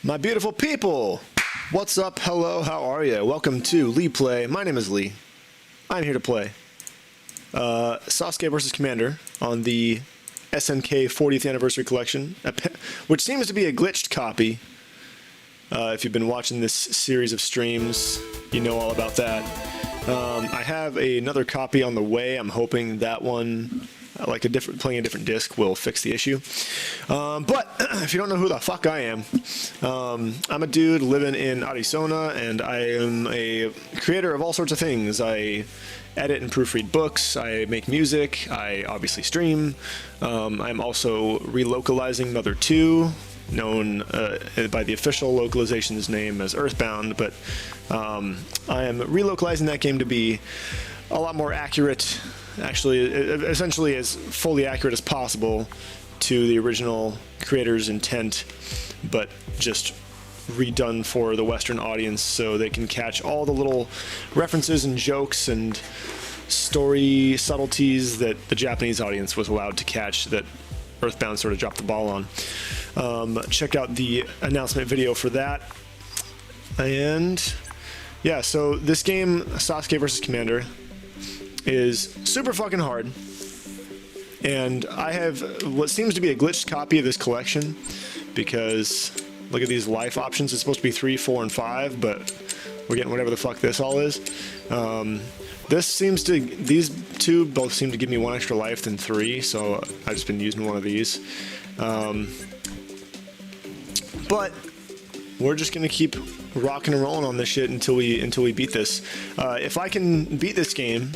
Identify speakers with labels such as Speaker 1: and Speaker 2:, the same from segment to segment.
Speaker 1: My beautiful people, what's up? Hello, how are you? Welcome to Lee Play. My name is Lee. I'm here to play Sasuke vs. Commander on the SNK 40th Anniversary Collection, which seems to be a glitched copy. If you've been watching this series of streams, you know all about that. I have another copy on the way. I'm hoping that one, playing a different disc, will fix the issue. But if you don't know who the fuck I am, I'm a dude living in Arizona, and I am a creator of all sorts of things. I edit and proofread books, I make music, I obviously stream. I'm also relocalizing Mother 2, known by the official localization's name as Earthbound, but I am relocalizing that game to be a lot more accurate, actually, essentially as fully accurate as possible to the original creator's intent, but just redone for the Western audience so they can catch all the little references and jokes and story subtleties that the Japanese audience was allowed to catch that Earthbound sort of dropped the ball on. Check out the announcement video for that. And yeah, so this game, Sasuke vs. Commander, is super fucking hard. And I have what seems to be a glitched copy of this collection because look at these life options. It's supposed to be 3, 4, and 5, but we're getting whatever the fuck this all is. These two both seem to give me 1 extra life than 3, so I've just been using one of these. But we're just gonna keep rocking and rolling on this shit until we beat this. If I can beat this game,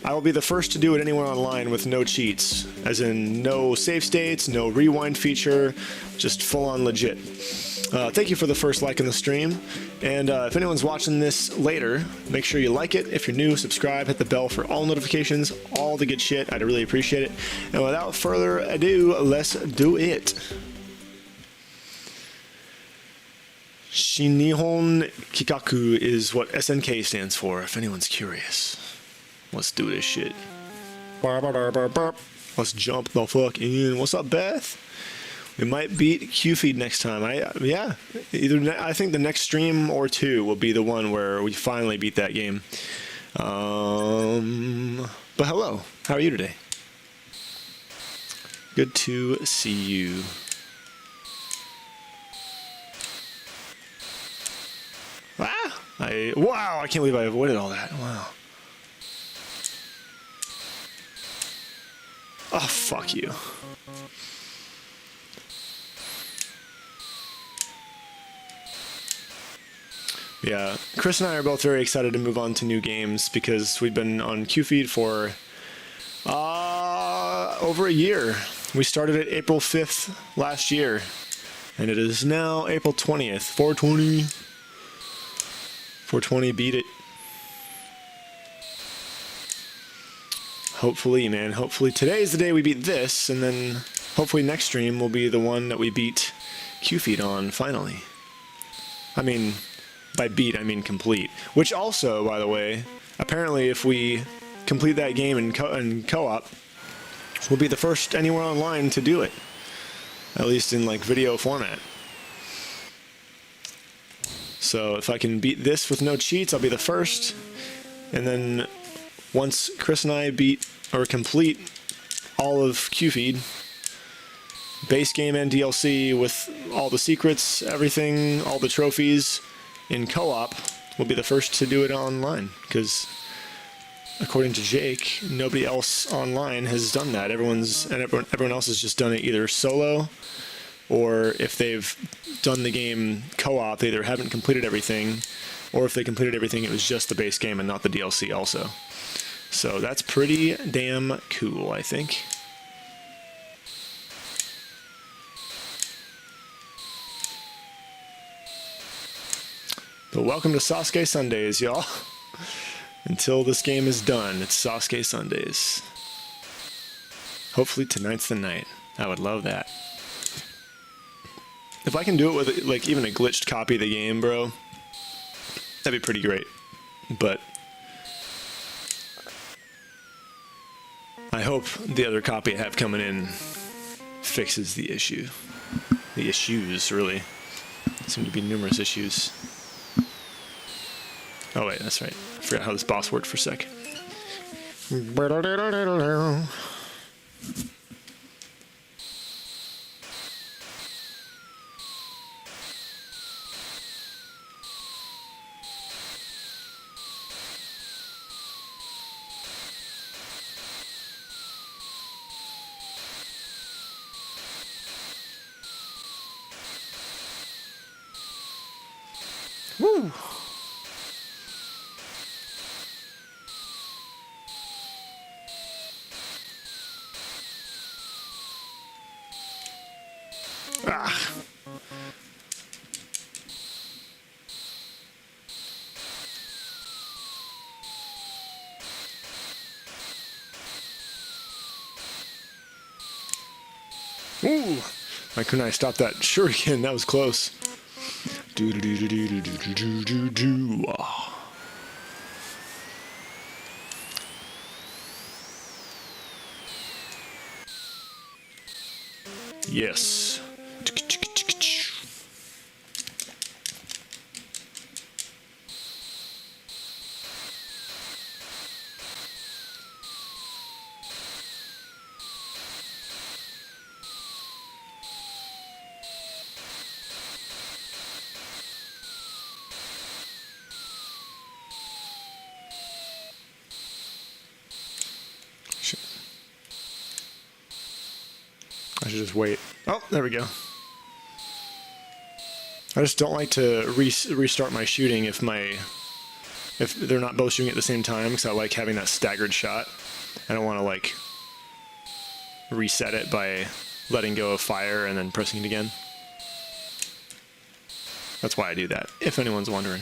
Speaker 1: I will be the first to do it anywhere online with no cheats, as in no save states, no rewind feature, just full on legit. Thank you for the first like in the stream, and if anyone's watching this later, make sure you like it. If you're new, subscribe, hit the bell for all notifications, all the good shit. I'd really appreciate it. And without further ado, let's do it. Shinihon Kikaku is what SNK stands for, if anyone's curious. Let's do this shit. Let's jump the fuck in. What's up, Beth? We might beat Q-Feed next time. I think the next stream or 2 will be the one where we finally beat that game. But hello, how are you today? Good to see you. Wow, I can't believe I avoided all that. Wow. Oh, fuck you. Yeah, Chris and I are both very excited to move on to new games because we've been on Q-Feed for over a year. We started it April 5th last year, and it is now April 20th, 420. 420, beat it. Hopefully, man. Hopefully today's the day we beat this, and then hopefully next stream will be the one that we beat Q-Feed on, finally. I mean, by beat, I mean complete. Which also, by the way, apparently if we complete that game in co-op, we'll be the first anywhere online to do it. At least in, like, video format. So if I can beat this with no cheats, I'll be the first. And then once Chris and I beat or complete all of Q-Feed, base game and DLC with all the secrets, everything, all the trophies in co-op, we'll be the first to do it online. Because according to Jake, nobody else online has done that. Everyone else has just done it either solo, or if they've done the game co-op, they either haven't completed everything, or if they completed everything, it was just the base game and not the DLC also. So that's pretty damn cool, I think. But welcome to Sasuke Sundays, y'all. Until this game is done, it's Sasuke Sundays. Hopefully tonight's the night. I would love that. If I can do it with, like, even a glitched copy of the game, bro, that'd be pretty great. But I hope the other copy I have coming in fixes the issue. The issues, really. Seem to be numerous issues. Oh wait, that's right. I forgot how this boss worked for a sec. Woo! Ah! Ooh! My kunai stopped that shuriken. That was close. Do do do do do do do do do do. Oh. Yes. I should just wait. Oh, there we go. I just don't like to restart my shooting if they're not both shooting at the same time, because I like having that staggered shot. I don't want to like reset it by letting go of fire and then pressing it again. That's why I do that, if anyone's wondering.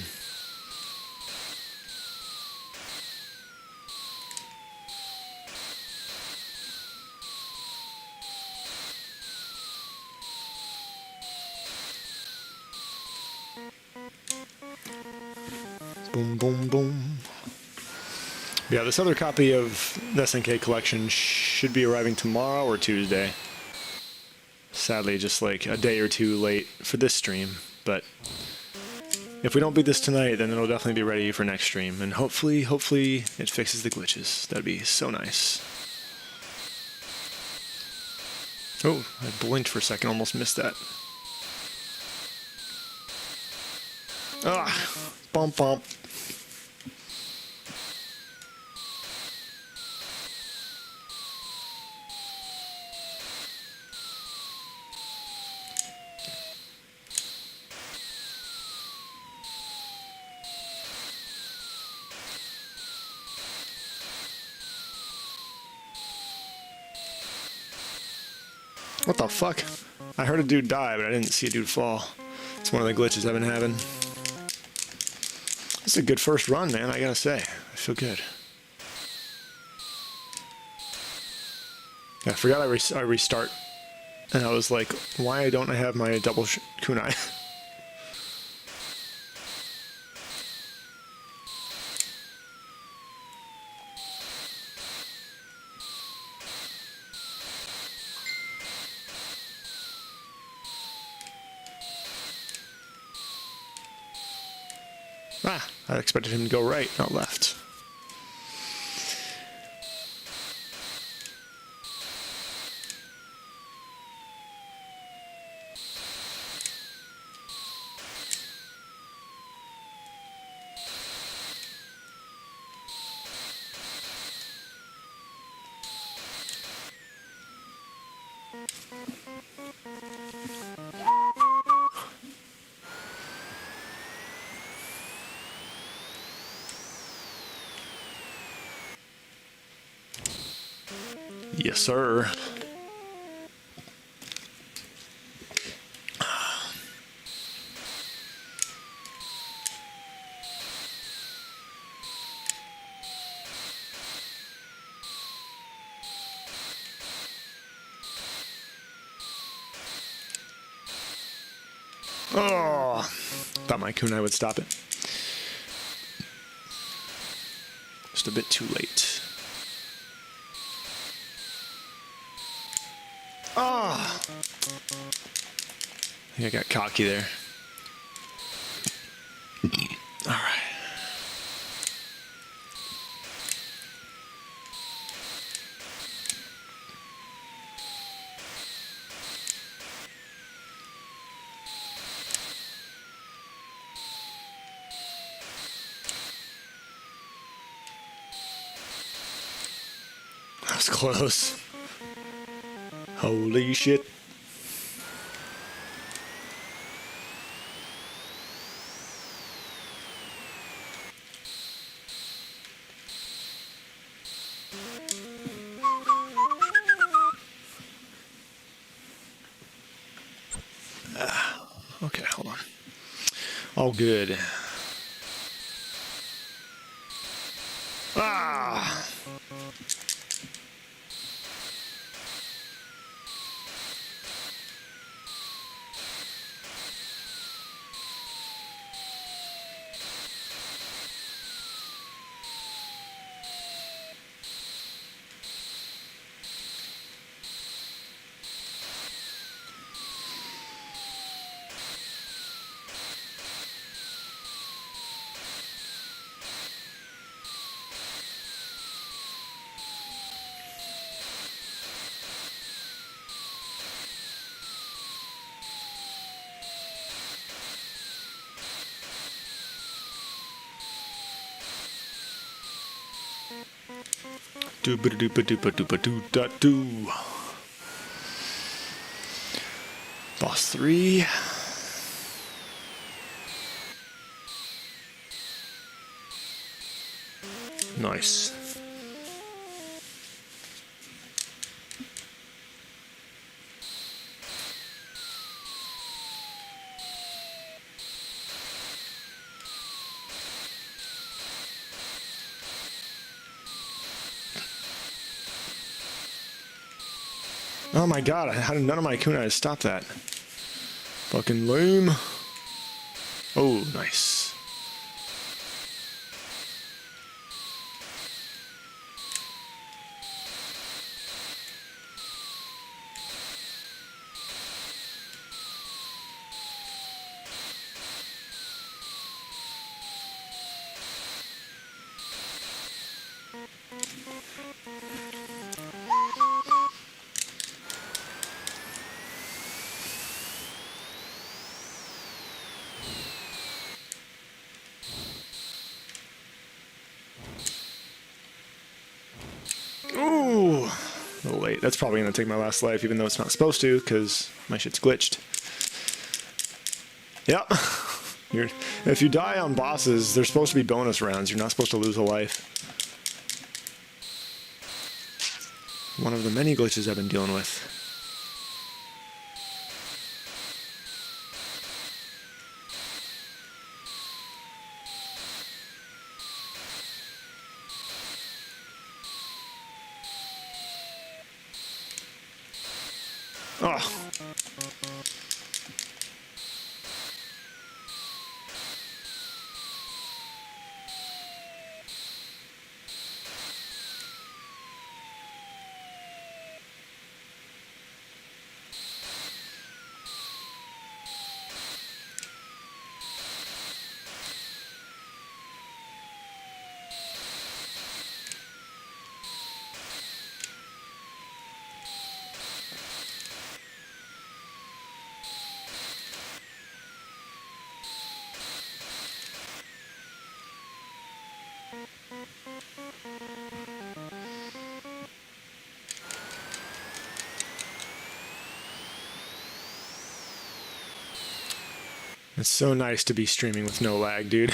Speaker 1: Boom, boom, boom. Yeah, this other copy of the SNK collection should be arriving tomorrow or Tuesday. Sadly, just like a day or two late for this stream, but if we don't beat this tonight, then it'll definitely be ready for next stream, and hopefully it fixes the glitches. That'd be so nice. Oh, I blinked for a second, almost missed that. Ah, bump bump. What the fuck? I heard a dude die, but I didn't see a dude fall. It's one of the glitches I've been having. This is a good first run, man, I gotta say. I feel good. Yeah, I forgot I restart. And I was like, why don't I have my double kunai? Ah, I expected him to go right, not left. Yes, sir. Oh, thought my kunai would stop it. Just a bit too late. Ah! I think I got cocky there. was close. Holy shit. Okay, hold on. All good. Ah! Doo-ba-doo-ba-doo-ba-doo-ba-doo-da-doo. Boss 3. Nice. Oh my god, none of my kunais stop that. Fucking lame. Oh, nice. Ooh, a little late. That's probably gonna take my last life, even though it's not supposed to, because my shit's glitched. Yep. If you die on bosses, they're supposed to be bonus rounds. You're not supposed to lose a life. One of the many glitches I've been dealing with. Oh. It's so nice to be streaming with no lag, dude.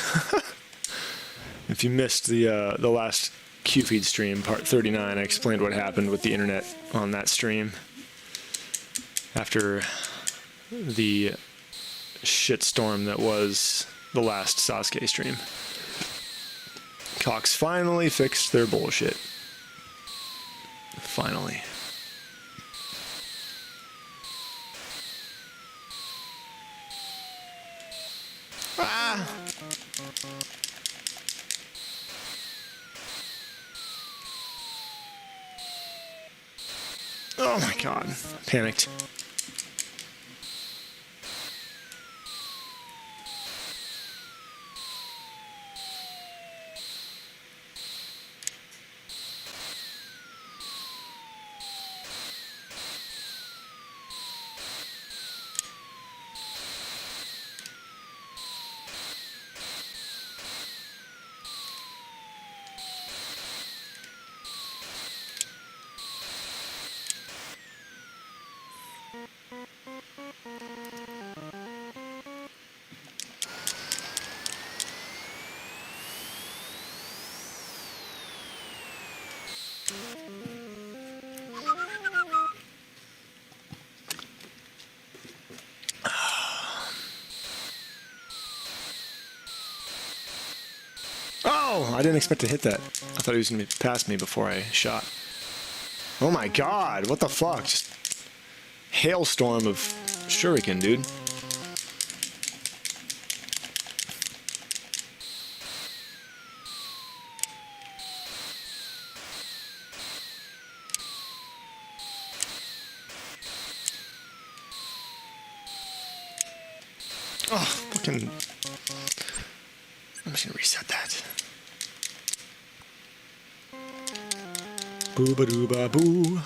Speaker 1: If you missed the last QFeed stream, part 39, I explained what happened with the internet on that stream after the shitstorm that was the last Sasuke stream. Cox finally fixed their bullshit. Finally. Ah! Oh my god. Panicked. Ow! I didn't expect to hit that. I thought he was going to pass me before I shot. Oh my god, what the fuck? Just hailstorm of shuriken, dude. Oh, fucking... I'm just gonna reset that. Boo-ba-doo-ba-boo.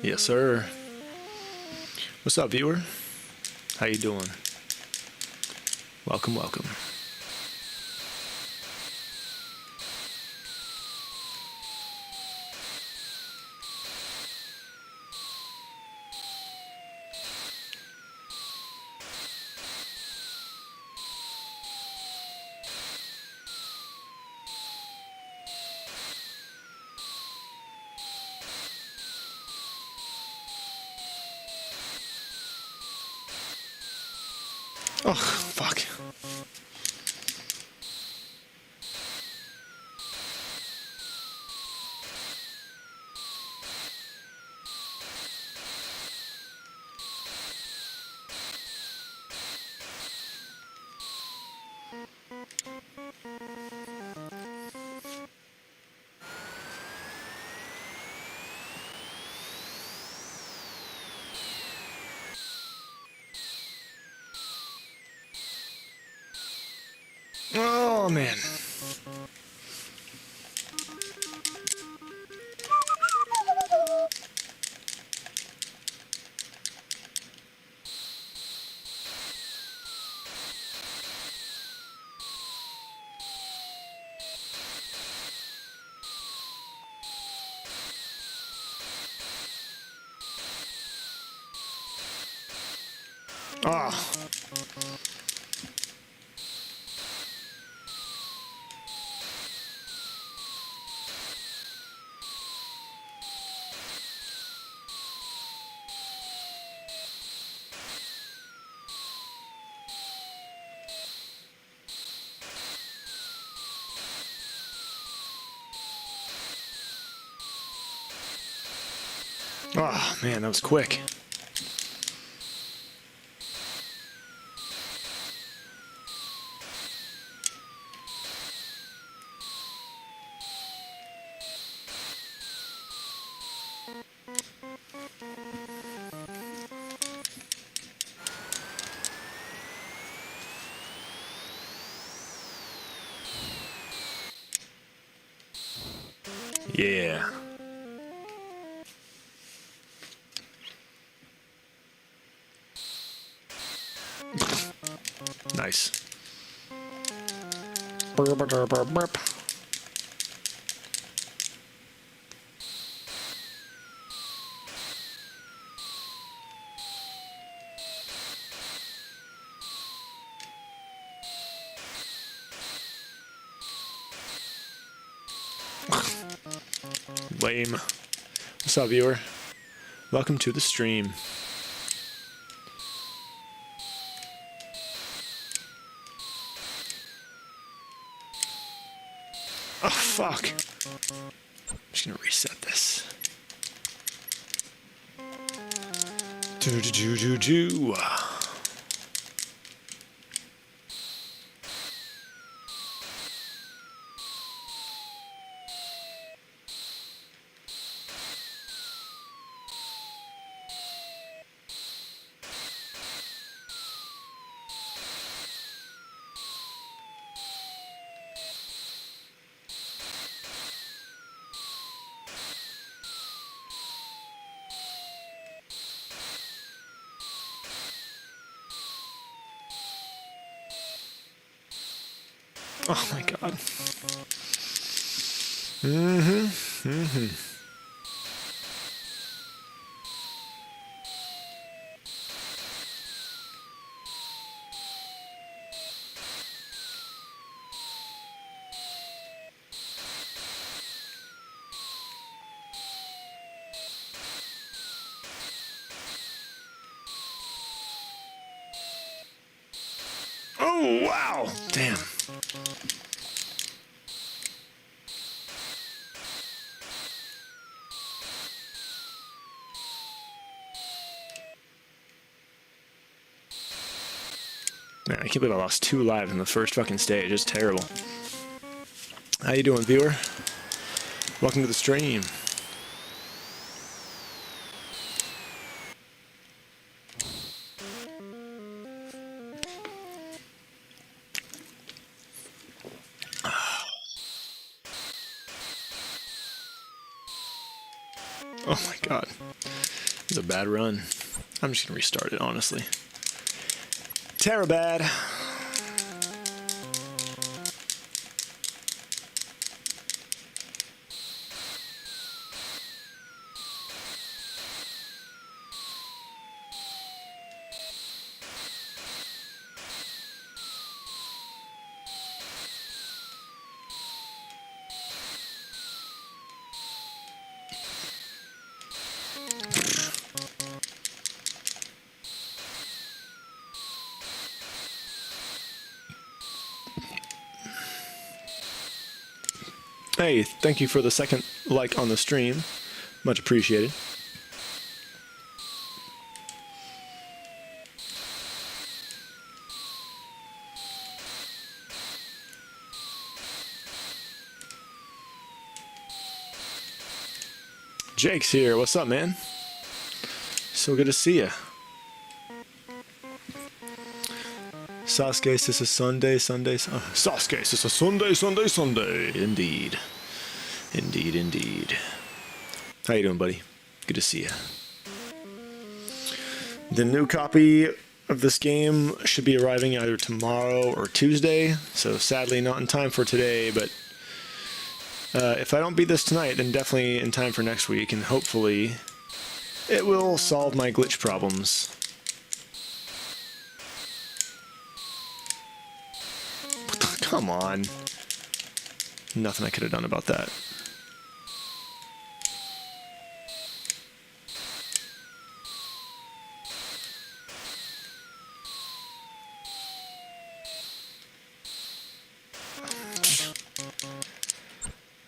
Speaker 1: Yes, sir. What's up, viewer? How you doing? Welcome, welcome. Oh, fuck. Oh, man. Ah. Oh, man, that was quick. Yeah. Nice. Burp, burp, burp, burp. Lame. What's up, viewer? Welcome to the stream. Oh, fuck. I'm just gonna reset this. Do. Oh my god. Oh, wow. Damn. Man, I can't believe I lost 2 lives in the first fucking stage. It's terrible. How you doing, viewer? Welcome to the stream. Oh my god. This is a bad run. I'm just gonna restart it, honestly. Terra bad. Hey, thank you for the second like on the stream. Much appreciated. Jake's here. What's up, man? So good to see ya. Sasuke, this is Sunday. Sasuke, this is Sunday. Indeed. How you doing, buddy? Good to see you. The new copy of this game should be arriving either tomorrow or Tuesday, so sadly not in time for today, but if I don't beat this tonight, then definitely in time for next week, and hopefully it will solve my glitch problems. Come on. Nothing I could have done about that.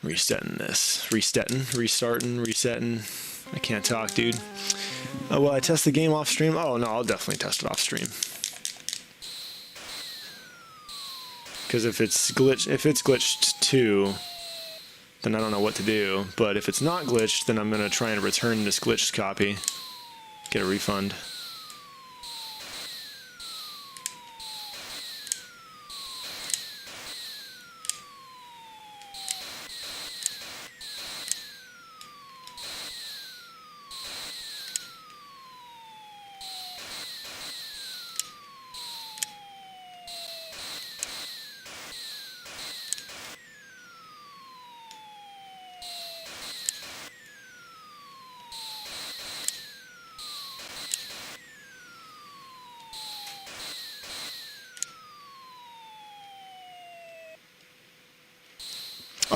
Speaker 1: Resetting this. Resetting. I can't talk, dude. Will I test the game off stream? Oh, no, I'll definitely test it off stream. Because if it's glitched too, then I don't know what to do. But if it's not glitched, then I'm going to try and return this glitched copy. Get a refund.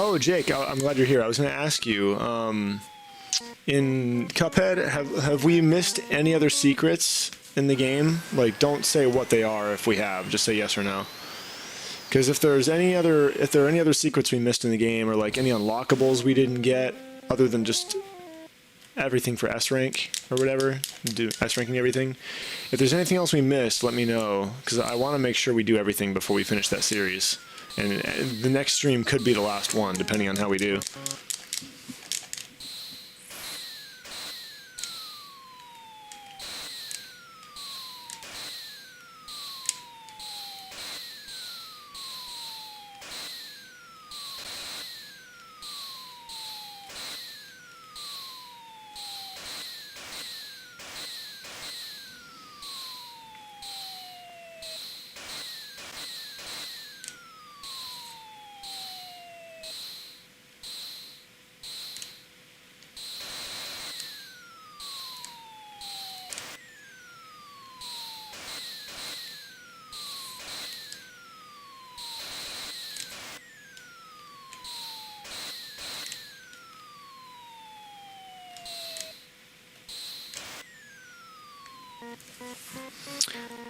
Speaker 1: Oh, Jake, I'm glad you're here. I was going to ask you, in Cuphead, have we missed any other secrets in the game? Like, don't say what they are if we have. Just say yes or no. Because if there are any other secrets we missed in the game, or like any unlockables we didn't get, other than just everything for S rank or whatever, do S ranking everything. If there's anything else we missed, let me know, because I want to make sure we do everything before we finish that series. And the next stream could be the last one, depending on how we do.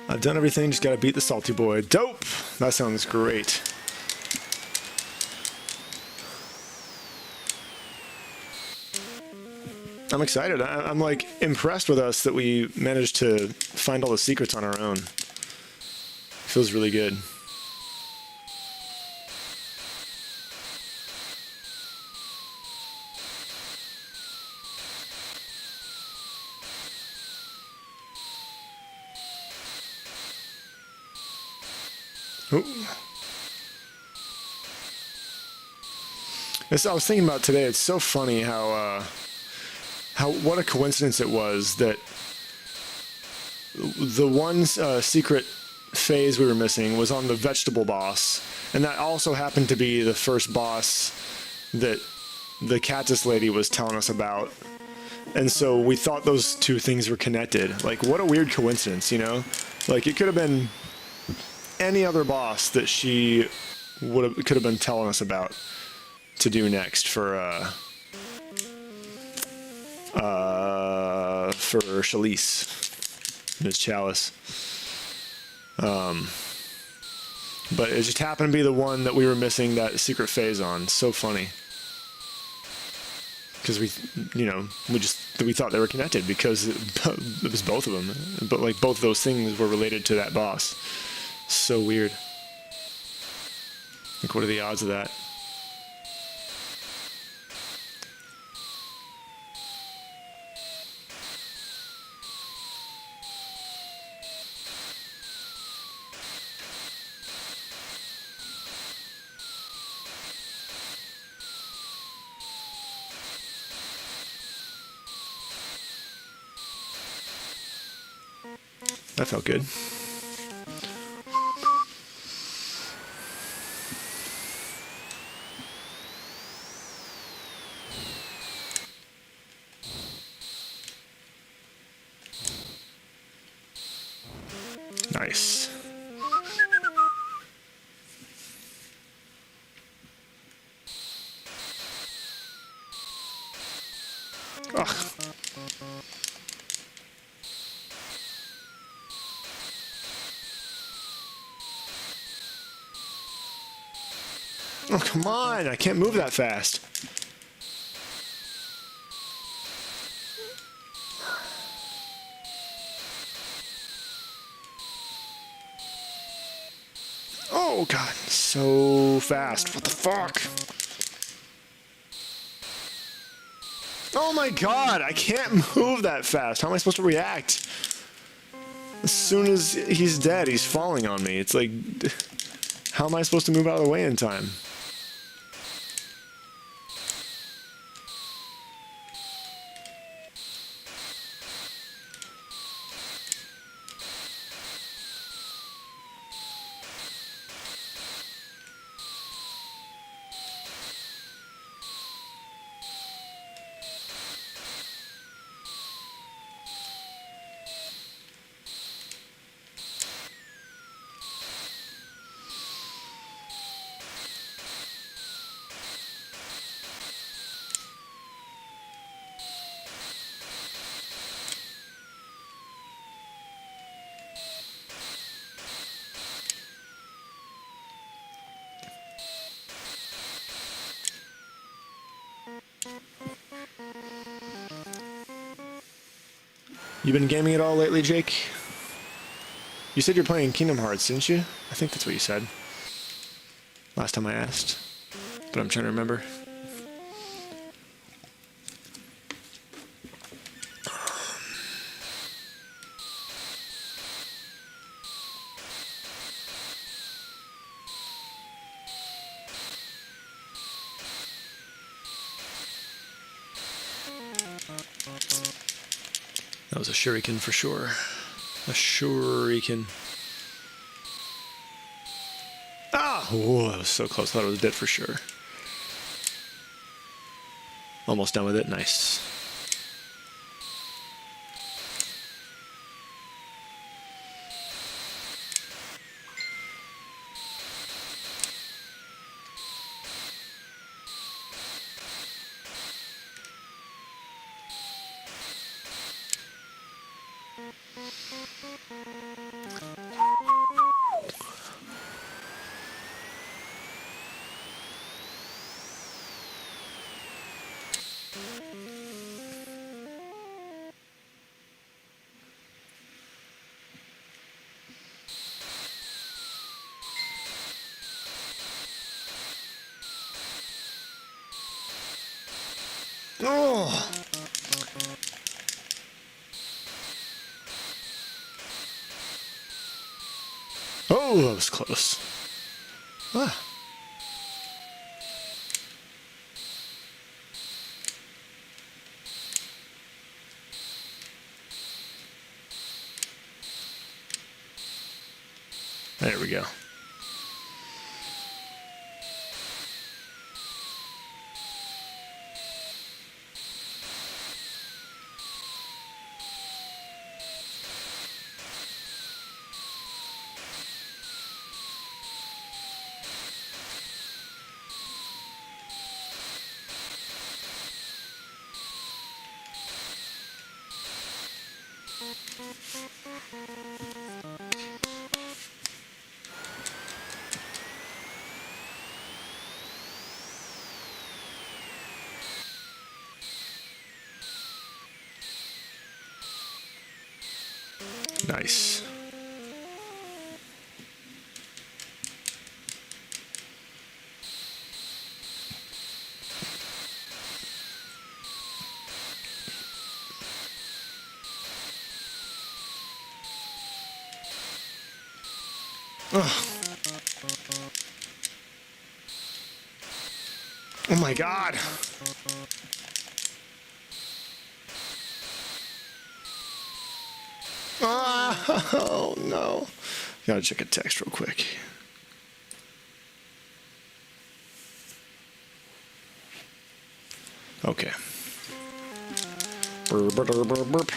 Speaker 1: I've done everything, just gotta beat the salty boy. Dope! That sounds great. I'm excited. I'm like impressed with us that we managed to find all the secrets on our own. Feels really good. Ooh. I was thinking about today. It's so funny how what a coincidence it was that the one secret phase we were missing was on the vegetable boss, and that also happened to be the first boss that the cactus lady was telling us about. And so we thought those two things were connected. Like, what a weird coincidence, you know? Like, it could have been any other boss that she could have been telling us about to do next for Chalice, Ms. Chalice. But it just happened to be the one that we were missing that secret phase on. So funny. Because we thought they were connected because it was both of them. But like both of those things were related to that boss. So weird. Like, what are the odds of that? That felt good. Nice. Ugh. Oh, come on! I can't move that fast. Oh god, so fast. What the fuck? Oh my god, I can't move that fast. How am I supposed to react? As soon as he's dead, he's falling on me. It's like, how am I supposed to move out of the way in time? You been gaming at all lately, Jake? You said you're playing Kingdom Hearts, didn't you? I think that's what you said. Last time I asked. But I'm trying to remember. That was a shuriken for sure. A shuriken. Ah! Oh, that was so close. I thought it was dead for sure. Almost done with it. Nice. Oh! Oh, that was close. Ah. There we go. Nice. Oh. Oh my God. Oh no. Gotta check a text real quick. Okay. Burp, burp, burp, burp, burp.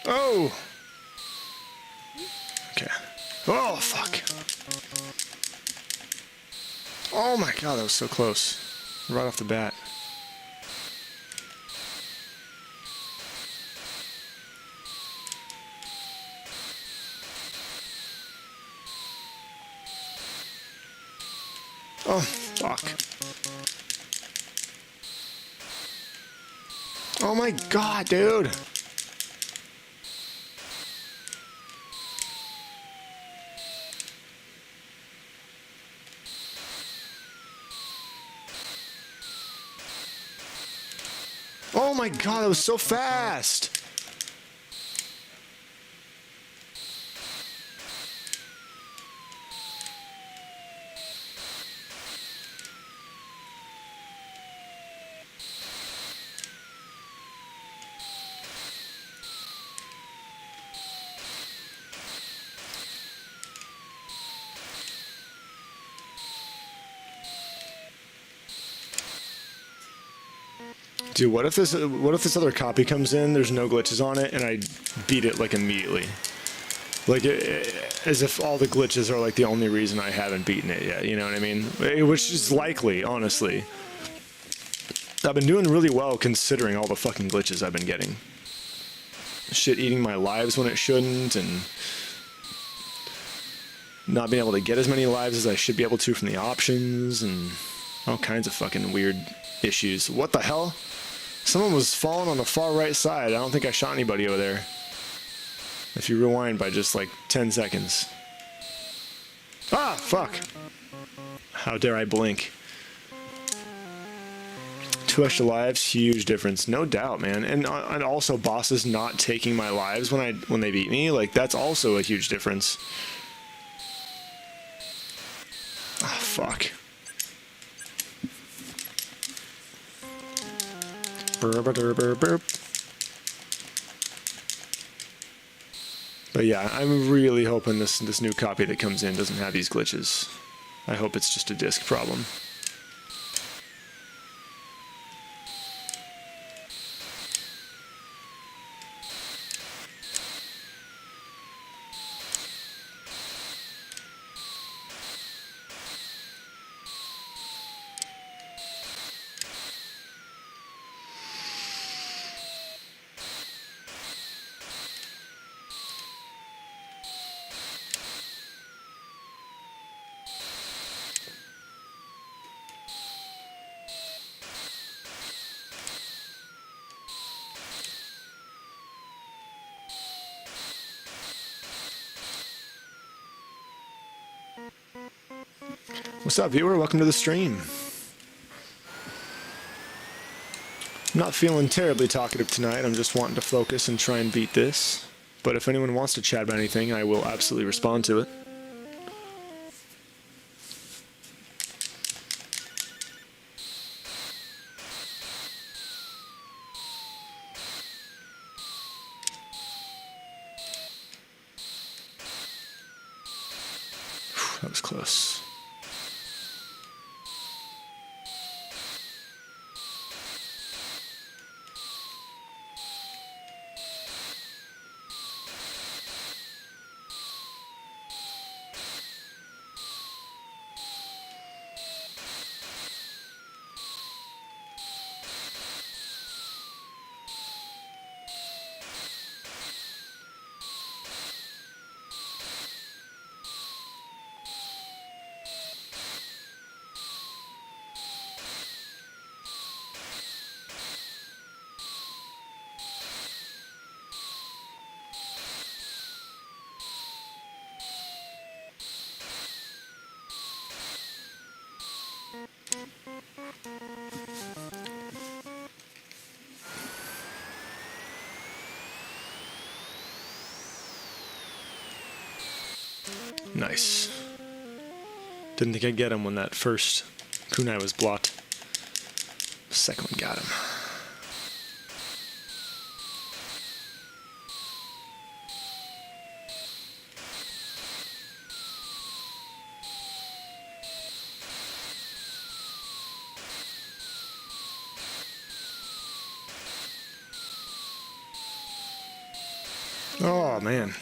Speaker 1: Oh! Okay. Oh, fuck. Oh my God, that was so close. Right off the bat. Oh, fuck. Oh my god, dude. Oh my god, that was so fast. Dude, what if this other copy comes in, there's no glitches on it, and I beat it like immediately? Like, as if all the glitches are like the only reason I haven't beaten it yet, you know what I mean? Which is likely, honestly. I've been doing really well considering all the fucking glitches I've been getting. Shit eating my lives when it shouldn't, and not being able to get as many lives as I should be able to from the options, and all kinds of fucking weird issues. What the hell? Someone was falling on the far right side. I don't think I shot anybody over there. If you rewind by just like 10 seconds. Ah, fuck. How dare I blink. 2 extra lives, huge difference. No doubt, man. And also bosses not taking my lives when they beat me. Like, that's also a huge difference. Ah, fuck. But yeah, I'm really hoping this new copy that comes in doesn't have these glitches. I hope it's just a disc problem. What's up, viewer? Welcome to the stream. I'm not feeling terribly talkative tonight. I'm just wanting to focus and try and beat this. But if anyone wants to chat about anything, I will absolutely respond to it. Whew, that was close. Nice. Didn't think I'd get him when that first kunai was blocked. Second one got him. Oh, man.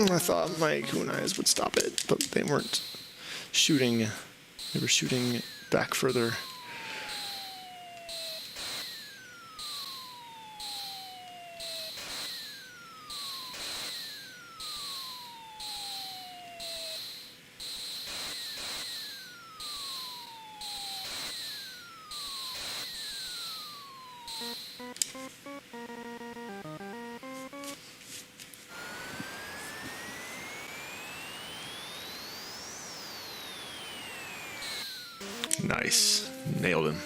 Speaker 1: I thought my kunais would stop it, but they weren't shooting. They were shooting back further. Nice. Nailed him.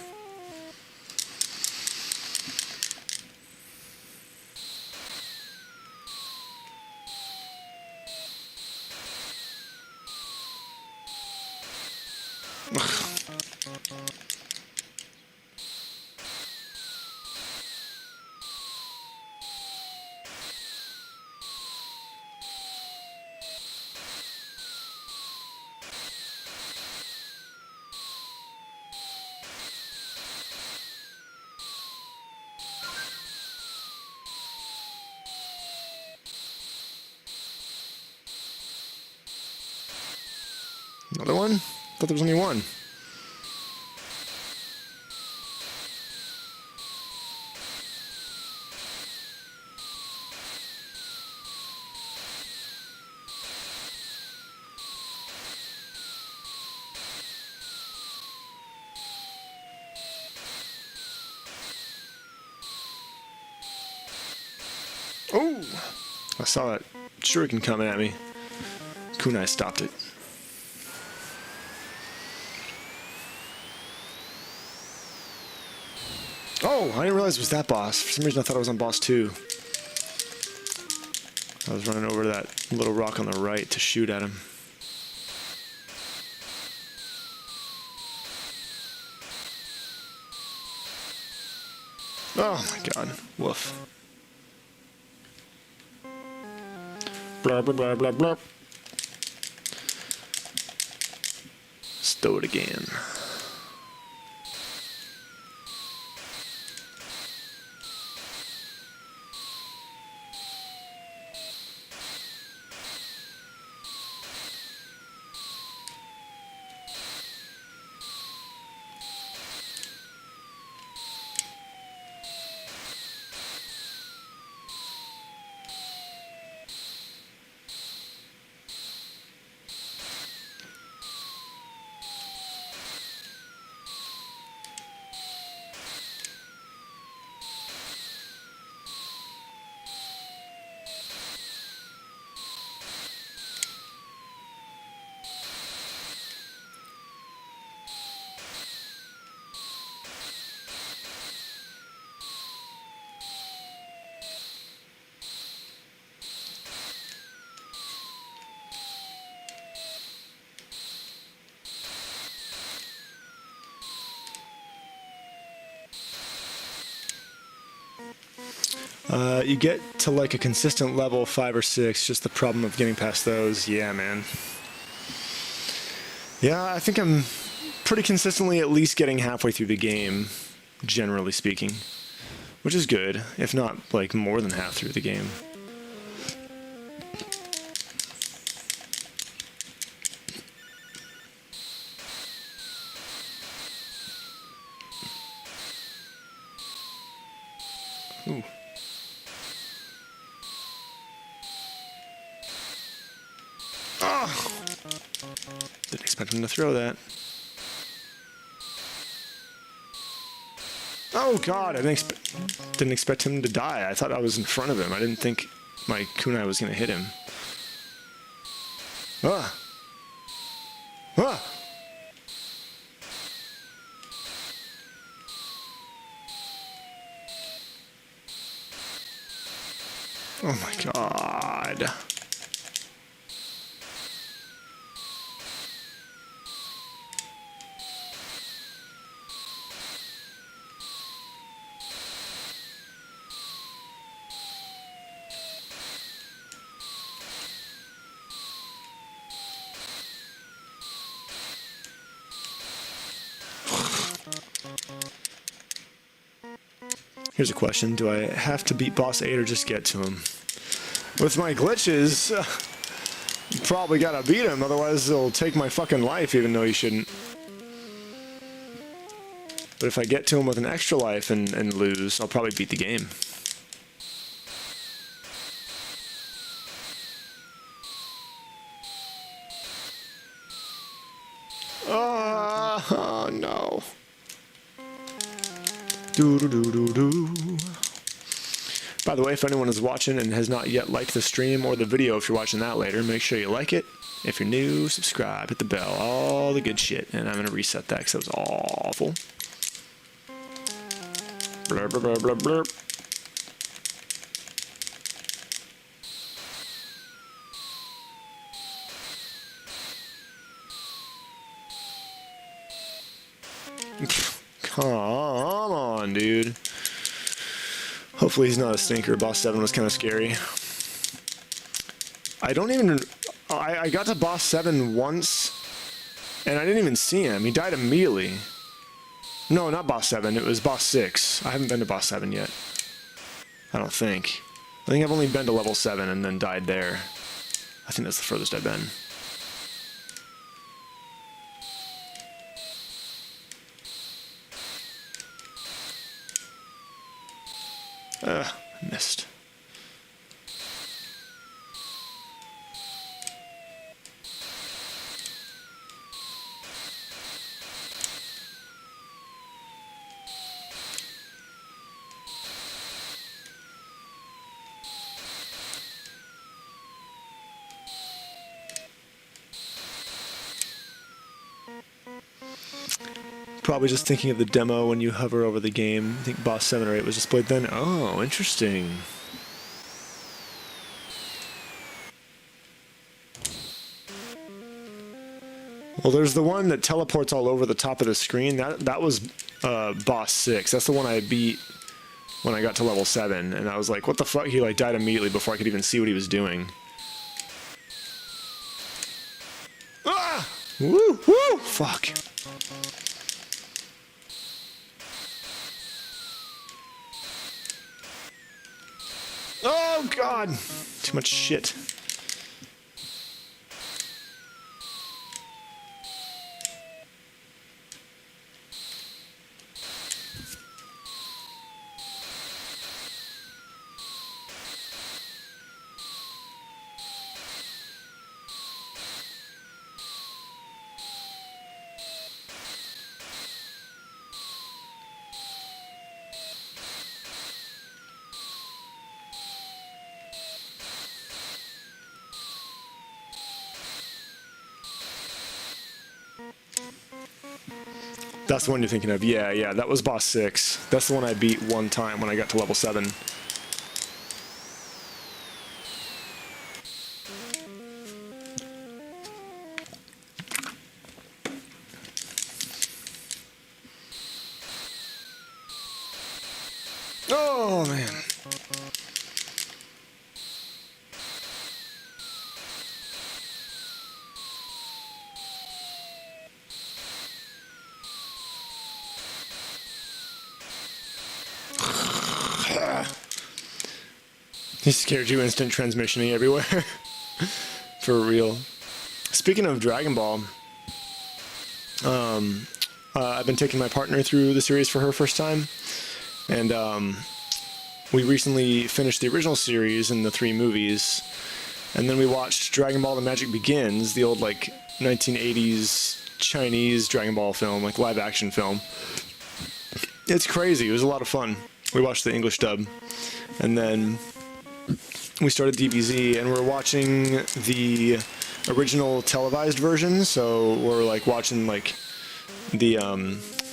Speaker 1: Another one? Thought there was only one. Oh! I saw that shuriken coming at me. Kunai stopped it. Oh, I didn't realize it was that boss. For some reason I thought I was on boss 2. I was running over to that little rock on the right to shoot at him. Oh my god. Woof. Blah blah blah blah blah. Stow it again. You get to like a consistent level 5 or 6, just the problem of getting past those. Yeah, man. Yeah, I think I'm pretty consistently at least getting halfway through the game, generally speaking. Which is good, if not like more than half through the game. Ooh. Oh! Didn't expect him to throw that. Oh god, I didn't expect him to die. I thought I was in front of him. I didn't think my kunai was going to hit him. Ah! Ah! Oh my god. Here's a question. Do I have to beat boss 8 or just get to him? With my glitches, you probably gotta beat him, otherwise he'll take my fucking life even though he shouldn't. But if I get to him with an extra life and lose, I'll probably beat the game. Oh no. Do do do do do. By the way, if anyone is watching and has not yet liked the stream or the video, if you're watching that later, make sure you like it. If you're new, subscribe, hit the bell, all the good shit. And I'm going to reset that because that was awful. Blur, blur, blur, blur, blur. Come on, dude. Hopefully he's not a stinker. Boss 7 was kind of scary. I don't even... I got to boss 7 once, and I didn't even see him. He died immediately. No, not boss 7. It was boss 6. I haven't been to boss 7 yet. I don't think. I think I've only been to level 7 and then died there. I think that's the furthest I've been. Missed. Probably just thinking of the demo when you hover over the game. I think boss 7 or 8 was displayed then. Oh, interesting. Well, there's the one that teleports all over the top of the screen. That was boss 6. That's the one I beat when I got to level 7. And I was like, what the fuck? He like died immediately before I could even see what he was doing. Ah! Woo! Woo! Fuck. Oh, God. Too much shit. That's the one you're thinking of. Yeah, yeah, that was boss 6. That's the one I beat one time when I got to level 7. Oh, man. He scared you instant transmissioning everywhere. For real. Speaking of Dragon Ball, I've been taking my partner through the series for her first time, and we recently finished the original series and the 3 movies, and then we watched Dragon Ball: The Magic Begins, the old like 1980s Chinese Dragon Ball film, like live action film. It's crazy. It was a lot of fun. We watched the English dub, and then we started DBZ, and we're watching the original televised version. So we're like watching like the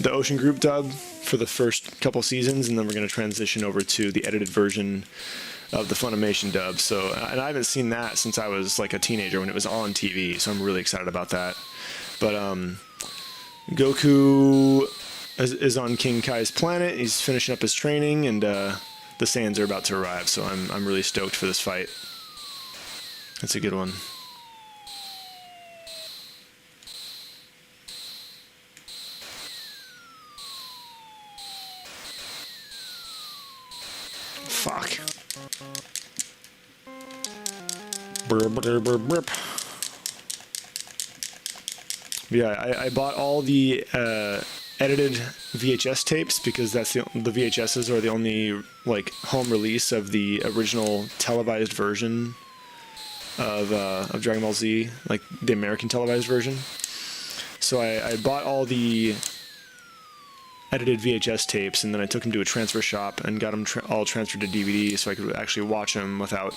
Speaker 1: Ocean Group dub for the first couple seasons, and then we're going to transition over to the edited version of the Funimation dub. So, and I haven't seen that since I was like a teenager when it was on TV. So I'm really excited about that. But Goku is on King Kai's planet. He's finishing up his training, and the Saiyans are about to arrive, so I'm really stoked for this fight. It's a good one. Fuck. Burp, burp, burp, burp. Yeah, I bought all the edited VHS tapes because that's the VHSs are the only like home release of the original televised version of Dragon Ball Z, like the American televised version. So I bought all the edited VHS tapes, and then I took them to a transfer shop and got them all transferred to DVD so I could actually watch them without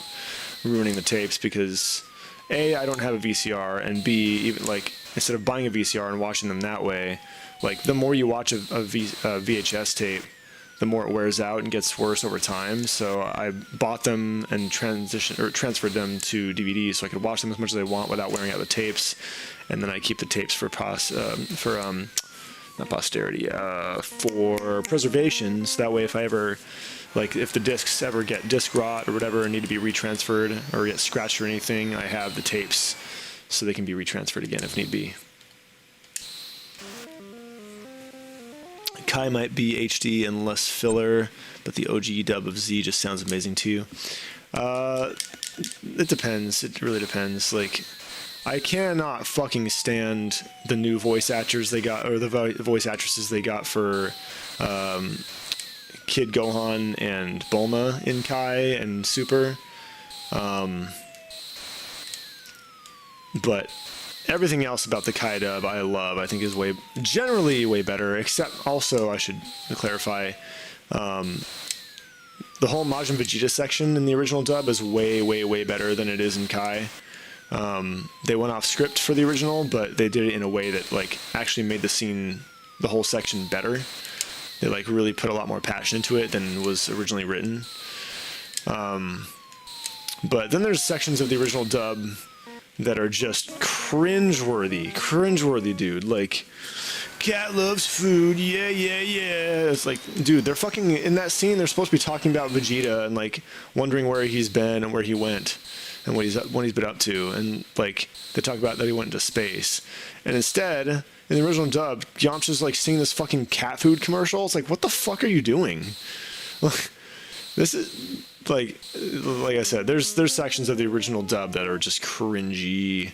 Speaker 1: ruining the tapes, because A, I don't have a VCR, and B, even like instead of buying a VCR and watching them that way, like the more you watch a VHS tape, the more it wears out and gets worse over time. So I bought them and transferred them to DVD so I could watch them as much as I want without wearing out the tapes, and then I keep the tapes for not posterity, for preservation. So that way, if I ever, like, if the discs ever get disc rot or whatever and need to be retransferred or get scratched or anything, I have the tapes so they can be retransferred again if need be. Kai might be HD and less filler, but the OG dub of Z just sounds amazing to you. It depends. It really depends. Like, I cannot fucking stand the new voice actors they got, or the voice actresses they got for Kid Gohan and Bulma in Kai and Super. But everything else about the Kai dub I love. I think is generally way better, except also I should clarify, the whole Majin Vegeta section in the original dub is way better than it is in Kai. They went off script for the original, but they did it in a way that like actually made the whole section better. They like really put a lot more passion into it than was originally written. But then there's sections of the original dub that are just cringeworthy, dude. Like, cat loves food, yeah. It's like, dude, they're fucking in that scene. They're supposed to be talking about Vegeta and like wondering where he's been and where he went and what he's been up to, and like they talk about that he went into space, and instead in the original dub, Yamcha's like singing this fucking cat food commercial. It's like, what the fuck are you doing? This is like I said, there's sections of the original dub that are just cringy.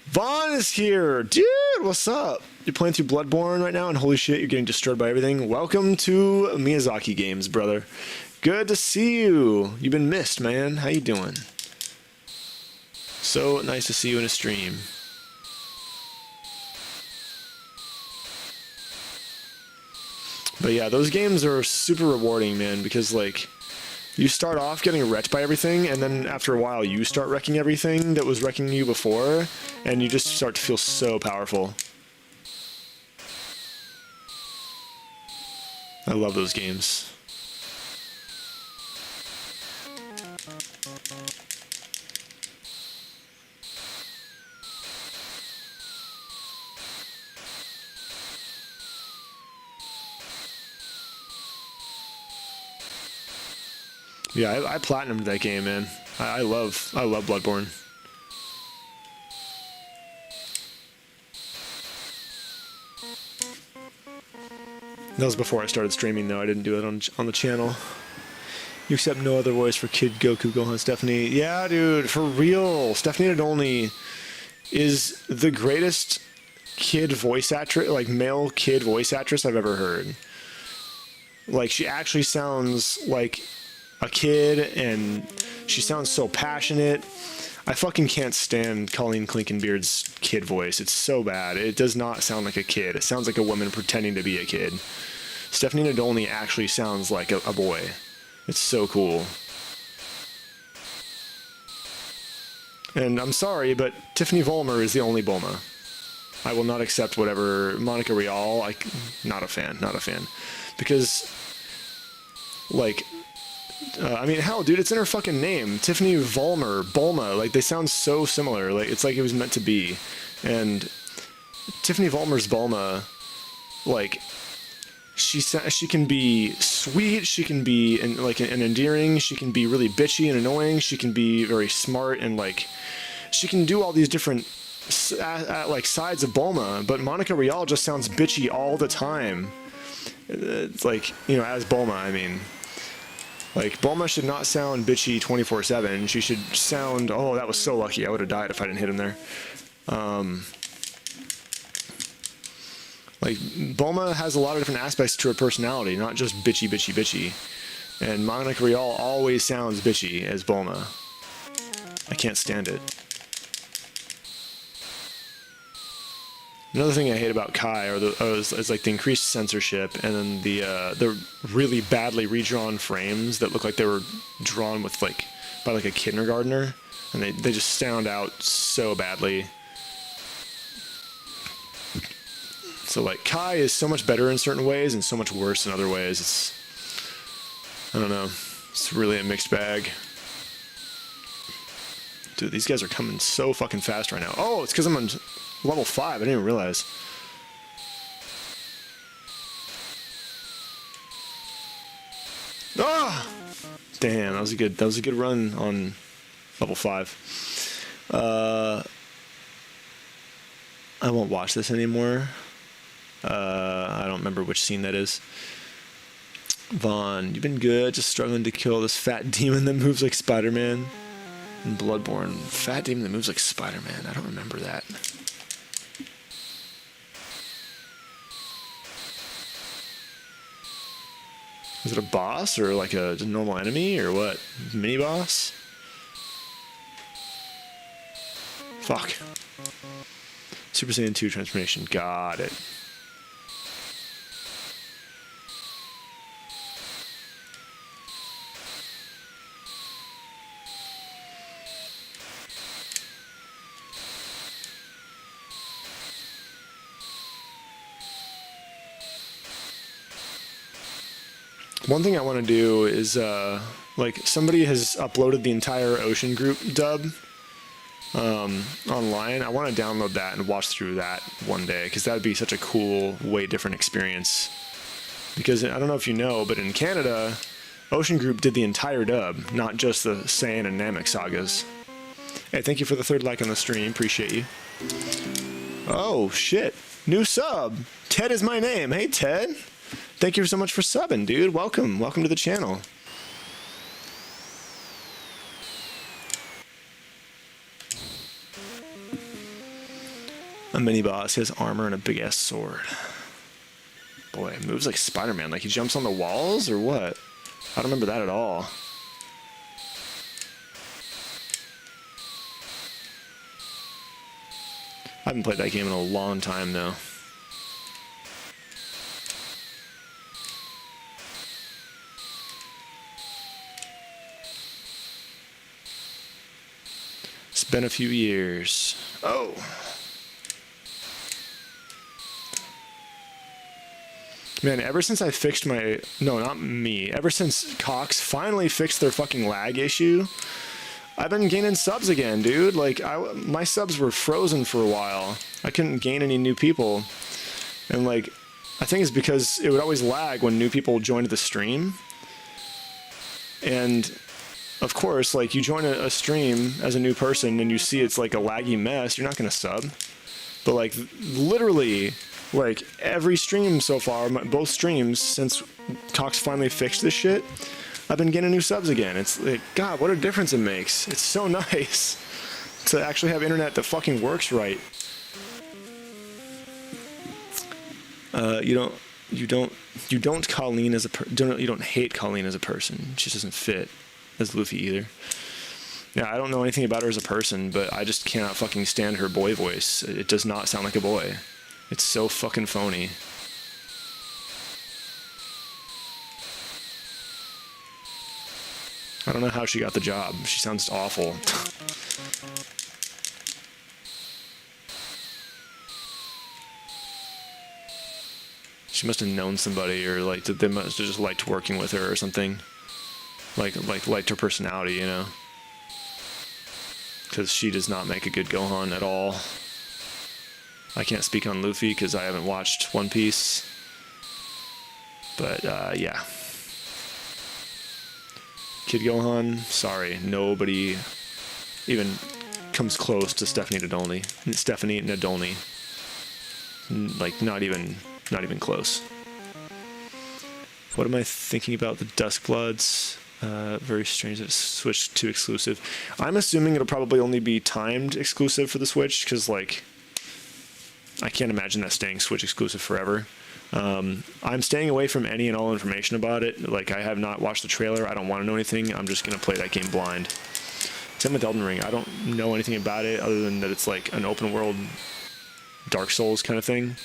Speaker 1: Vaughn is here, dude. What's up? You're playing through Bloodborne right now, and holy shit, you're getting disturbed by everything. Welcome to Miyazaki Games, brother. Good to see you. You've been missed, man. How you doing? So nice to see you in a stream. But yeah, those games are super rewarding, man, because like you start off getting wrecked by everything, and then after a while you start wrecking everything that was wrecking you before, and you just start to feel so powerful. I love those games. Yeah, I platinumed that game, man. I love Bloodborne. That was before I started streaming, though. I didn't do it on the channel. You accept no other voice for Kid Goku, Gohan, Stephanie. Yeah, dude, for real. Stephanie Nadolny is the greatest kid voice actress, like male kid voice actress I've ever heard. Like, she actually sounds like a kid, and she sounds so passionate. I fucking can't stand Colleen Clinkenbeard's kid voice. It's so bad. It does not sound like a kid. It sounds like a woman pretending to be a kid. Stephanie Nadolny actually sounds like a boy. It's so cool. And I'm sorry, but Tiffany Vollmer is the only Bulma. I will not accept whatever Monica Rial. Not a fan. Because, like, I mean, hell, dude, it's in her fucking name. Tiffany Vollmer, Bulma, like, they sound so similar. Like, it's like it was meant to be. And Tiffany Vollmer's Bulma, like, she can be sweet, she can be an endearing, she can be really bitchy and annoying, she can be very smart, and like, she can do all these different like sides of Bulma. But Monica Rial just sounds bitchy all the time. It's like, you know, as Bulma, I mean. Like, Bulma should not sound bitchy 24/7. She should sound, oh, that was so lucky. I would have died if I didn't hit him there. Like, Bulma has a lot of different aspects to her personality, not just bitchy. And Monica Rial always sounds bitchy as Bulma. I can't stand it. Another thing I hate about Kai is like the increased censorship, and then the really badly redrawn frames that look like they were drawn with by a kindergartner, and they just stand out so badly. So like Kai is so much better in certain ways and so much worse in other ways. I don't know. It's really a mixed bag. Dude, these guys are coming so fucking fast right now. Oh, it's because I'm on level 5. I didn't even realize. Ah! Damn, that was a good run on level 5. I won't watch this anymore. I don't remember which scene that is. Vaughn, you've been good, just struggling to kill this fat demon that moves like Spider-Man. And Bloodborne, fat demon that moves like Spider-Man. I don't remember that. Is it a boss or like a normal enemy or what? Mini boss? Fuck. Super Saiyan 2 transformation. Got it. One thing I want to do is, like, somebody has uploaded the entire Ocean Group dub online. I want to download that and watch through that one day, because that would be such a cool, way different experience. Because, I don't know if you know, but in Canada, Ocean Group did the entire dub, not just the Saiyan and Namek sagas. Hey, thank you for the 3rd like on the stream. Appreciate you. Oh, shit. New sub. Ted is my name. Hey, Ted. Thank you so much for subbing, dude. Welcome. Welcome to the channel. A mini boss. He has armor and a big ass sword. Boy, it moves like Spider-Man. Like he jumps on the walls or what? I don't remember that at all. I haven't played that game in a long time though. It's been a few years. Oh. Man, ever since I fixed my... No, not me. Ever since Cox finally fixed their fucking lag issue, I've been gaining subs again, dude. Like, my subs were frozen for a while. I couldn't gain any new people. And, like, I think it's because it would always lag when new people joined the stream. And... of course, like, you join a stream as a new person and you see it's like a laggy mess, you're not going to sub. But, like, literally, like, every stream so far, both streams, since Cox finally fixed this shit, I've been getting new subs again. It's like, God, what a difference it makes. It's so nice to actually have internet that fucking works right. You don't Colleen as a you don't hate Colleen as a person. She doesn't fit as Luffy either. Yeah, I don't know anything about her as a person, but I just cannot fucking stand her boy voice. It does not sound like a boy. It's so fucking phony. I don't know how she got the job. She sounds awful. She must have known somebody, or like they must have just liked working with her or something. Like liked her personality, you know? Because she does not make a good Gohan at all. I can't speak on Luffy because I haven't watched One Piece. But, yeah. Kid Gohan, sorry, nobody even comes close to Stephanie Nadolny. Like, not even close. What am I thinking about the Duskbloods? Very strange that it switched to exclusive. I'm assuming it'll probably only be timed exclusive for the Switch, because, like, I can't imagine that staying Switch exclusive forever. I'm staying away from any and all information about it. Like, I have not watched the trailer. I don't want to know anything. I'm just going to play that game blind. Same with Elden Ring. I don't know anything about it other than that it's, like, an open world Dark Souls kind of thing.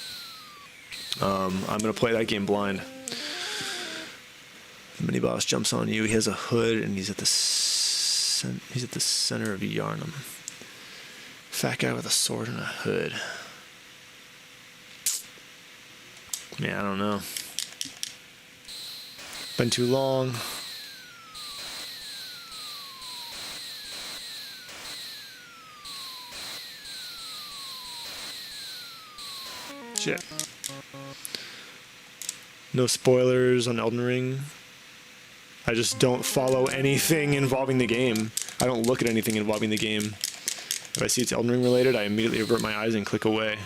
Speaker 1: I'm gonna play that game blind. The mini boss jumps on you. He has a hood and he's at the center of Yarnum. Fat guy with a sword and a hood. Yeah, I don't know. Been too long. Shit. No spoilers on Elden Ring. I just don't follow anything involving the game. I don't look at anything involving the game. If I see it's Elden Ring related, I immediately avert my eyes and click away.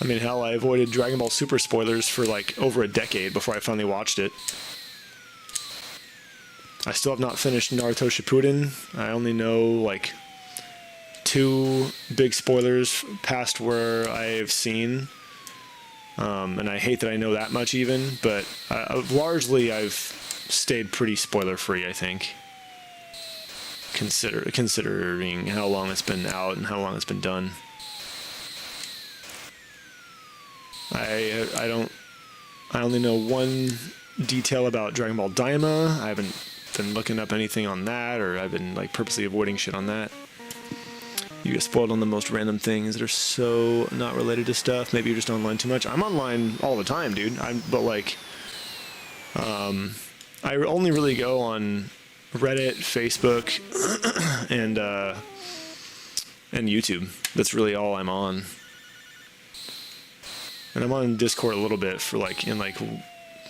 Speaker 1: I mean, hell, I avoided Dragon Ball Super spoilers for like over a decade before I finally watched it. I still have not finished Naruto Shippuden. I only know like 2 big spoilers past where I've seen. And I hate that I know that much even, but largely I've stayed pretty spoiler free, I think. Considering how long it's been out and how long it's been done. I only know one detail about Dragon Ball Daima. I haven't been looking up anything on that, or I've been like purposely avoiding shit on that. You get spoiled on the most random things that are so not related to stuff. Maybe you're just online too much. I'm online all the time, dude. I only really go on Reddit, Facebook, and YouTube. That's really all I'm on. And I'm on Discord a little bit for in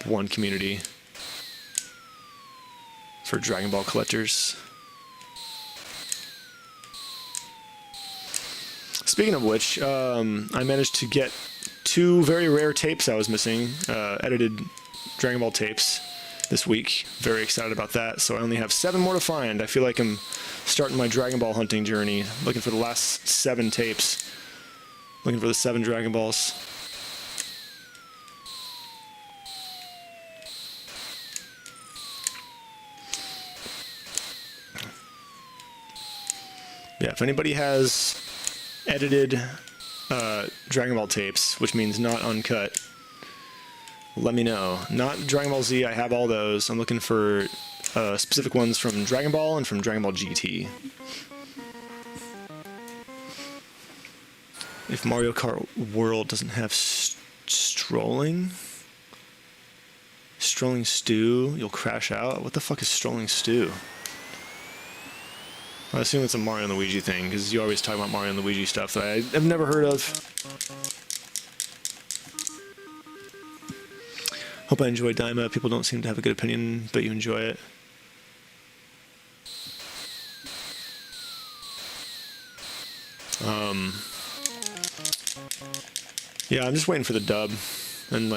Speaker 1: one community for Dragon Ball collectors. Speaking of which, I managed to get 2 very rare tapes I was missing, edited Dragon Ball tapes this week. Very excited about that. So I only have 7 more to find. I feel like I'm starting my Dragon Ball hunting journey, looking for the last 7 tapes, looking for the 7 Dragon Balls. Yeah, if anybody has edited Dragon Ball tapes, which means not uncut, let me know. Not Dragon Ball Z, I have all those. I'm looking for specific ones from Dragon Ball and from Dragon Ball GT. If Mario Kart World doesn't have strolling stew, you'll crash out? What the fuck is strolling stew? I assume it's a Mario and Luigi thing, because you always talk about Mario and Luigi stuff that I've never heard of. Hope I enjoy Daima. People don't seem to have a good opinion, but you enjoy it. Yeah, I'm just waiting for the dub, and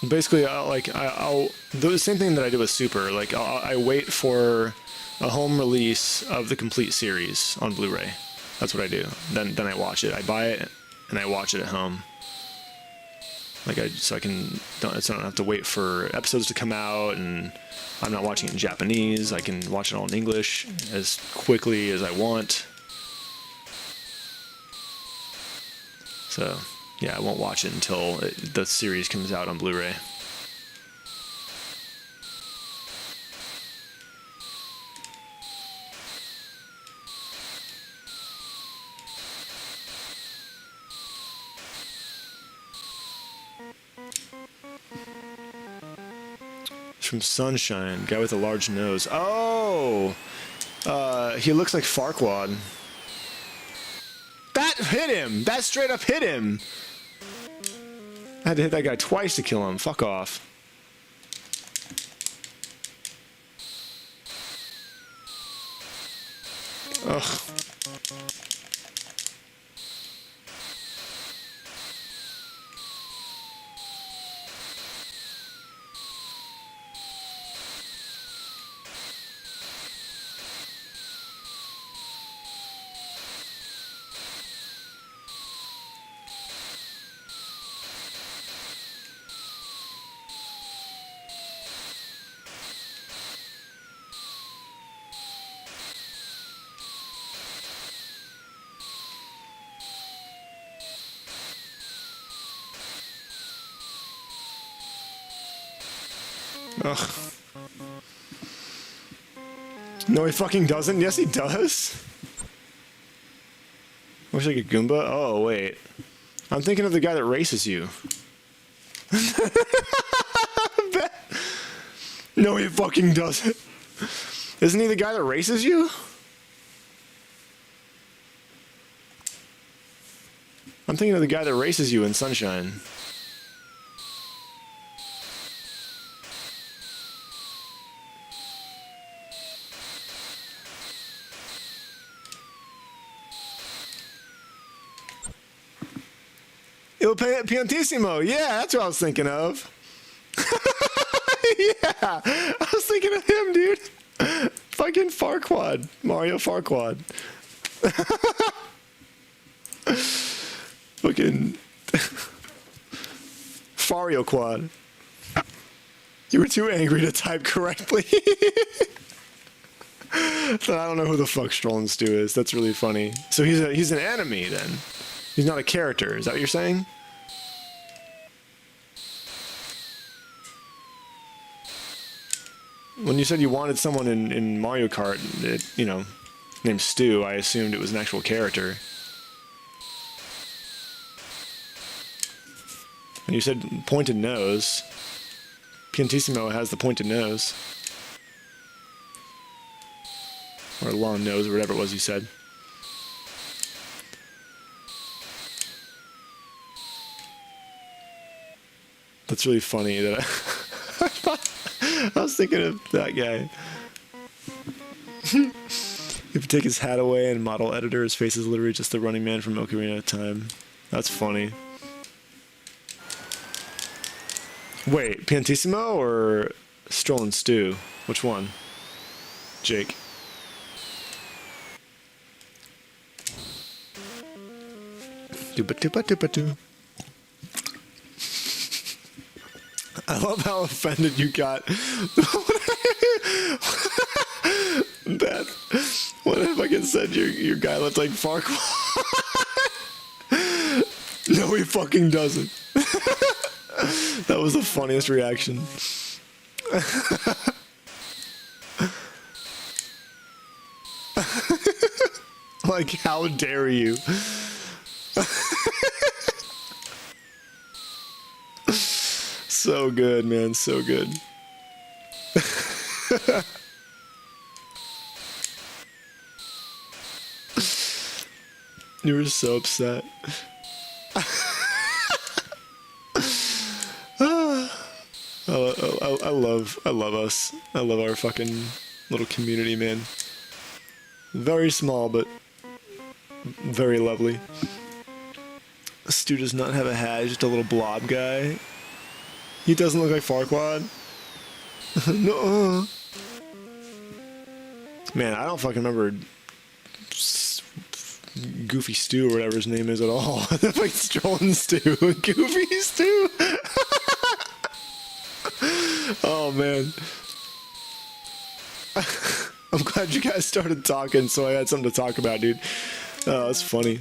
Speaker 1: basically, I'll do the same thing that I did with Super. I wait for a home release of the complete series on Blu-ray. That's what I do. Then I watch it. I buy it and I watch it at home. I don't have to wait for episodes to come out, and I'm not watching it in Japanese. I can watch it all in English as quickly as I want. So yeah, I won't watch it until the series comes out on Blu-ray. From Sunshine, guy with a large nose. Oh, he looks like Farquaad. That hit him. That straight up hit him. I had to hit that guy twice to kill him. Fuck off. Ugh. Ugh. No, he fucking doesn't. Yes, he does. Looks like a Goomba. Oh, wait. I'm thinking of the guy that races you. No, he fucking doesn't. Isn't he the guy that races you? I'm thinking of the guy that races you in Sunshine. Il Piantissimo. Yeah, that's what I was thinking of. Yeah, I was thinking of him, dude. Fucking Farquaad. Mario Farquaad. Fucking Fario Quad. You were too angry to type correctly. So I don't know who the fuck Strollin' Stew is. That's really funny. So he's an enemy then. He's not a character. Is that what you're saying? When you said you wanted someone in Mario Kart, you know, named Stu, I assumed it was an actual character. And you said pointed nose. Piantissimo has the pointed nose. Or a long nose, or whatever it was you said. That's really funny that I was thinking of that guy. If you take his hat away and model editor, his face is literally just the running man from Ocarina of Time. That's funny. Wait, Piantissimo or Strollin' Stew? Which one? Jake. Dooba-dooba-dooba-doo. I love how offended you got. That what if I fucking said your guy looked like Farquaad? No, he fucking doesn't. That was the funniest reaction. Like, how dare you? So good, man. So good. You were so upset. I love us. I love our fucking little community, man. Very small, but very lovely. Stu does not have a hat, he's just a little blob guy. He doesn't look like Farquaad. No. Man, I don't fucking remember Goofy Stew or whatever his name is at all. Like Strollin' Stew. Goofy Stew. Oh man. I'm glad you guys started talking so I had something to talk about, dude. Oh, that's funny.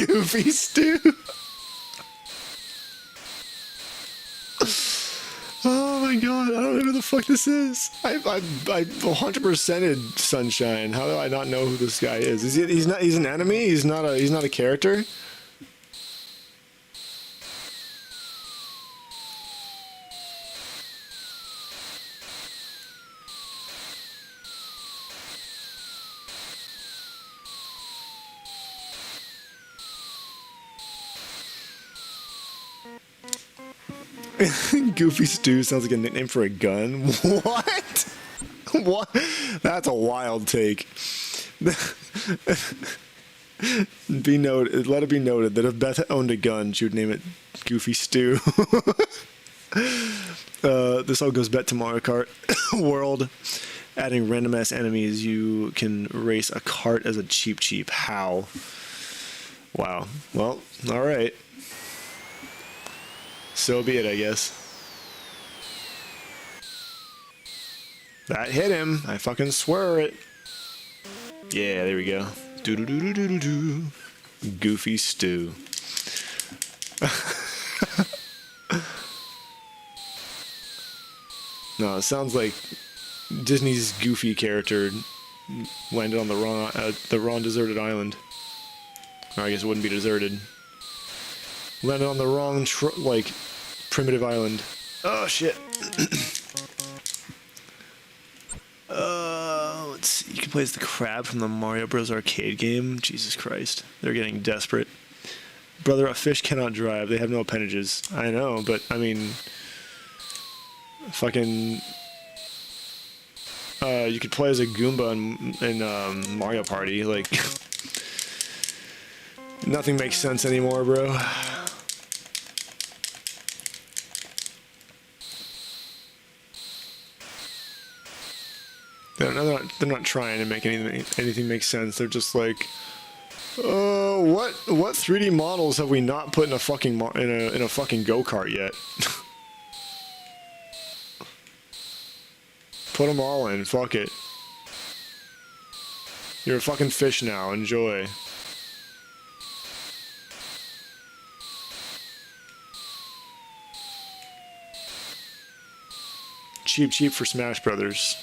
Speaker 1: Goofy Stew. Oh my god, I don't know who the fuck this is. I 100%'ed Sunshine. How do I not know who this guy is? He's an enemy? He's not a character? Goofy Stew sounds like a nickname for a gun. What? What? That's a wild take. Be noted. Let it be noted that if Beth owned a gun, she would name it Goofy Stew. This all goes back to Mario Kart World. Adding random ass enemies, you can race a cart as a cheap. How? Wow. Well, all right. So be it, I guess. That hit him. I fucking swear it. Yeah, there we go. Do do do do do do do. Goofy stew. No, it sounds like Disney's Goofy character landed on the wrong deserted island. Or I guess it wouldn't be deserted. Landed on the wrong like primitive island. Oh shit. Let's see. You can play as the crab from the Mario Bros. Arcade game. Jesus Christ, they're getting desperate. Brother, a fish cannot drive. They have no appendages. I know, but I mean, fucking. You could play as a Goomba in Mario Party. Like, nothing makes sense anymore, bro. They're not trying to make anything make sense. They're just like, what 3D models have we not put in a fucking in a fucking go-kart yet? Put them all in. Fuck it. You're a fucking fish now. Enjoy. Cheap for Smash Brothers.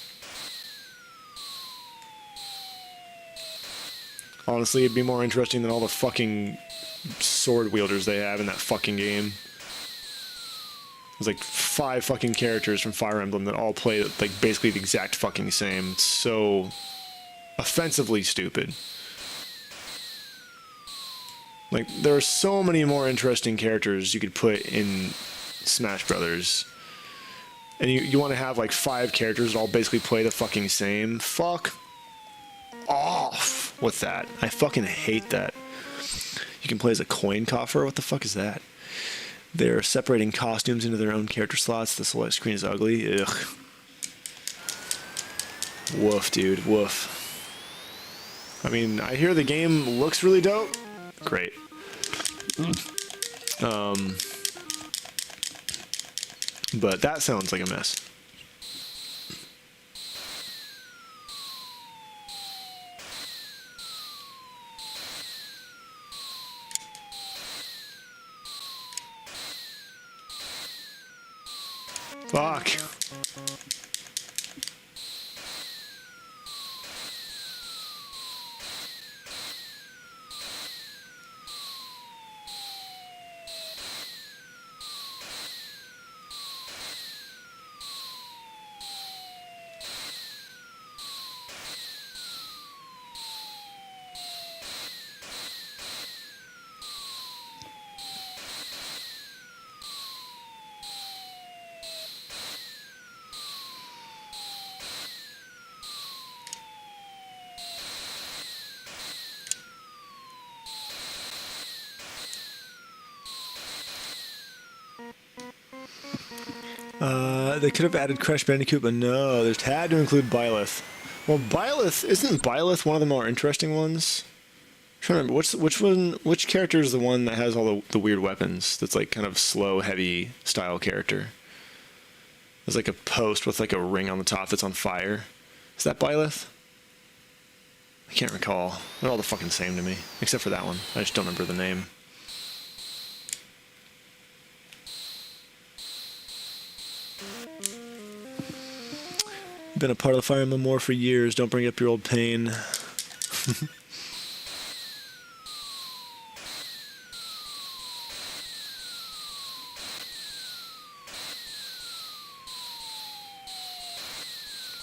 Speaker 1: Honestly, it'd be more interesting than all the fucking sword wielders they have in that fucking game. There's like 5 fucking characters from Fire Emblem that all play like basically the exact fucking same. It's so offensively stupid. Like, there are so many more interesting characters you could put in Smash Brothers. And you want to have like 5 characters that all basically play the fucking same? Fuck off with that. I fucking hate that. You can play as a coin coffer? What the fuck is that? They're separating costumes into their own character slots. The select screen is ugly. Ugh. Woof, dude. Woof. I mean, I hear the game looks really dope. Great. But that sounds like a mess. Fuck. They could have added Crash Bandicoot, but no, they had to include Byleth. Well, isn't Byleth one of the more interesting ones? I'm trying to remember which character is the one that has all the weird weapons? That's like kind of slow, heavy style character. There's like a post with like a ring on the top that's on fire. Is that Byleth? I can't recall. They're all the fucking same to me, except for that one. I just don't remember the name. Been a part of the Fire Emblem War for years. Don't bring up your old pain.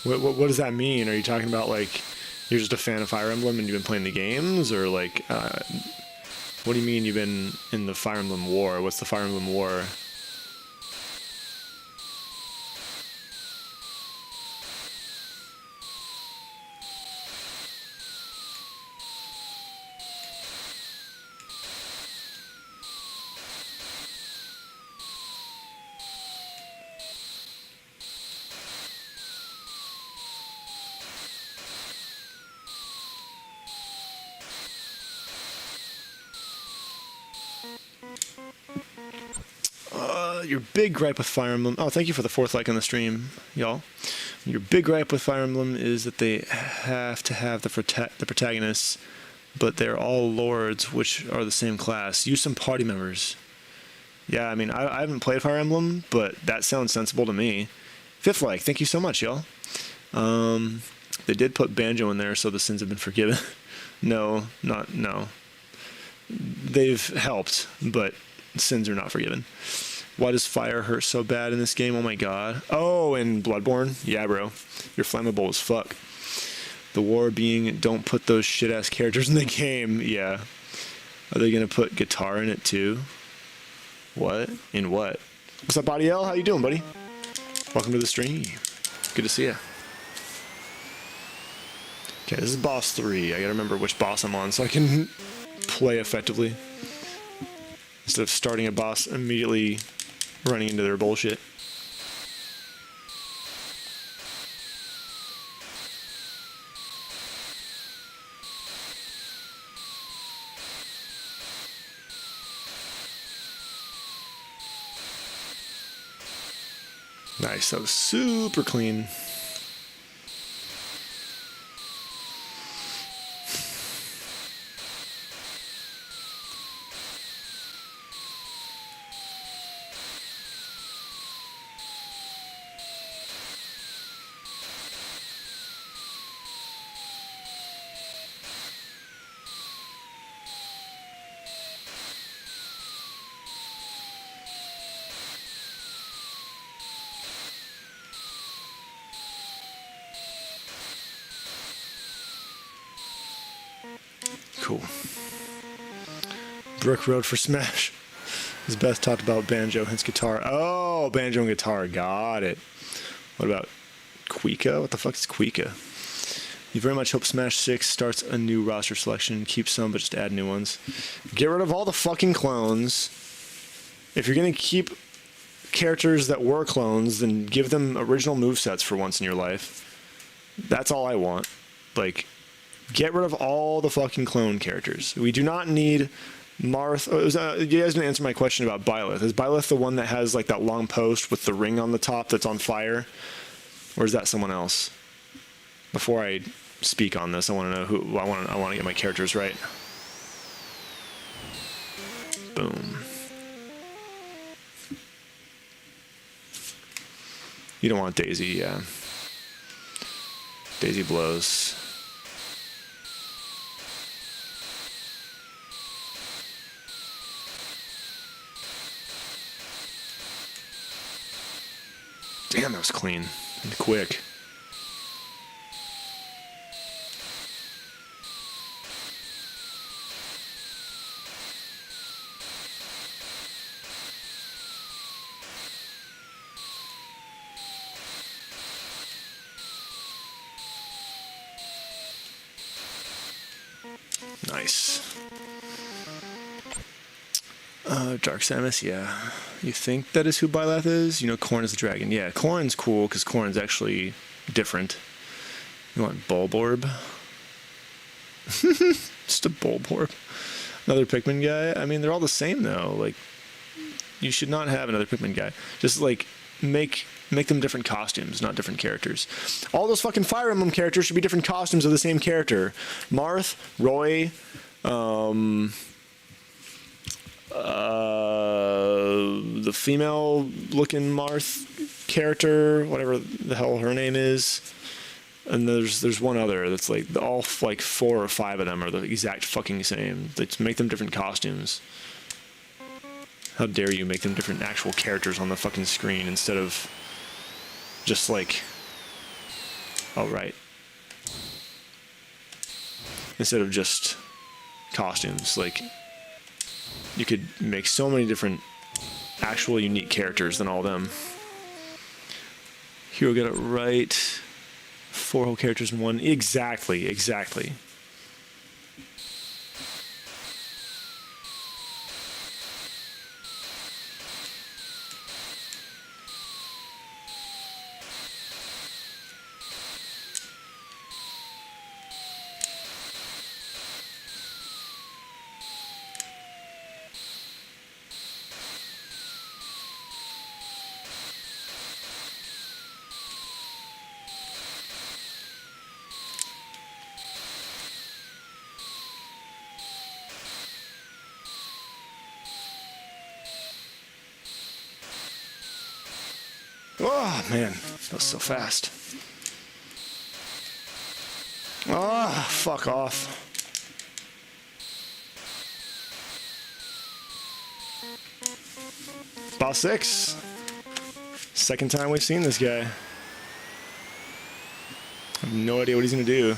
Speaker 1: What does that mean? Are you talking about like you're just a fan of Fire Emblem and you've been playing the games, or like what do you mean you've been in the Fire Emblem War? What's the Fire Emblem War? Your big gripe with Fire Emblem... Oh, thank you for the 4th like on the stream, y'all. Your big gripe with Fire Emblem is that they have to have the protagonists but they're all lords, which are the same class. Use some party members. Yeah, I mean, I haven't played Fire Emblem, but that sounds sensible to me. Fifth like, thank you so much, y'all. They did put Banjo in there, so the sins have been forgiven. No. They've helped, but sins are not forgiven. Why does fire hurt so bad in this game? Oh my god. Oh, in Bloodborne? Yeah, bro. You're flammable as fuck. The war being, don't put those shit-ass characters in the game. Yeah. Are they gonna put guitar in it too? What? In what? What's up, Adiel? How you doing, buddy? Welcome to the stream. Good to see you. Okay, this is boss 3. I gotta remember which boss I'm on so I can play effectively. Instead of starting a boss immediately running into their bullshit. Nice, that was super clean. Cool. Brook Road for Smash is best talked about banjo, hence guitar. Oh, banjo and guitar. Got it. What about Quika? What the fuck is Quika? You very much hope Smash 6 starts a new roster selection. Keep some, but just add new ones. Get rid of all the fucking clones. If you're going to keep characters that were clones, then give them original movesets for once in your life. That's all I want. Like, get rid of all the fucking clone characters. We do not need Marth. You guys didn't answer my question about Byleth. Is Byleth the one that has like that long post with the ring on the top that's on fire? Or is that someone else? Before I speak on this, I want to know who. I want to get my characters right. Boom. You don't want Daisy, yeah. Daisy blows. Damn, that was clean and quick. Nice. Dark Samus, yeah. You think that is who Byleth is? You know Corrin is the dragon. Yeah, Corrin's cool because Corrin's actually different. You want Bulborb? Just a Bulborb. Another Pikmin guy? I mean, they're all the same, though. Like, you should not have another Pikmin guy. Just, like, make them different costumes, not different characters. All those fucking Fire Emblem characters should be different costumes of the same character. Marth, Roy, the female-looking Marth character, whatever the hell her name is, and there's one other that's like all like 4 or 5 of them are the exact fucking same. Let's make them different costumes. How dare you make them different actual characters on the fucking screen instead of just like, oh right, instead of just costumes. Like, you could make so many different actual unique characters than all of them. Hero got it right. 4 whole characters in one. Exactly. Oh, man. That was so fast. Oh, fuck off. Boss 6. Second time we've seen this guy. I have no idea what he's gonna do.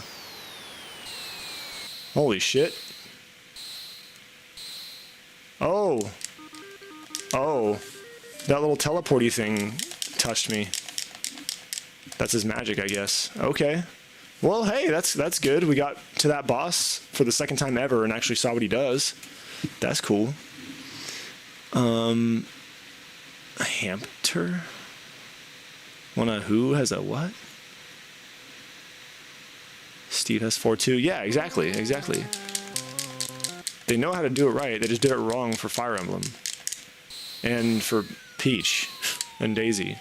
Speaker 1: Holy shit. Oh. Oh. That little teleporty thing touched me. That's his magic, I guess. Okay. Well, hey, that's good. We got to that boss for the second time ever and actually saw what he does. That's cool. A hamster? Who has a what? Steve has 4-2. Yeah, exactly. They know how to do it right. They just did it wrong for Fire Emblem. And for Peach and Daisy.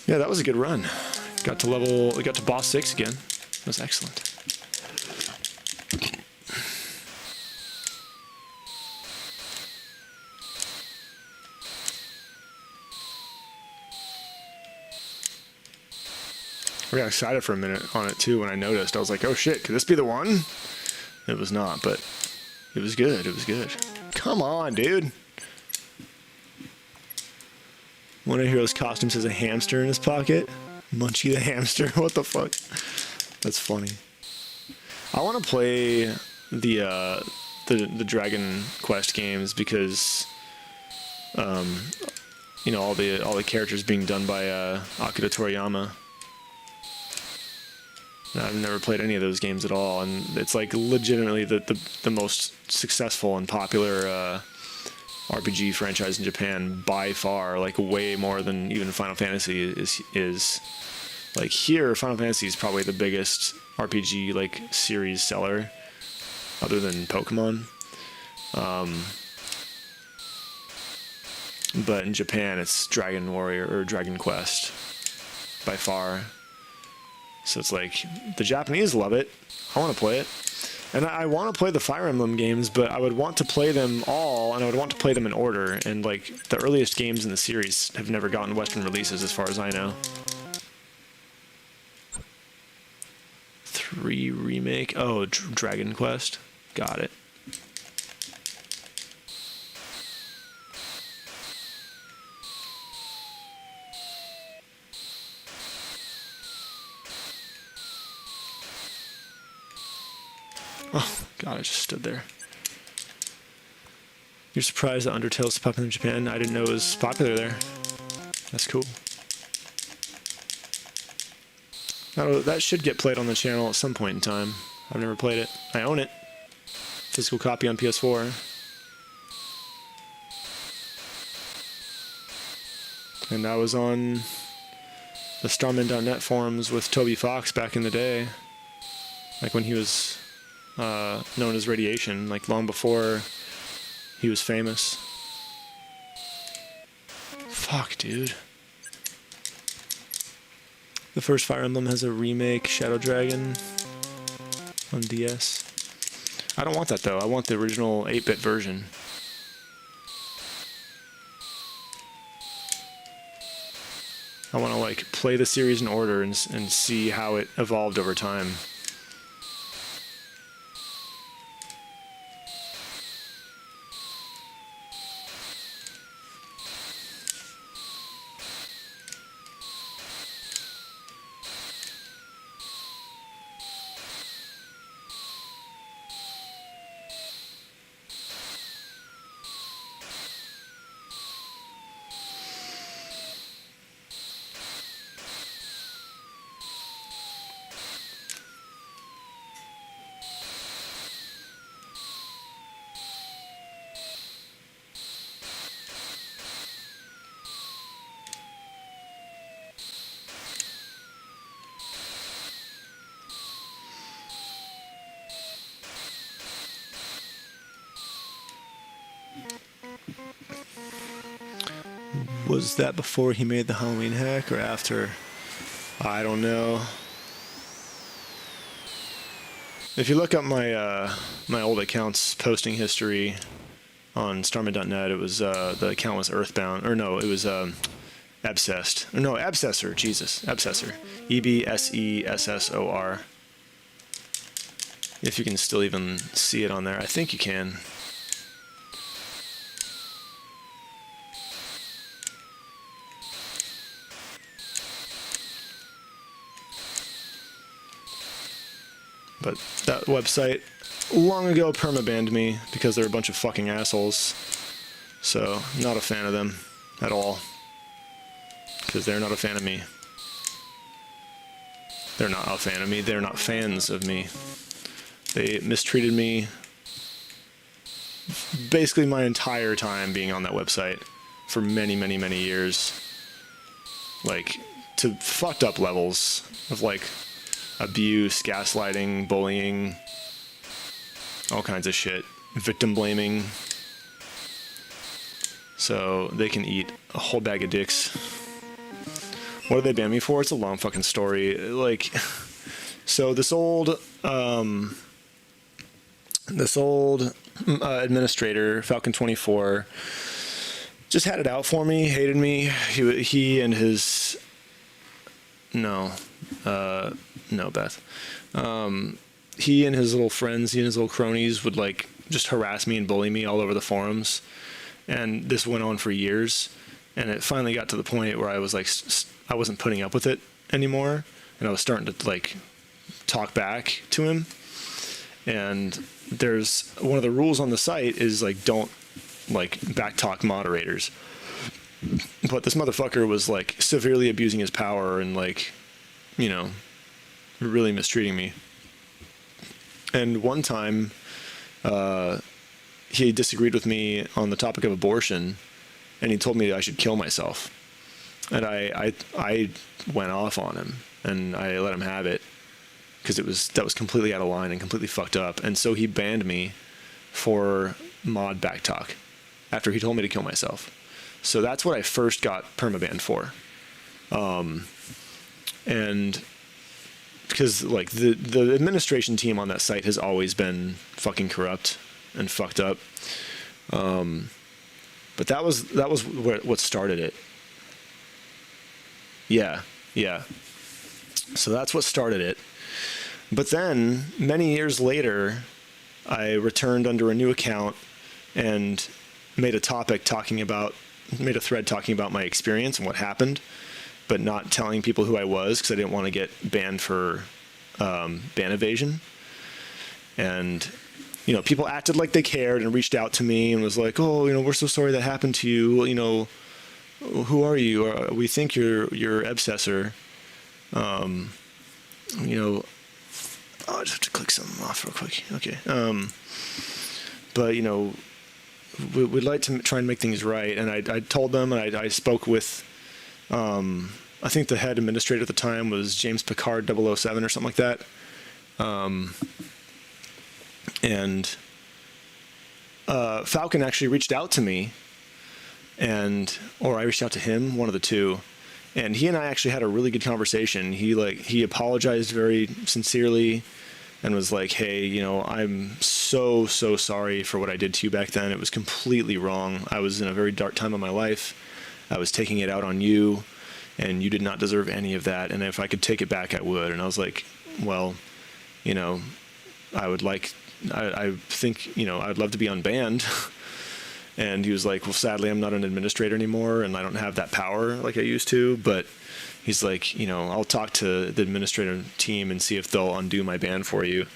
Speaker 1: Yeah, that was a good run. We got to boss 6 again. That was excellent. I got excited for a minute on it too when I noticed. I was like, oh shit, could this be the one? It was not, but it was good. It was good. Come on, dude. One of Hero's costumes has a hamster in his pocket. Munchie the hamster. What the fuck? That's funny. I want to play the Dragon Quest games because you know, all the characters being done by Akira Toriyama. I've never played any of those games at all, and it's like legitimately the most successful and popular RPG franchise in Japan by far, like way more than even Final Fantasy is. Like here, Final Fantasy is probably the biggest RPG like series seller, other than Pokemon. But in Japan, it's Dragon Warrior or Dragon Quest by far. So it's like, the Japanese love it. I want to play it. And I want to play the Fire Emblem games, but I would want to play them all, and I would want to play them in order. And like, the earliest games in the series have never gotten Western releases as far as I know. 3 remake. Oh, Dragon Quest. Got it. Oh, God, I just stood there. You're surprised that Undertale's popular in Japan? I didn't know it was popular there. That's cool. That should get played on the channel at some point in time. I've never played it. I own it. Physical copy on PS4. And I was on the Starman.net forums with Toby Fox back in the day. Like when he was known as Radiation, like long before he was famous. Fuck, dude. The first Fire Emblem has a remake, Shadow Dragon, on DS. I don't want that though. I want the original 8-bit version. I want to like play the series in order and see how it evolved over time. Was that before he made the Halloween hack or after? I don't know. If you look up my my old account's posting history, on starman.net. It was the account was Earthbound, or no, it was Obsessed. Or no, Absessor. Jesus, Absessor. EBSESSOR. If you can still even see it on there, I think you can. But that website long ago permabanned me because they're a bunch of fucking assholes. So, not a fan of them at all. Because they're not a fan of me. They're not a fan of me. They're not fans of me. They mistreated me basically my entire time being on that website for many, many, many years. Like, to fucked up levels of, like, abuse, gaslighting, bullying, all kinds of shit. Victim blaming. So they can eat a whole bag of dicks. What did they ban me for? It's a long fucking story. Like, so this old administrator, Falcon24, just had it out for me, hated me. He and his... No, Beth. He and his little friends, he and his little cronies would, like, just harass me and bully me all over the forums. And this went on for years. And it finally got to the point where I was, like, I wasn't putting up with it anymore. And I was starting to, like, talk back to him. And there's one of the rules on the site is, like, don't, like, backtalk moderators. But this motherfucker was, like, severely abusing his power and, like, you know, really mistreating me. And one time, he disagreed with me on the topic of abortion, and he told me I should kill myself. And I went off on him, and I let him have it, because that was completely out of line and completely fucked up. And so he banned me for mod backtalk after he told me to kill myself. So that's what I first got permabanned for. And because, like, the administration team on that site has always been fucking corrupt and fucked up. But that was what started it. Yeah. So that's what started it. But then, many years later, I returned under a new account and made a thread talking about my experience and what happened, but not telling people who I was because I didn't want to get banned for ban evasion. And, you know, people acted like they cared and reached out to me and was like, oh, you know, we're so sorry that happened to you. Well, you know, who are you? We think you're Obsessor. You know, I just have to click something off real quick. Okay. But, you know, we'd like to try and make things right. And I told them, and I spoke with, I think the head administrator at the time was James Picard 007 or something like that. And Falcon actually reached out to me, or I reached out to him, one of the two. And he and I actually had a really good conversation. He apologized very sincerely and was like, hey, you know, I'm so sorry for what I did to you back then. It was completely wrong. I was in a very dark time of my life. I was taking it out on you, and you did not deserve any of that. And if I could take it back, I would. And I was like, well, you know, I think, you know, I'd love to be unbanned. And he was like, well, sadly, I'm not an administrator anymore, and I don't have that power like I used to. But he's like, you know, I'll talk to the administrator team and see if they'll undo my ban for you.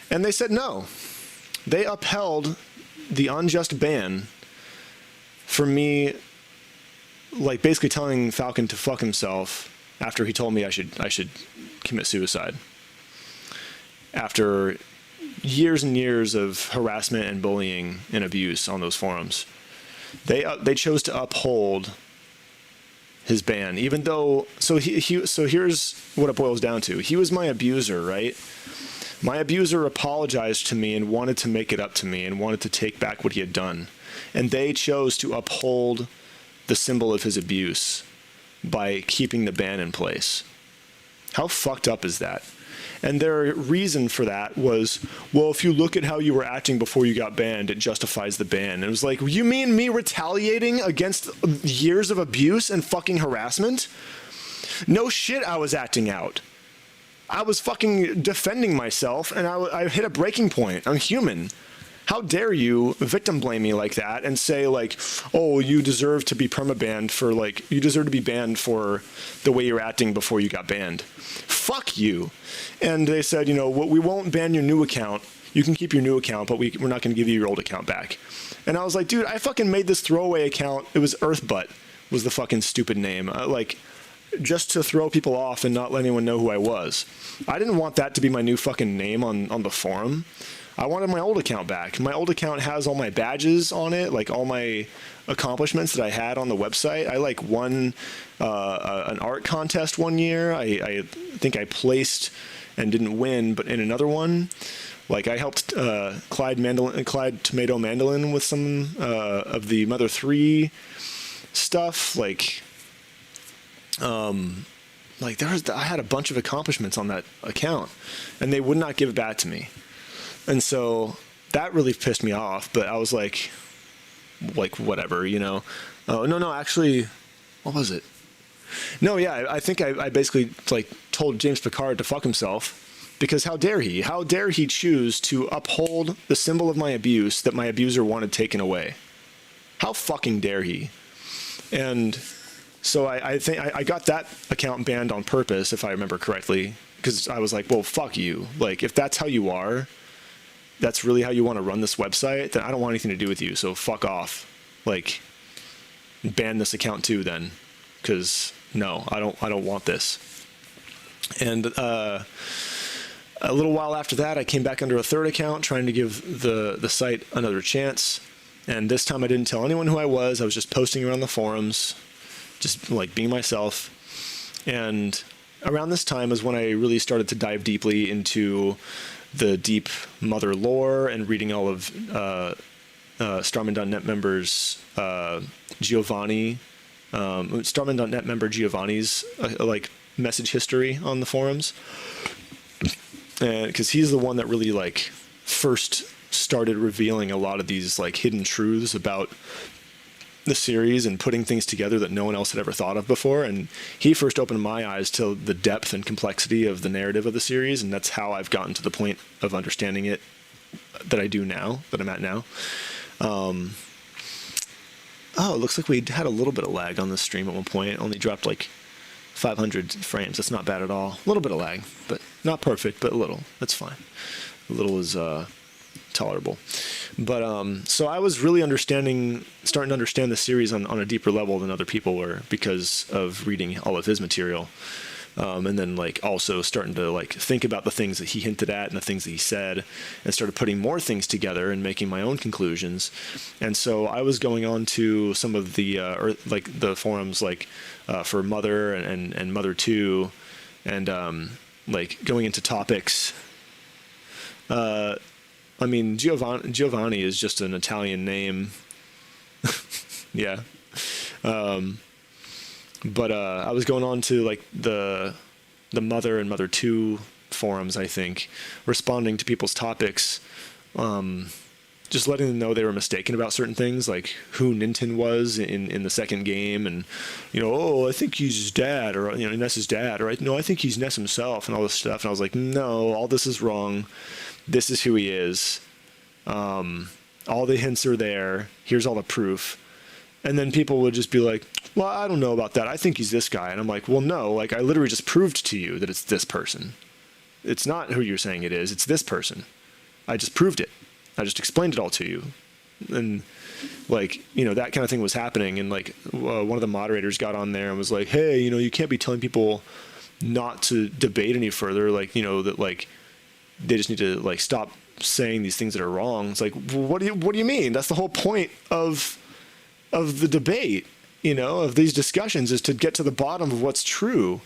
Speaker 1: And they said no. They upheld the unjust ban for me, like, basically telling Falcon to fuck himself after he told me I should commit suicide. After years and years of harassment and bullying and abuse on those forums, they chose to uphold his ban, even though. So here's what it boils down to. He was my abuser, right? My abuser apologized to me and wanted to make it up to me and wanted to take back what he had done, and they chose to uphold the symbol of his abuse by keeping the ban in place. How fucked up is that? And their reason for that was, well, if you look at how you were acting before you got banned, it justifies the ban. And it was like, you mean me retaliating against years of abuse and fucking harassment? No shit, I was acting out. I was fucking defending myself, and I hit a breaking point. I'm human. How dare you victim blame me like that and say, like, oh, you deserve to be permabanned for, like, you deserve to be banned for the way you're acting before you got banned. Fuck you. And they said, you know, we won't ban your new account. You can keep your new account, but we're not going to give you your old account back. And I was like, dude, I fucking made this throwaway account. It was Earthbutt was the fucking stupid name. Like, just to throw people off and not let anyone know who I was. I didn't want that to be my new fucking name on the forum. I wanted my old account back. My old account has all my badges on it, like all my accomplishments that I had on the website. I like won an art contest one year. I think I placed and didn't win, but in another one, like I helped Clyde Tomato Mandolin with some of the Mother 3 stuff. Like I had a bunch of accomplishments on that account, and they would not give it back to me. And so that really pissed me off, but I was like whatever, you know. Oh, no, actually, what was it? No, yeah, I think I basically like told James Picard to fuck himself, because how dare he? How dare he choose to uphold the symbol of my abuse that my abuser wanted taken away? How fucking dare he? And so I think I got that account banned on purpose, if I remember correctly, because I was like, well, fuck you. Like, if that's how you are, that's really how you want to run this website, then I don't want anything to do with you, so fuck off. Like, ban this account too then, because no, I don't want this. And a little while after that, I came back under a third account, trying to give the site another chance. And this time I didn't tell anyone who I was. I was just posting around the forums, just like being myself. And around this time is when I really started to dive deeply into the deep Mother lore and reading all of Starman.net members Giovanni, Starman.net member Giovanni's like message history on the forums, and because he's the one that really like first started revealing a lot of these like hidden truths about the series and putting things together that no one else had ever thought of before. And he first opened my eyes to the depth and complexity of the narrative of the series, and that's how I've gotten to the point of understanding it that I do now, that I'm at now. Oh, it looks like we had a little bit of lag on the stream at one point. It only dropped like 500 frames. That's not bad at all. A little bit of lag, but not perfect, but a little. That's fine. A little is tolerable. But so I was really starting to understand the series on a deeper level than other people were, because of reading all of his material, and then like also starting to like think about the things that he hinted at and the things that he said, and started putting more things together and making my own conclusions. And so I was going on to some of the like the forums like for Mother and Mother 2, and like going into topics. I mean, Giovanni is just an Italian name. Yeah. But I was going on to like the Mother and Mother 2 forums, I think, responding to people's topics, just letting them know they were mistaken about certain things, like who Ninten was in the second game, and, you know, oh, I think he's his dad, or, you know, Ness's dad, or no, I think he's Ness himself, and all this stuff. And I was like, no, all this is wrong. This is who he is. All the hints are there. Here's all the proof. And then people would just be like, well, I don't know about that. I think he's this guy. And I'm like, well, no, like I literally just proved to you that it's this person. It's not who you're saying it is. It's this person. I just proved it. I just explained it all to you. And like, you know, that kind of thing was happening. And like one of the moderators got on there and was like, hey, you know, you can't be telling people not to debate any further. Like, you know, that like, they just need to like stop saying these things that are wrong. It's like, well, what do you mean? That's the whole point of the debate, you know, of these discussions, is to get to the bottom of what's true.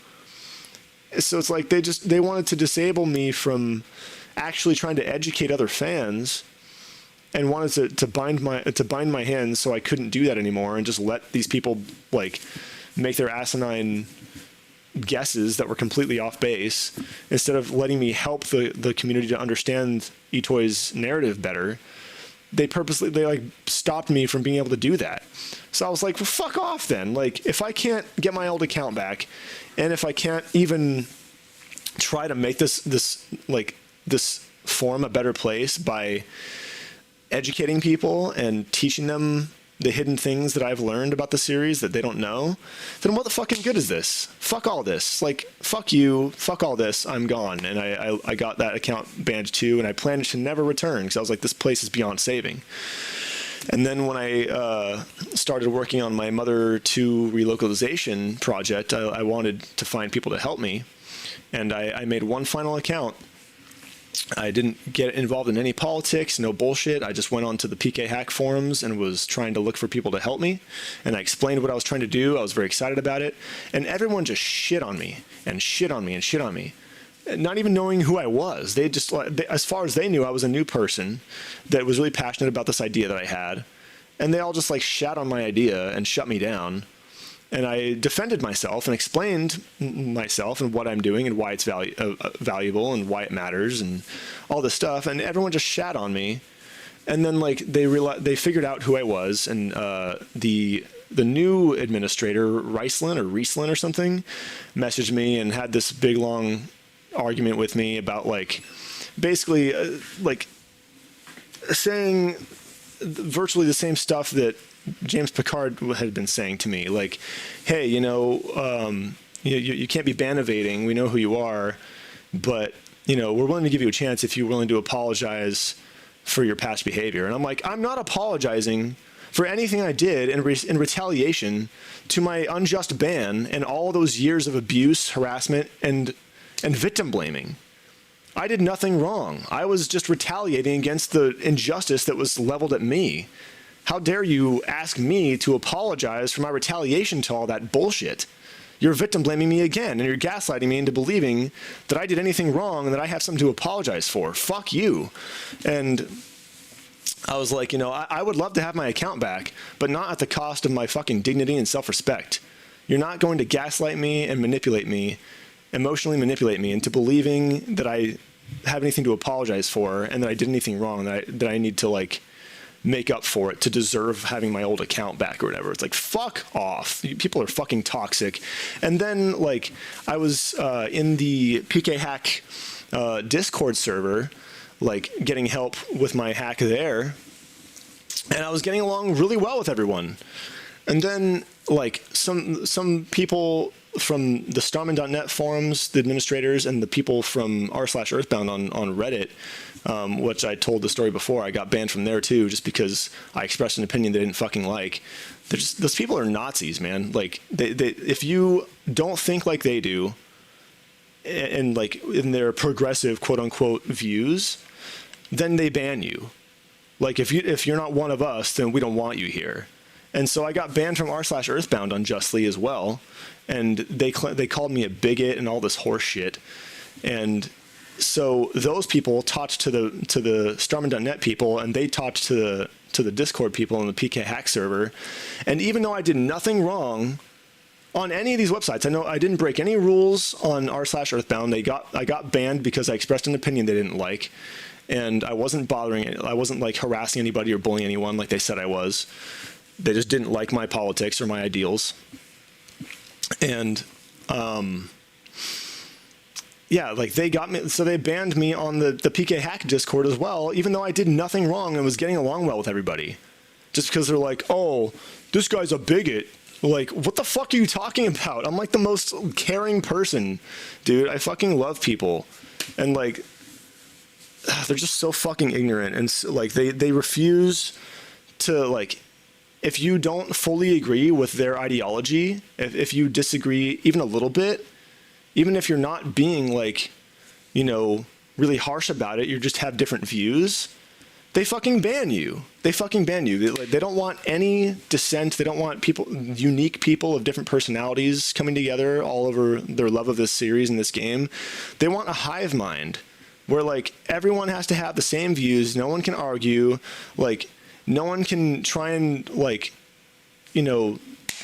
Speaker 1: So it's like they wanted to disable me from actually trying to educate other fans, and wanted to bind my hands so I couldn't do that anymore, and just let these people like make their asinine guesses that were completely off base, instead of letting me help the community to understand Itoi's narrative better. They like stopped me from being able to do that. So I was like, well, fuck off then. Like, if I can't get my old account back, and if I can't even try to make this forum a better place by educating people and teaching them the hidden things that I've learned about the series that they don't know, then what the fucking good is this? Fuck all this. Like, fuck you, fuck all this, I'm gone. And I got that account banned too, and I planned to never return, because I was like, this place is beyond saving. And then when I started working on my Mother 2 relocalization project, I wanted to find people to help me, and I made one final account. I didn't get involved in any politics, no bullshit. I just went onto the PK Hack forums and was trying to look for people to help me. And I explained what I was trying to do. I was very excited about it. And everyone just shit on me and shit on me and shit on me. Not even knowing who I was. They just, as far as they knew, I was a new person that was really passionate about this idea that I had. And they all just like shat on my idea and shut me down. And I defended myself and explained myself and what I'm doing and why it's valuable and why it matters and all this stuff. And everyone just shat on me. And then like they figured out who I was. And the new administrator, Riesland or something, messaged me and had this big long argument with me about like basically like saying virtually the same stuff that James Picard had been saying to me, like, hey, you can't be ban evading. We know who you are, but, we're willing to give you a chance if you're willing to apologize for your past behavior. And I'm like, I'm not apologizing for anything I did in retaliation to my unjust ban and all those years of abuse, harassment, and victim blaming. I did nothing wrong. I was just retaliating against the injustice that was leveled at me. How dare you ask me to apologize for my retaliation to all that bullshit? You're victim blaming me again, and you're gaslighting me into believing that I did anything wrong and that I have something to apologize for. Fuck you. And I was like, I would love to have my account back, but not at the cost of my fucking dignity and self-respect. You're not going to gaslight me and emotionally manipulate me into believing that I have anything to apologize for and that I did anything wrong, that I need to like make up for it to deserve having my old account back or whatever. It's like, fuck off. People are fucking toxic. And then like I was in the PK Hack Discord server, like getting help with my hack there, and I was getting along really well with everyone. And then like some people from the Starman.net forums, the administrators, and the people from r/Earthbound on Reddit, which I told the story before, I got banned from there too, just because I expressed an opinion they didn't fucking like. Those people are Nazis, man. Like they if you don't think like they do, and like in their progressive quote unquote views, then they ban you. Like if you're not one of us, then we don't want you here. And so I got banned from r/Earthbound unjustly as well, and they called me a bigot and all this horse shit. And so those people talked to the Starman.net people, and they talked to the Discord people on the PK Hack server. And even though I did nothing wrong on any of these websites, I know I didn't break any rules on r/Earthbound. I got banned because I expressed an opinion they didn't like, and I wasn't I wasn't like harassing anybody or bullying anyone like they said I was. They just didn't like my politics or my ideals. And yeah, like they got me, so they banned me on the PK Hack Discord as well, even though I did nothing wrong and was getting along well with everybody. Just because they're like, oh, this guy's a bigot. Like, what the fuck are you talking about? I'm like the most caring person, dude. I fucking love people. And like, they're just so fucking ignorant. And so, like, they refuse to, like, if you don't fully agree with their ideology, if you disagree even a little bit, even if you're not being like, really harsh about it, you just have different views, they fucking ban you. They fucking ban you. They don't want any dissent. They don't want unique people of different personalities coming together all over their love of this series and this game. They want a hive mind where like everyone has to have the same views. No one can argue. Like, no one can try and like,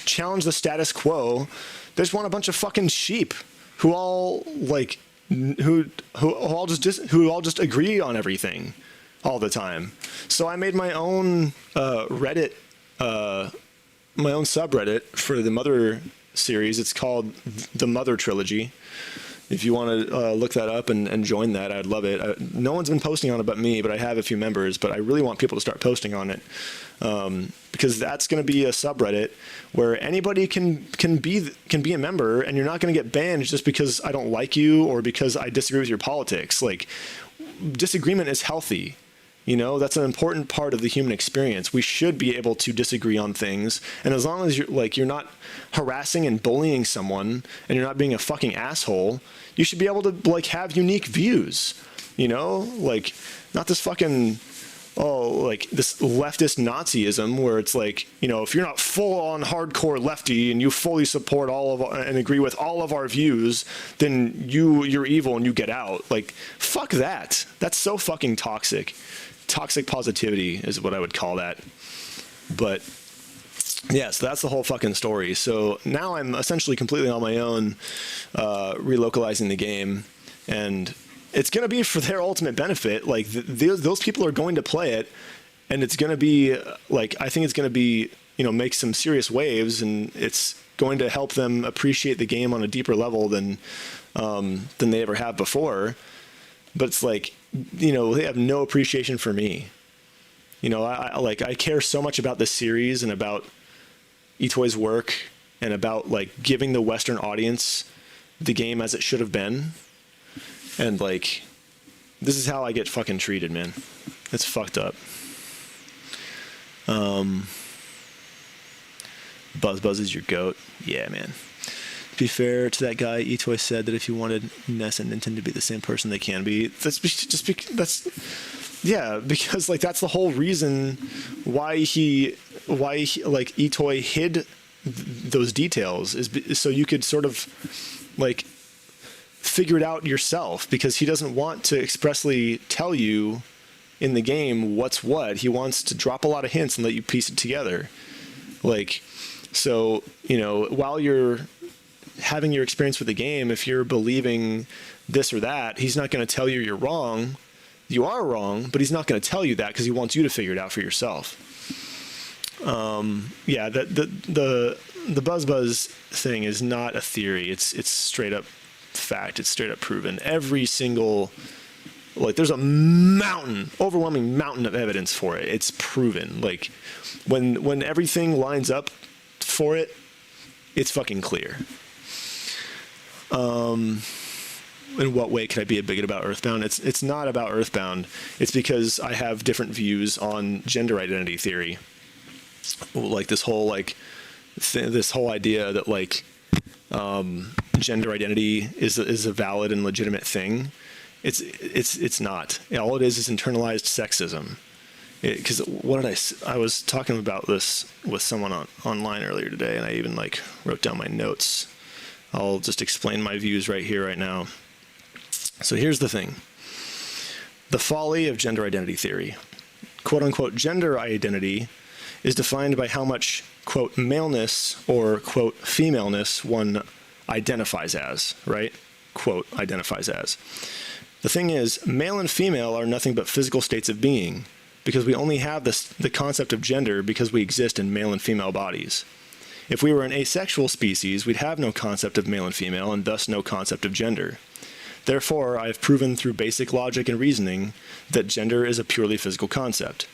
Speaker 1: challenge the status quo They just want a bunch of fucking sheep who all like who all just agree on everything all the time. So I made my own Reddit, my own subreddit for the Mother series. It's called the Mother Trilogy. If you want to look that up and join that, I'd love it. No one's been posting on it but me, but I have a few members. But I really want people to start posting on it, because that's going to be a subreddit where anybody can be a member, and you're not going to get banned just because I don't like you or because I disagree with your politics. Like, disagreement is healthy. You know, that's an important part of the human experience. We should be able to disagree on things. And as long as you're not harassing and bullying someone and you're not being a fucking asshole, you should be able to like have unique views, you know, like not this fucking, like this leftist Nazism where it's like, you know, if you're not full on hardcore lefty and you fully support and agree with all of our views, then you're evil and you get out. Like, fuck that. That's so fucking toxic. Toxic positivity is what I would call that. But yeah, so that's the whole fucking story. So now I'm essentially completely on my own, relocalizing the game, and it's going to be for their ultimate benefit. Like those people are going to play it, and it's going to be like, I think it's going to be, you know, make some serious waves, and it's going to help them appreciate the game on a deeper level than they ever have before. But it's like, you know, they have no appreciation for me. You know, I care so much about this series and about Itoi's work and about like giving the Western audience the game as it should have been. And like, this is how I get fucking treated, man. It's fucked up. Buzz is your goat. Yeah, man. To be fair to that guy, Itoi said that if you wanted Ness and Nintendo to be the same person, they can be. Because like that's the whole reason why like Itoi hid those details is so you could sort of like figure it out yourself, because he doesn't want to expressly tell you in the game what's what. He wants to drop a lot of hints and let you piece it together. Like, so, you know, while you're having your experience with the game, if you're believing this or that, he's not going to tell you you're wrong. You are wrong, but he's not going to tell you that because he wants you to figure it out for yourself. Yeah, the Buzz thing is not a theory. It's straight up fact. It's straight up proven. Every single, like, there's a overwhelming mountain of evidence for it. It's proven. Like, when everything lines up for it, it's fucking clear. In what way could I be a bigot about Earthbound? It's not about Earthbound. It's because I have different views on gender identity theory. Like this whole idea that like gender identity is a valid and legitimate thing. It's not. All it is internalized sexism. Because I was talking about this with someone online earlier today, and I even like wrote down my notes. I'll just explain my views right here, right now. So here's the thing. The folly of gender identity theory. Quote unquote gender identity is defined by how much, quote, maleness or, quote, femaleness one identifies as, right? Quote, identifies as. The thing is, male and female are nothing but physical states of being, because we only have the concept of gender because we exist in male and female bodies. If we were an asexual species, we'd have no concept of male and female, and thus no concept of gender. Therefore, I have proven through basic logic and reasoning that gender is a purely physical concept.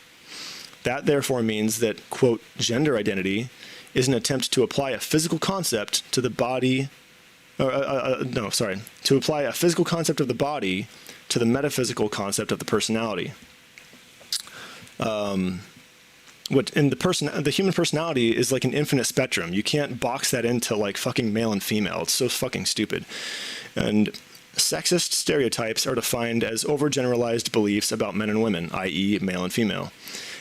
Speaker 1: That therefore means that, quote, gender identity is an attempt to apply a physical concept to the body, to apply a physical concept of the body to the metaphysical concept of the personality. The human personality is like an infinite spectrum. You can't box that into like fucking male and female. It's so fucking stupid. And sexist stereotypes are defined as overgeneralized beliefs about men and women, i.e. male and female.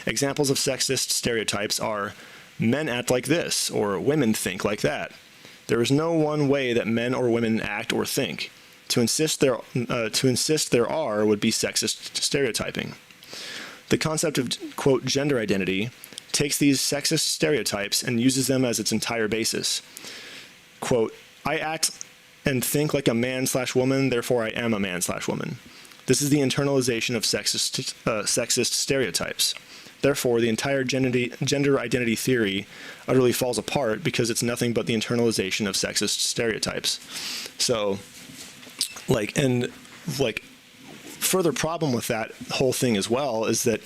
Speaker 1: Examples of sexist stereotypes are men act like this, or women think like that. There is no one way that men or women act or think. To insist there are would be sexist stereotyping. The concept of, quote, gender identity takes these sexist stereotypes and uses them as its entire basis. Quote, I act and think like a man/woman, therefore I am a man/woman. This is the internalization of sexist stereotypes. Therefore, the entire gender identity theory utterly falls apart because it's nothing but the internalization of sexist stereotypes. So, further problem with that whole thing as well is that,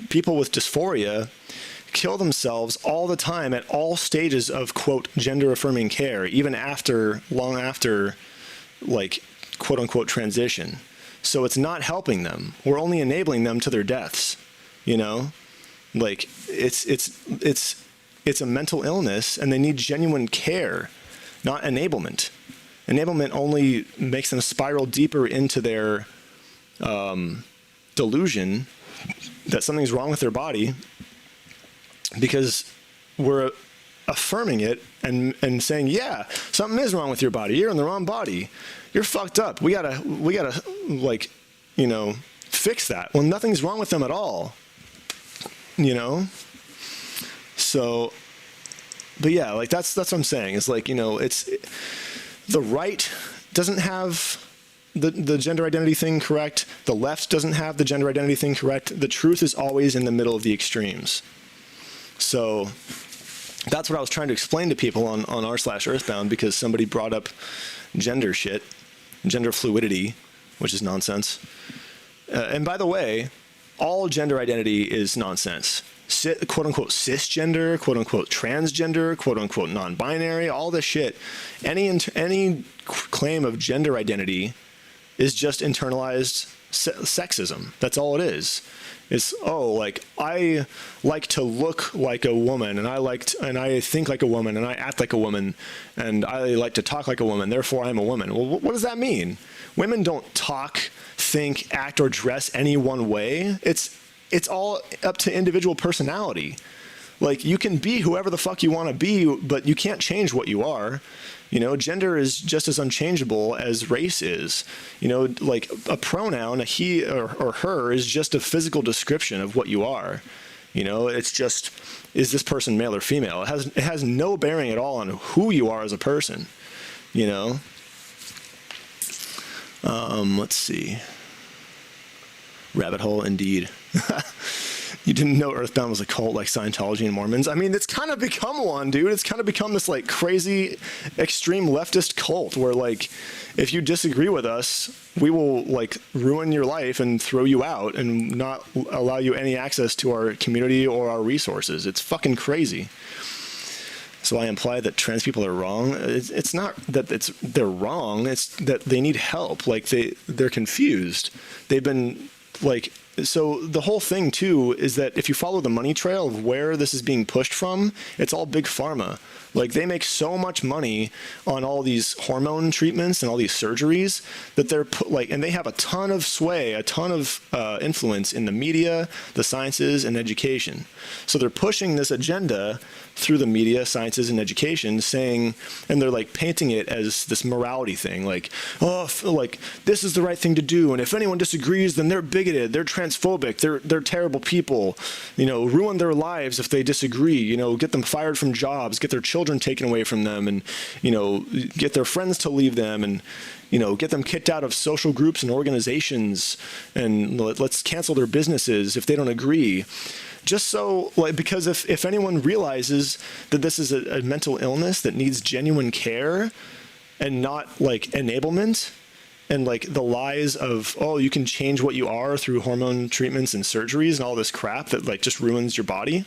Speaker 1: people with dysphoria kill themselves all the time at all stages of, quote, gender-affirming care, even long after, quote-unquote, transition. So it's not helping them. We're only enabling them to their deaths, it's a mental illness, and they need genuine care, not enablement. Enablement only makes them spiral deeper into their delusion that something's wrong with their body, because we're affirming it and saying, yeah, something is wrong with your body. You're in the wrong body. You're fucked up. We gotta fix that. Well, nothing's wrong with them at all. So, but yeah, that's what I'm saying. It's it's the right doesn't have the gender identity thing correct. The left doesn't have the gender identity thing correct. The truth is always in the middle of the extremes. So that's what I was trying to explain to people on r/Earthbound, because somebody brought up gender shit, gender fluidity, which is nonsense. And by the way, all gender identity is nonsense. Quote-unquote cisgender, quote-unquote transgender, quote-unquote non-binary, all this shit. Any claim of gender identity is just internalized sexism. That's all it is. It's, I like to look like a woman, and I think like a woman, and I act like a woman, and I like to talk like a woman, therefore I'm a woman. Well, what does that mean? Women don't talk, think, act, or dress any one way. It's all up to individual personality. You can be whoever the fuck you want to be, but you can't change what you are. Gender is just as unchangeable as race is. A pronoun, a he or her, is just a physical description of what you are. It's just, is this person male or female? It has no bearing at all on who you are as a person. Let's see. Rabbit hole, indeed. You didn't know Earthbound was a cult like Scientology and Mormons? I mean, it's kind of become one, dude. It's kind of become this crazy extreme leftist cult where if you disagree with us, we will ruin your life and throw you out and not allow you any access to our community or our resources. It's fucking crazy. So I imply that trans people are wrong. It's not that they're wrong. It's that they need help. They're confused. They've been so the whole thing too is that if you follow the money trail of where this is being pushed from, it's all big pharma. They make so much money on all these hormone treatments and all these surgeries that they're and they have a ton of sway, a ton of influence in the media, the sciences, and education. So they're pushing this agenda through the media, sciences, and education, saying, and they're painting it as this morality thing, this is the right thing to do, and if anyone disagrees, then they're bigoted, they're transphobic, they're terrible people, ruin their lives if they disagree, get them fired from jobs, get their children taken away from them, and get their friends to leave them, and get them kicked out of social groups and organizations, and let's cancel their businesses if they don't agree. Just so, because if anyone realizes that this is a mental illness that needs genuine care and not enablement, and the lies of, you can change what you are through hormone treatments and surgeries and all this crap that just ruins your body.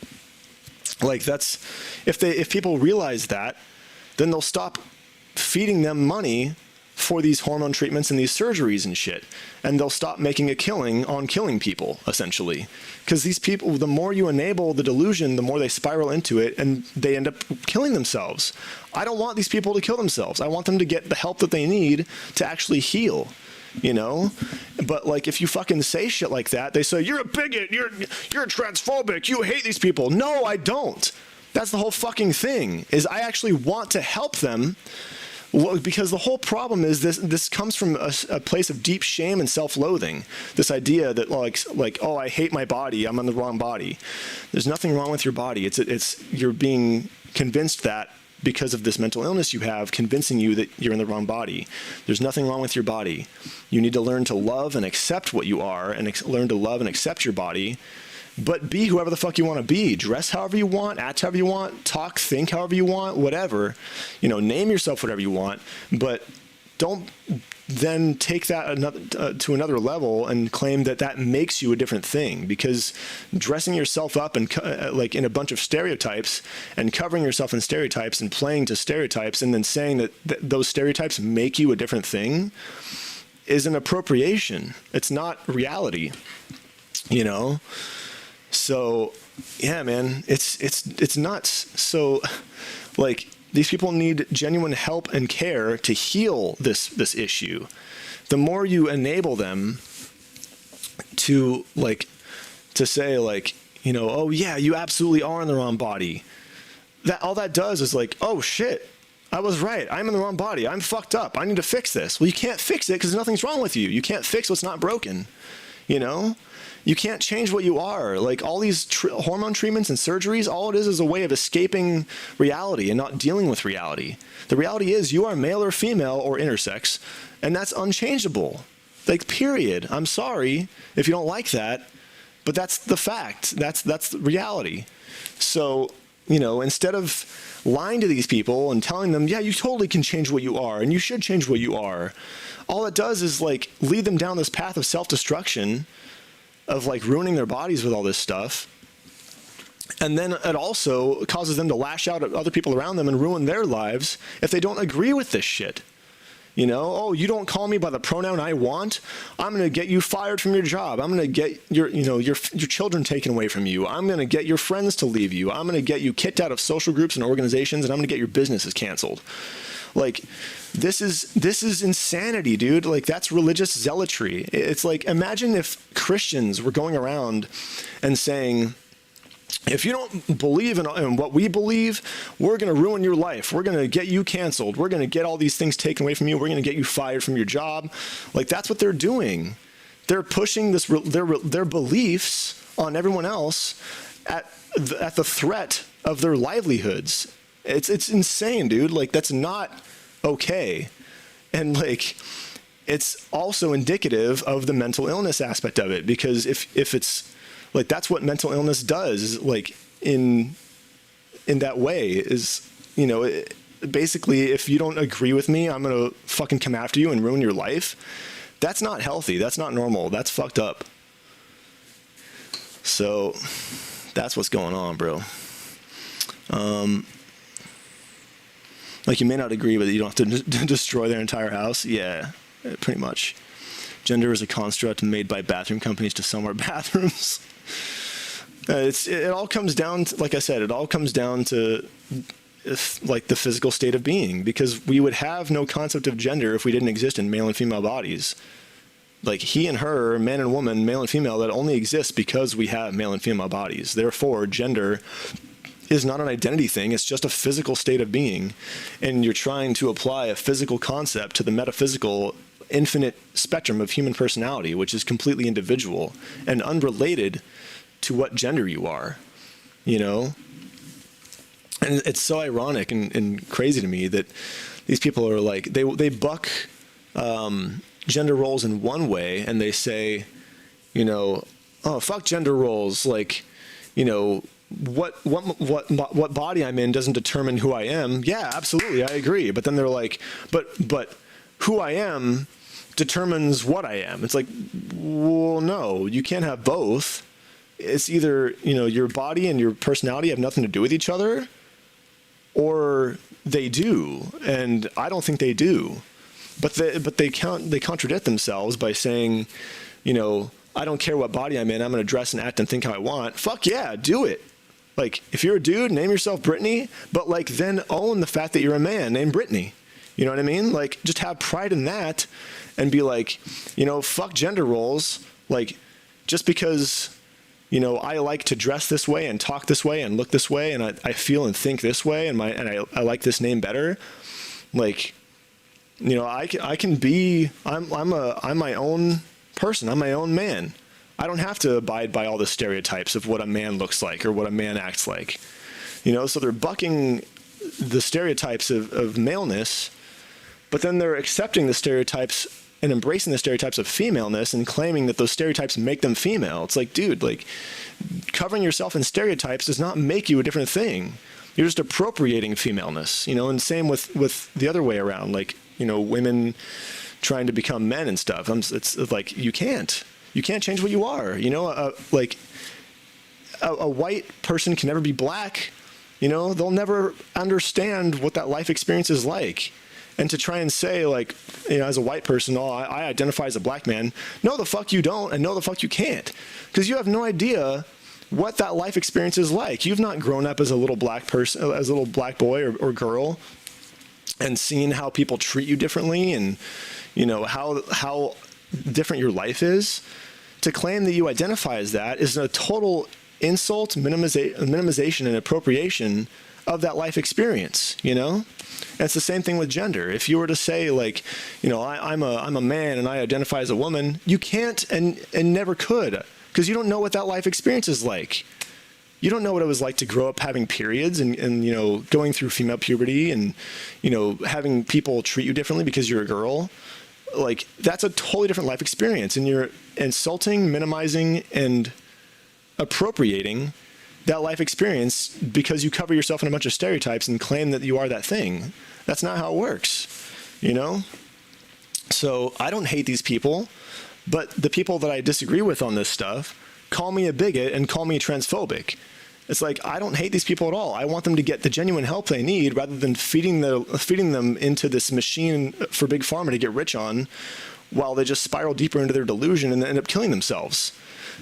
Speaker 1: That's, if people realize that, then they'll stop feeding them money for these hormone treatments and these surgeries and shit. And they'll stop making a killing on killing people, essentially. Because these people, the more you enable the delusion, the more they spiral into it, and they end up killing themselves. I don't want these people to kill themselves. I want them to get the help that they need to actually heal. But if you fucking say shit like that, they say, you're a bigot, you're transphobic, you hate these people. No, I don't. That's the whole fucking thing, is I actually want to help them. Well, because the whole problem is this comes from a place of deep shame and self-loathing. This idea that oh, I hate my body, I'm on the wrong body. There's nothing wrong with your body. It's you're being convinced that because of this mental illness you have, convincing you that you're in the wrong body. There's nothing wrong with your body. You need to learn to love and accept what you are, and learn to love and accept your body, but be whoever the fuck you want to be. Dress however you want, act however you want, talk, think however you want, whatever. You know, name yourself whatever you want, but don't then take that to another level and claim that that makes you a different thing, because dressing yourself up and like in a bunch of stereotypes and covering yourself in stereotypes and playing to stereotypes and then saying that those stereotypes make you a different thing is an appropriation. It's not reality, you know? So yeah, man, it's nuts. So like, these people need genuine help and care to heal this issue. The more you enable them to say like, you know, oh yeah, you absolutely are in the wrong body. That all that does is like, oh shit, I was right. I'm in the wrong body. I'm fucked up. I need to fix this. Well, you can't fix it because nothing's wrong with you. You can't fix what's not broken, you know? You can't change what you are. Like all these hormone treatments and surgeries, all it is a way of escaping reality and not dealing with reality. The reality is you are male or female or intersex, and that's unchangeable. Like, period. I'm sorry if you don't like that, but that's the fact. That's the reality. So, you know, instead of lying to these people and telling them, yeah, you totally can change what you are and you should change what you are, all it does is like lead them down this path of self-destruction, of like ruining their bodies with all this stuff. And then it also causes them to lash out at other people around them and ruin their lives if they don't agree with this shit. You know, oh, you don't call me by the pronoun I want, I'm going to get you fired from your job. I'm going to get your children taken away from you. I'm going to get your friends to leave you. I'm going to get you kicked out of social groups and organizations, and I'm going to get your businesses canceled. Like, this is insanity, dude. Like, that's religious zealotry. It's like, imagine if Christians were going around and saying, if you don't believe in what we believe, we're going to ruin your life. We're going to get you canceled. We're going to get all these things taken away from you. We're going to get you fired from your job. Like, that's what they're doing. They're pushing their beliefs on everyone else at the threat of their livelihoods. It's insane, dude. Like, that's not okay. And like, it's also indicative of the mental illness aspect of it, because if it's like, that's what mental illness does, is like in that way is, you know, basically, if you don't agree with me, I'm going to fucking come after you and ruin your life. That's not healthy. That's not normal. That's fucked up. So that's what's going on, bro. Like, you may not agree, but you don't have to destroy their entire house. Yeah, pretty much. Gender is a construct made by bathroom companies to sell more bathrooms. It all comes down to, like I said, it all comes down to like the physical state of being, because we would have no concept of gender if we didn't exist in male and female bodies. Like, he and her, man and woman, male and female, that only exists because we have male and female bodies. Therefore, gender is not an identity thing. It's just a physical state of being. And you're trying to apply a physical concept to the metaphysical infinite spectrum of human personality, which is completely individual and unrelated to what gender you are, you know? And it's so ironic and crazy to me that these people are like, they buck gender roles in one way, and they say, you know, oh, fuck gender roles. Like, you know, what body I'm in doesn't determine who I am. Yeah, absolutely, I agree. But then they're like, but who I am determines what I am. It's like, well, no, you can't have both. It's either, you know, your body and your personality have nothing to do with each other, or they do, and I don't think they do. But they contradict themselves by saying, you know, I don't care what body I'm in, I'm going to dress and act and think how I want. Fuck yeah, do it. Like, if you're a dude, name yourself Brittany, but like, then own the fact that you're a man named Brittany. You know what I mean? Like, just have pride in that and be like, you know, fuck gender roles. Like, just because, you know, I like to dress this way and talk this way and look this way, and I feel and think this way, and I like this name better. Like, you know, I'm my own person. I'm my own man. I don't have to abide by all the stereotypes of what a man looks like or what a man acts like. You know, so they're bucking the stereotypes of maleness, but then they're accepting the stereotypes and embracing the stereotypes of femaleness and claiming that those stereotypes make them female. It's like, dude, like, covering yourself in stereotypes does not make you a different thing. You're just appropriating femaleness, you know, and same with the other way around, like, you know, women trying to become men and stuff. It's like, you can't change what you are, you know, like a white person can never be black, you know, they'll never understand what that life experience is like. And to try and say, like, you know, as a white person, oh, I identify as a black man. No, the fuck you don't, and no, the fuck you can't. Because you have no idea what that life experience is like. You've not grown up as a little black person, as a little black boy or girl, and seen how people treat you differently, and, you know, how different your life is. To claim that you identify as that is a total insult, minimization, and appropriation of that life experience, you know? And it's the same thing with gender. If you were to say, like, you know, I'm a man and I identify as a woman, you can't and never could, because you don't know what that life experience is like. You don't know what it was like to grow up having periods and you know, going through female puberty and, you know, having people treat you differently because you're a girl. Like, that's a totally different life experience, and you're insulting, minimizing, and appropriating that life experience because you cover yourself in a bunch of stereotypes and claim that you are that thing. That's not how it works, you know? So I don't hate these people, but the people that I disagree with on this stuff call me a bigot and call me transphobic. It's like, I don't hate these people at all. I want them to get the genuine help they need rather than feeding them into this machine for Big Pharma to get rich on, while they just spiral deeper into their delusion and end up killing themselves.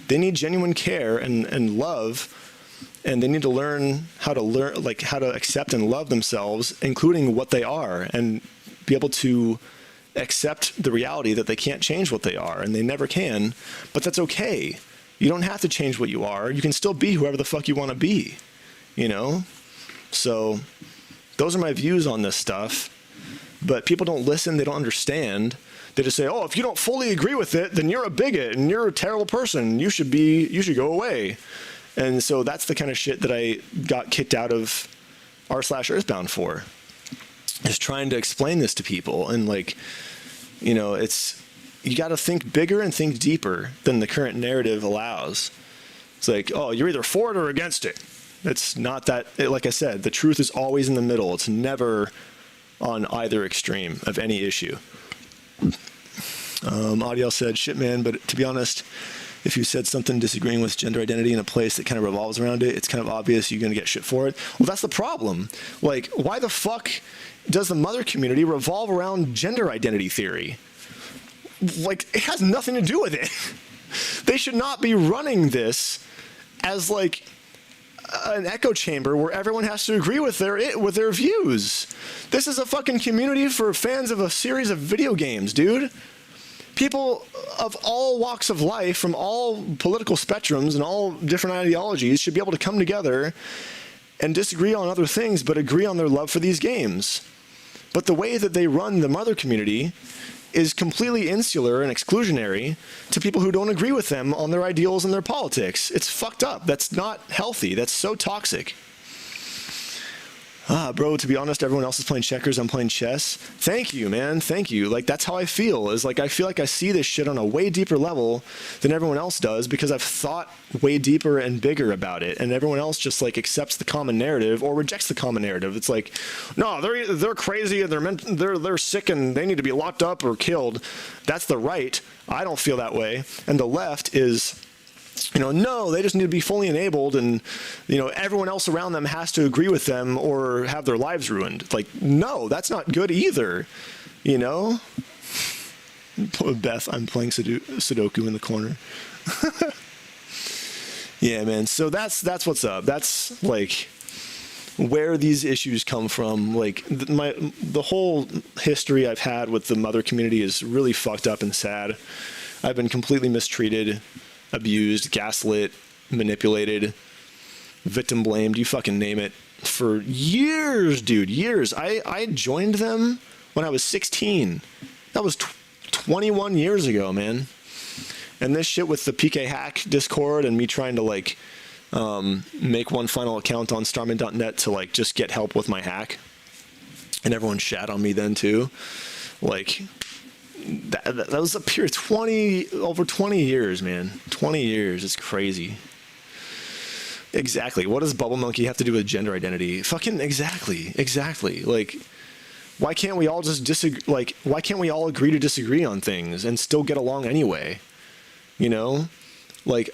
Speaker 1: They need genuine care and love, and they need to learn how to accept and love themselves, including what they are, and be able to accept the reality that they can't change what they are, and they never can, but that's okay. You don't have to change what you are. You can still be whoever the fuck you want to be, you know? So those are my views on this stuff, but people don't listen. They don't understand. They just say, oh, if you don't fully agree with it, then you're a bigot and you're a terrible person. You should go away. And so that's the kind of shit that I got kicked out of r/Earthbound for, is trying to explain this to people. And, like, you know, you got to think bigger and think deeper than the current narrative allows. It's like, oh, you're either for it or against it. It's not that, like I said, the truth is always in the middle. It's never on either extreme of any issue. Audiel said, shit, man, but to be honest, if you said something disagreeing with gender identity in a place that kind of revolves around it, it's kind of obvious you're going to get shit for it. Well, that's the problem. Like, why the fuck does the mother community revolve around gender identity theory? Like, it has nothing to do with it. They should not be running this as, like, an echo chamber where everyone has to agree with their views. This is a fucking community for fans of a series of video games, dude. People of all walks of life, from all political spectrums and all different ideologies, should be able to come together and disagree on other things, but agree on their love for these games. But the way that they run the mother community is completely insular and exclusionary to people who don't agree with them on their ideals and their politics. It's fucked up. That's not healthy. That's so toxic. Bro, to be honest, everyone else is playing checkers, I'm playing chess. Thank you, man. Thank you. Like, that's how I feel. Is like, I feel like I see this shit on a way deeper level than everyone else does, because I've thought way deeper and bigger about it, and everyone else just, like, accepts the common narrative or rejects the common narrative. It's like, no, they're crazy and they're sick and they need to be locked up or killed. That's the right. I don't feel that way. And the left is, you know, no, they just need to be fully enabled, and, you know, everyone else around them has to agree with them or have their lives ruined. Like, no, that's not good either, you know? Beth, I'm playing Sudoku in the corner. Yeah, man, so that's what's up. That's, like, where these issues come from. Like, the whole history I've had with the mother community is really fucked up and sad. I've been completely mistreated, abused, gaslit, manipulated, victim blamed, you fucking name it, for years, dude, years. I joined them when I was 16. That was 21 years ago, man. And this shit with the PK Hack Discord and me trying to, like, make one final account on starman.net to like just get help with my hack, and everyone shat on me then too. Like that was a pure over 20 years, man. 20 years. It's crazy. Exactly. What does Bubble Monkey have to do with gender identity? Fucking exactly. Like, why can't we all just disagree? Like, why can't we all agree to disagree on things and still get along anyway? You know, like,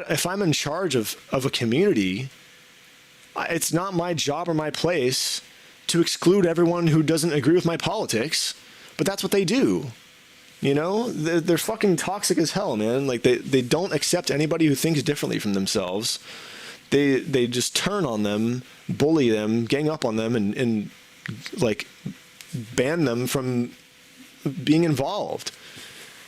Speaker 1: if I'm in charge of a community, it's not my job or my place to exclude everyone who doesn't agree with my politics, but that's what they do. You know, they're fucking toxic as hell, man. Like, they don't accept anybody who thinks differently from themselves. They just turn on them, bully them, gang up on them, and like ban them from being involved.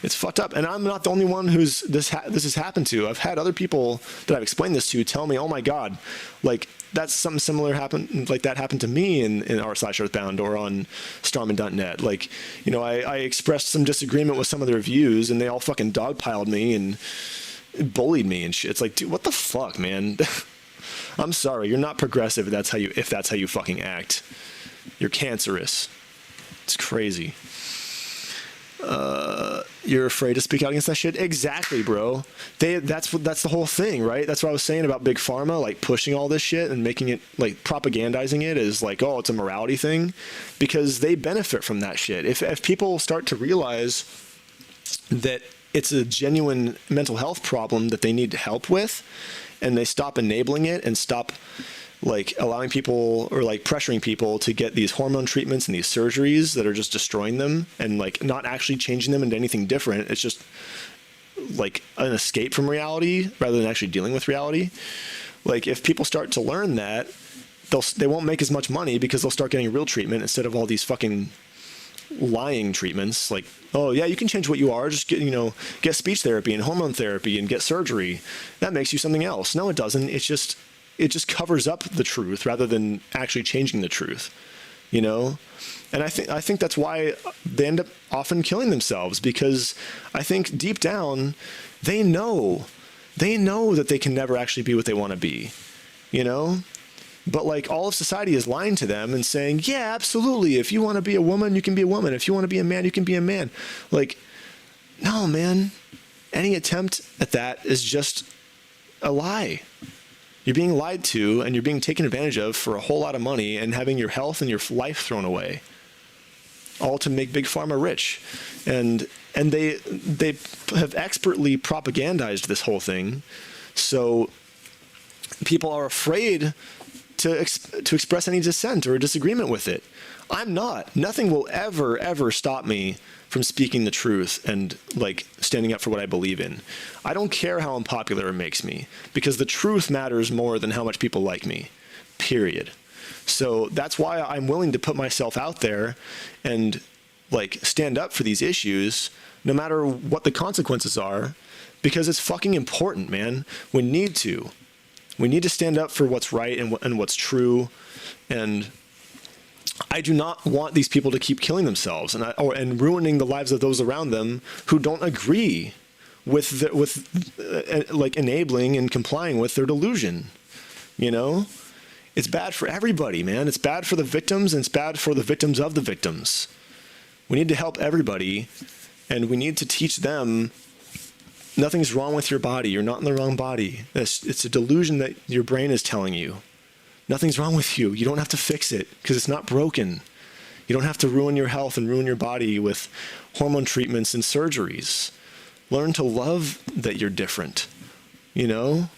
Speaker 1: It's fucked up. And I'm not the only one who's this has happened to. I've had other people that I've explained this to tell me, oh my God, like that's something similar happened, like that happened to me in r/Earthbound or on starman.net. Like, you know, I expressed some disagreement with some of their views and they all fucking dogpiled me and bullied me and shit. It's like, dude, what the fuck, man? I'm sorry, you're not progressive if that's how you fucking act. You're cancerous. It's crazy. You're afraid to speak out against that shit? Exactly, bro. That's the whole thing, right? That's what I was saying about Big Pharma, like pushing all this shit and making it, like propagandizing it as like, oh, it's a morality thing, because they benefit from that shit. If people start to realize that it's a genuine mental health problem that they need help with, and they stop enabling it and stop like allowing people or like pressuring people to get these hormone treatments and these surgeries that are just destroying them and like not actually changing them into anything different. It's just like an escape from reality rather than actually dealing with reality. Like if people start to learn that, they won't make as much money because they'll start getting real treatment instead of all these fucking lying treatments. Like, oh yeah, you can change what you are, just get speech therapy and hormone therapy and get surgery. That makes you something else. No, it doesn't. It just covers up the truth rather than actually changing the truth, you know? And I think that's why they end up often killing themselves, because I think deep down they know that they can never actually be what they want to be, you know? But like all of society is lying to them and saying, yeah, absolutely. If you want to be a woman, you can be a woman. If you want to be a man, you can be a man. Like, no, man. Any attempt at that is just a lie. You're being lied to and you're being taken advantage of for a whole lot of money and having your health and your life thrown away, all to make Big Pharma rich. And they have expertly propagandized this whole thing. So people are afraid to express any dissent or disagreement with it. I'm not. Nothing will ever stop me from speaking the truth and like standing up for what I believe in. I don't care how unpopular it makes me, because the truth matters more than how much people like me, period. So that's why I'm willing to put myself out there and like stand up for these issues, no matter what the consequences are, because it's fucking important, man. We need to stand up for what's right and what's true. And I do not want these people to keep killing themselves and ruining the lives of those around them who don't agree with like enabling and complying with their delusion. You know, it's bad for everybody, man. It's bad for the victims and it's bad for the victims of the victims. We need to help everybody, and we need to teach them nothing's wrong with your body. You're not in the wrong body. It's a delusion that your brain is telling you. Nothing's wrong with you. You don't have to fix it because it's not broken. You don't have to ruin your health and ruin your body with hormone treatments and surgeries. Learn to love that you're different, you know?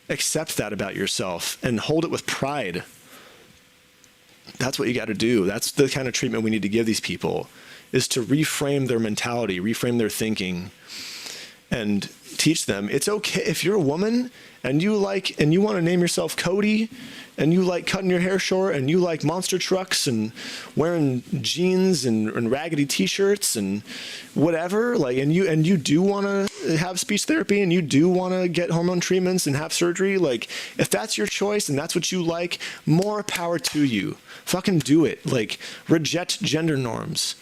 Speaker 1: Accept that about yourself and hold it with pride. That's what you got to do. That's the kind of treatment we need to give these people, is to reframe their mentality, reframe their thinking, and teach them it's okay if you're a woman and you want to name yourself Cody, and you like cutting your hair short, and you like monster trucks and wearing jeans and raggedy t-shirts and whatever, like, and you do want to have speech therapy and you do want to get hormone treatments and have surgery. Like, if that's your choice and that's what you like, more power to you. Fucking do it. Like, reject gender norms.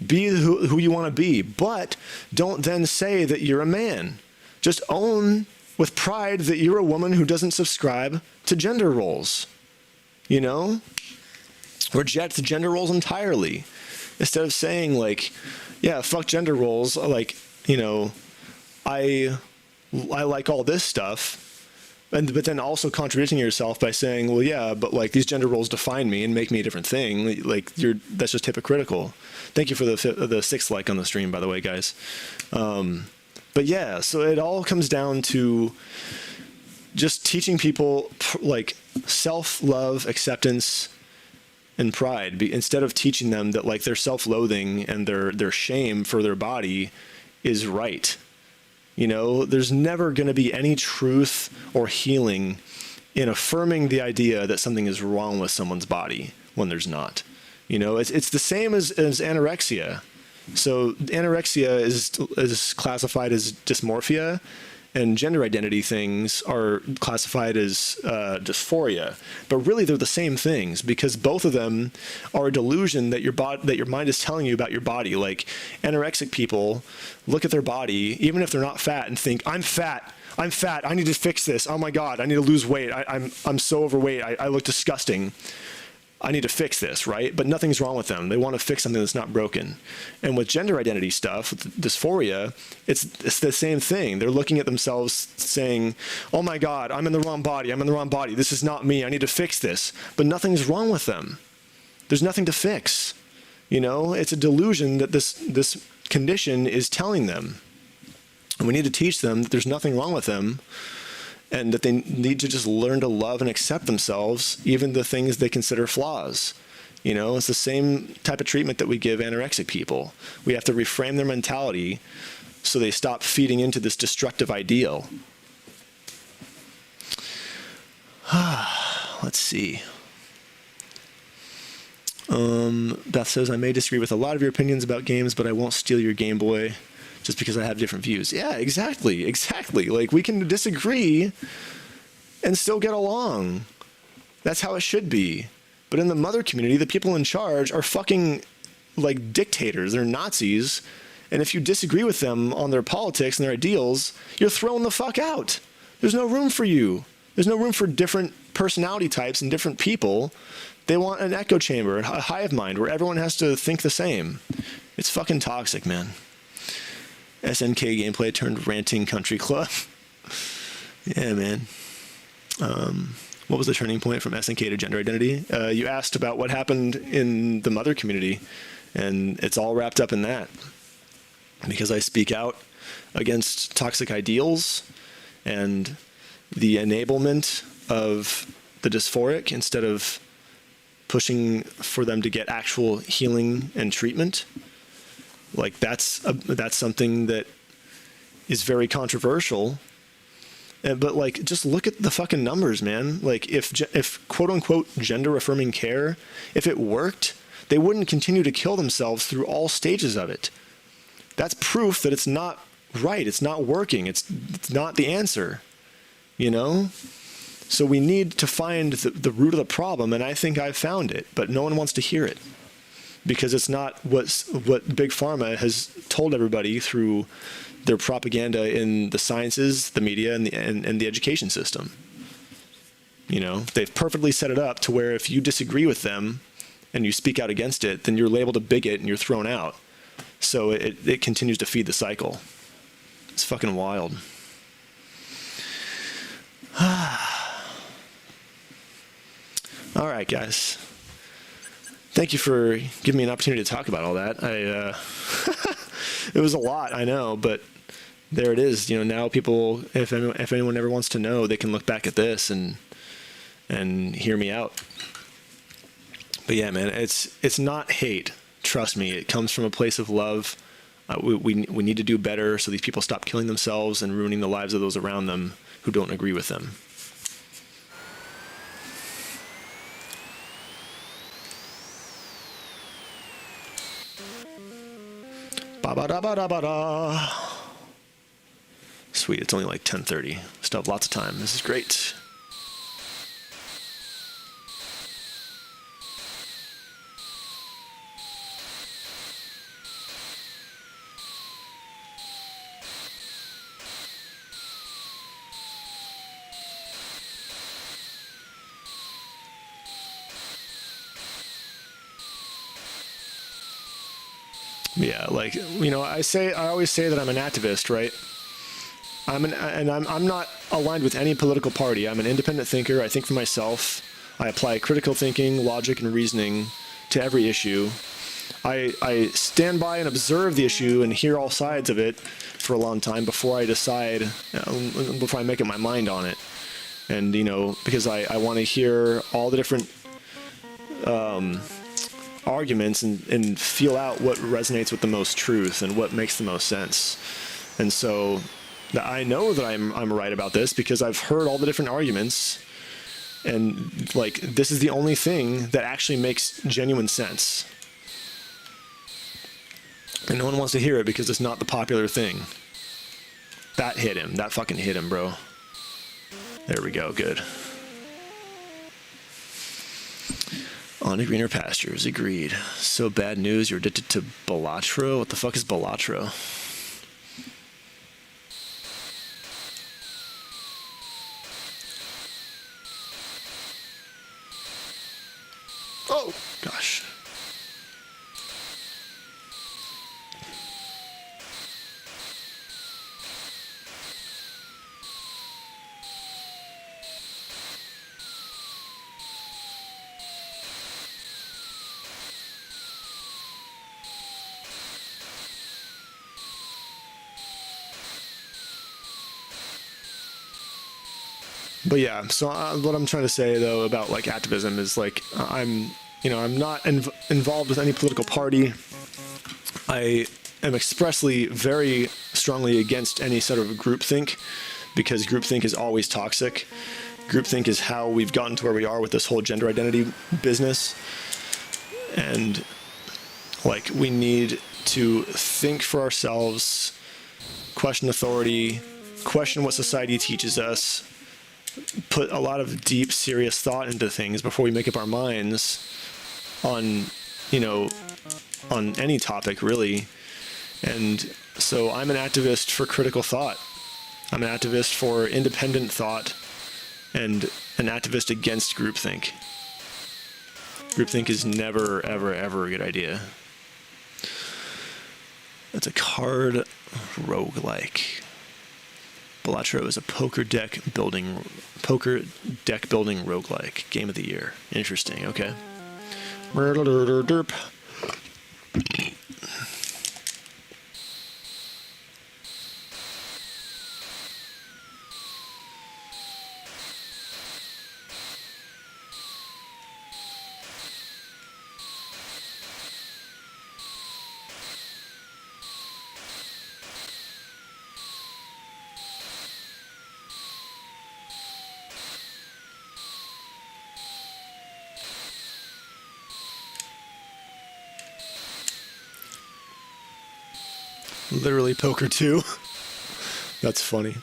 Speaker 1: Be who you want to be, but don't then say that you're a man. Just own with pride that you're a woman who doesn't subscribe to gender roles, you know? Reject gender roles entirely. Instead of saying like, yeah, fuck gender roles, like, you know, I like all this stuff. But then also contradicting yourself by saying, well, yeah, but like these gender roles define me and make me a different thing. Like that's just hypocritical. Thank you for the sixth like on the stream, by the way, guys. But yeah, so it all comes down to just teaching people like self-love, acceptance, and pride, instead of teaching them that like their self-loathing and their shame for their body is right. You know, there's never going to be any truth or healing in affirming the idea that something is wrong with someone's body when there's not. You know, it's the same as anorexia. So anorexia is classified as dysmorphia, and gender identity things are classified as dysphoria. But really, they're the same things, because both of them are a delusion that your mind is telling you about your body. Like anorexic people look at their body, even if they're not fat, and think, I'm fat, I need to fix this. Oh my God, I need to lose weight. I'm so overweight. I look disgusting. I need to fix this, right? But nothing's wrong with them. They want to fix something that's not broken. And with gender identity stuff, with dysphoria, it's the same thing. They're looking at themselves saying, oh my God, I'm in the wrong body. This is not me. I need to fix this. But nothing's wrong with them. There's nothing to fix. You know, it's a delusion that this condition is telling them. And we need to teach them that there's nothing wrong with them, and that they need to just learn to love and accept themselves, even the things they consider flaws. You know, it's the same type of treatment that we give anorexic people. We have to reframe their mentality so they stop feeding into this destructive ideal. Let's see. Beth says, I may disagree with a lot of your opinions about games, but I won't steal your Game Boy just because I have different views. Yeah, exactly. Like, we can disagree and still get along. That's how it should be. But in the mother community, the people in charge are fucking, like, dictators. They're Nazis. And if you disagree with them on their politics and their ideals, you're thrown the fuck out. There's no room for you. There's no room for different personality types and different people. They want an echo chamber, a hive mind, where everyone has to think the same. It's fucking toxic, man. SNK gameplay turned ranting country club. Yeah, man. What was the turning point from SNK to gender identity? You asked about what happened in the mother community, and it's all wrapped up in that. Because I speak out against toxic ideals and the enablement of the dysphoric instead of pushing for them to get actual healing and treatment. Like that's something that is very controversial. But like, just look at the fucking numbers, man. Like if quote unquote gender affirming care, if it worked, they wouldn't continue to kill themselves through all stages of it. That's proof that it's not right. It's not working. It's not the answer, you know? So we need to find the root of the problem, and I think I've found it, but no one wants to hear it because it's not what Big Pharma has told everybody through their propaganda in the sciences, the media, and the education system. You know, they've perfectly set it up to where if you disagree with them and you speak out against it, then you're labeled a bigot and you're thrown out. So it continues to feed the cycle. It's fucking wild. All right, guys. Thank you for giving me an opportunity to talk about all that. It was a lot, I know, but there it is. You know, now people, if anyone ever wants to know, they can look back at this and hear me out. But yeah, man, it's not hate. Trust me, it comes from a place of love. We need to do better so these people stop killing themselves and ruining the lives of those around them who don't agree with them. Ba-ba-da-ba-da-ba-da. Sweet, it's only like 10:30. Still have lots of time. This is great. Yeah, like, you know, I always say that I'm an activist, right? I'm not aligned with any political party. I'm an independent thinker. I think for myself. I apply critical thinking, logic, and reasoning to every issue. I stand by and observe the issue and hear all sides of it for a long time before I decide, before I make up my mind on it. And, you know, because I want to hear all the different arguments and feel out what resonates with the most truth and what makes the most sense. And so I know that I'm right about this because I've heard all the different arguments, and like this is the only thing that actually makes genuine sense. And no one wants to hear it because it's not the popular thing. That hit him. That fucking hit him, bro. There we go. Good. On to greener pastures. Agreed. So bad news. You're addicted to Balatro? What the fuck is Balatro? Oh, gosh. But yeah, so what I'm trying to say though about like activism is like I'm not involved with any political party. I am expressly very strongly against any sort of groupthink because groupthink is always toxic. Groupthink is how we've gotten to where we are with this whole gender identity business. And like we need to think for ourselves, question authority, question what society teaches us, put a lot of deep, serious thought into things before we make up our minds on, you know, on any topic, really. And so I'm an activist for critical thought. I'm an activist for independent thought and an activist against groupthink. Groupthink is never, ever, ever a good idea. That's a card roguelike. Balatro is a poker deck building roguelike. Game of the year. Interesting, okay. Derp. Literally poker 2. That's funny.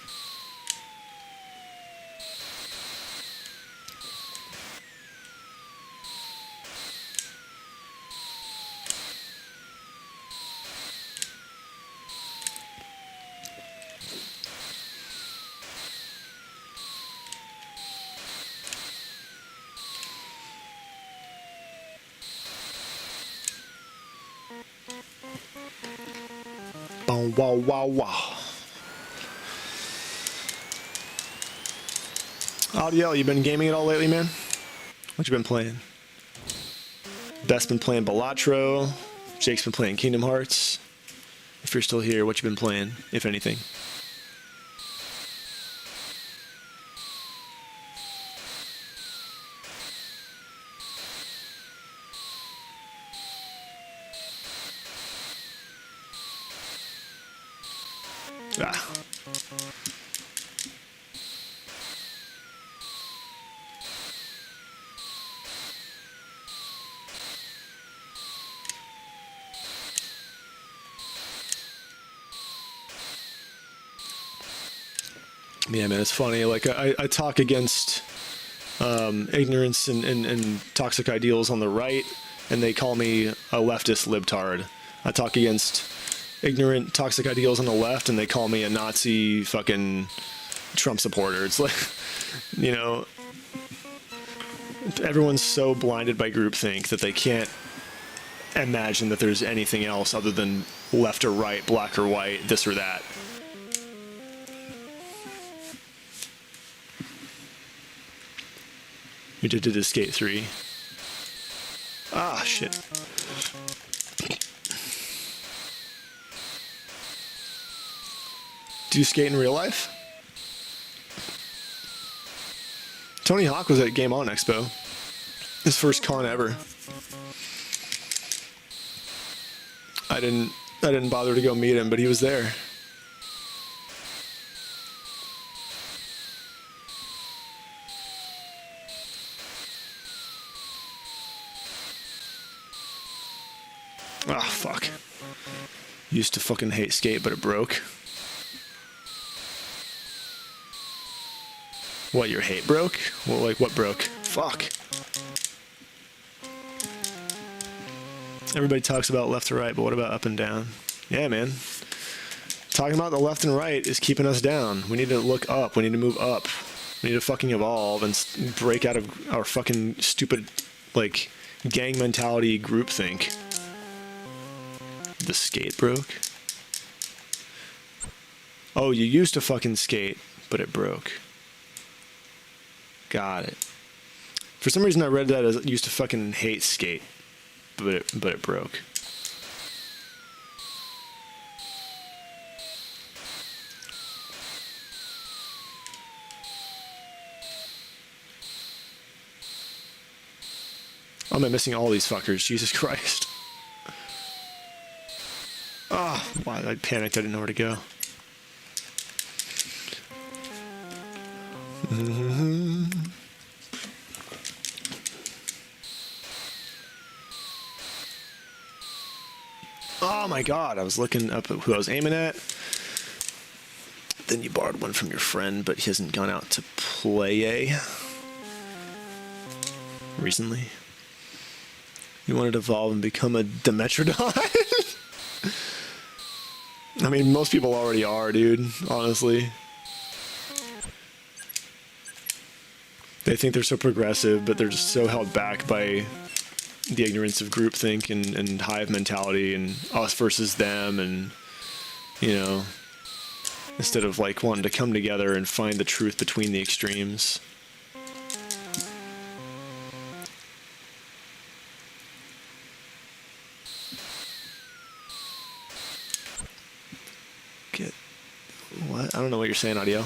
Speaker 1: Wow, wow, wow. Audiel, you been gaming at all lately, man? What you been playing? Best been playing Balatro. Jake's been playing Kingdom Hearts. If you're still here, what you been playing, if anything? Ah. Yeah, man, it's funny. Like, I talk against ignorance and toxic ideals on the right, and they call me a leftist libtard. I talk against ignorant, toxic ideals on the left, and they call me a Nazi fucking Trump supporter. It's like, you know, everyone's so blinded by groupthink that they can't imagine that there's anything else other than left or right, black or white, this or that. We did the skate 3. Ah, shit. Do you skate in real life? Tony Hawk was at Game On Expo. His first con ever. I didn't bother to go meet him, but he was there. Ah, fuck. Used to fucking hate skate, but it broke. What, your hate broke? Well, like, what broke? Fuck. Everybody talks about left to right, but what about up and down? Yeah, man. Talking about the left and right is keeping us down. We need to look up. We need to move up. We need to fucking evolve and break out of our fucking stupid, like, gang mentality groupthink. The skate broke? Oh, you used to fucking skate, but it broke. Got it. For some reason I read that as used to fucking hate skate, but it broke. Oh, am I missing all these fuckers? Jesus Christ. Oh, wow, I panicked. I didn't know where to go. Oh my god, I was looking up at who I was aiming at. Then you borrowed one from your friend, but he hasn't gone out to play recently. You wanted to evolve and become a Dimetrodon? I mean, most people already are, dude, honestly. They think they're so progressive, but they're just so held back by the ignorance of groupthink and hive mentality and us versus them, and, you know, instead of, like, wanting to come together and find the truth between the extremes. What? I don't know what you're saying, audio.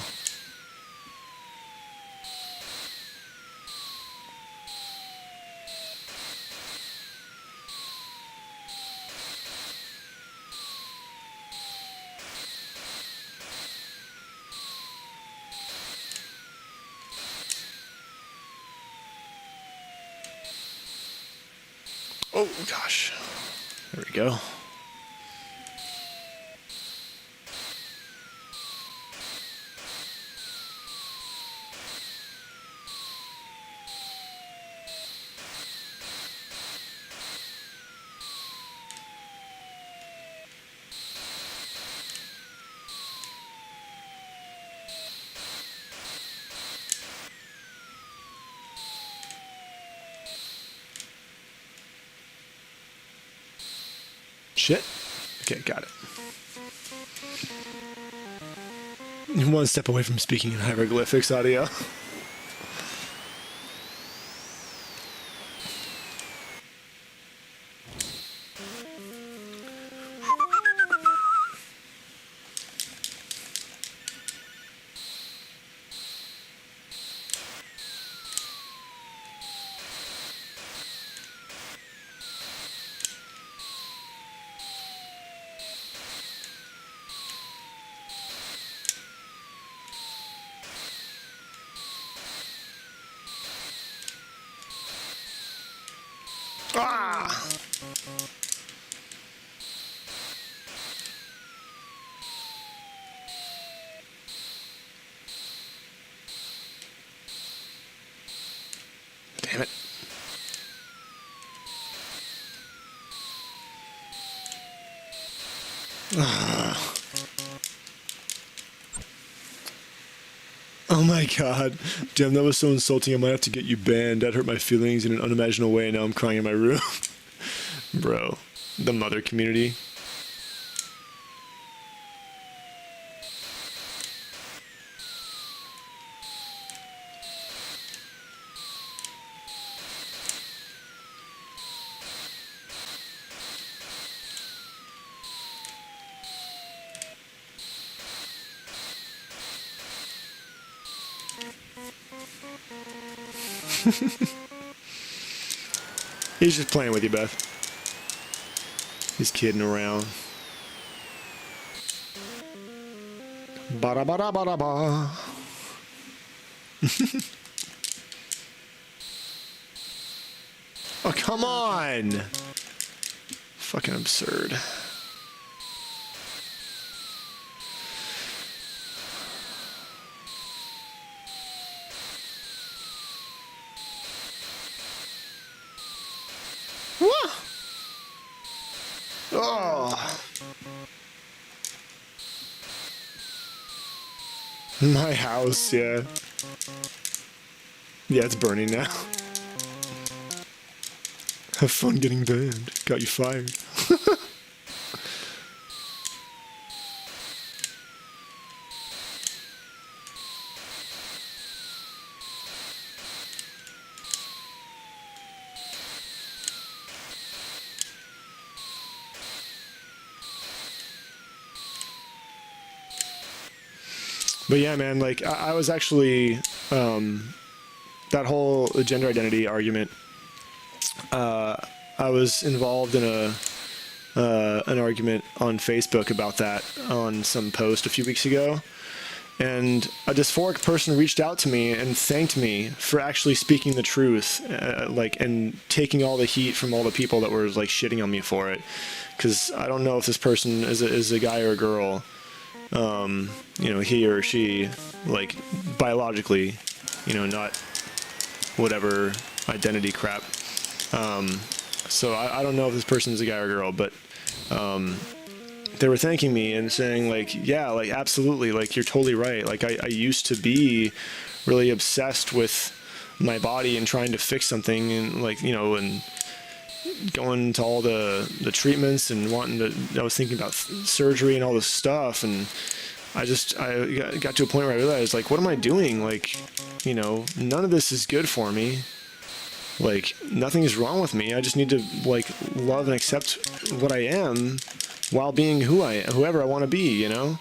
Speaker 1: Oh, gosh. There we go. Shit. Okay, got it. One step away from speaking in hieroglyphics, audio. Ah! Damn it. Ah. Oh my god. Damn, that was so insulting. I might have to get you banned. That hurt my feelings in an unimaginable way, and now I'm crying in my room. Bro, the mother community. He's just playing with you, Beth. He's kidding around. Ba da ba da ba da ba. Oh, come on! Fucking absurd. What? Oh. My house, yeah. Yeah, it's burning now. Have fun getting banned. Got you fired. But yeah, man, like, I was actually, that whole gender identity argument, I was involved in an argument on Facebook about that on some post a few weeks ago. And a dysphoric person reached out to me and thanked me for actually speaking the truth, and taking all the heat from all the people that were like shitting on me for it. Because I don't know if this person is a guy or a girl. You know, he or she, like, biologically, you know, not whatever identity crap. So I don't know if this person is a guy or a girl, but they were thanking me and saying, like, yeah, like, absolutely, like, you're totally right. Like, I used to be really obsessed with my body and trying to fix something, and, like, you know, and going to all the treatments and I was thinking about surgery and all this stuff, and I got to a point where I realized, like, what am I doing? Like, you know, none of this is good for me. Like, nothing is wrong with me. I just need to, like, love and accept what I am while being whoever I want to be, you know?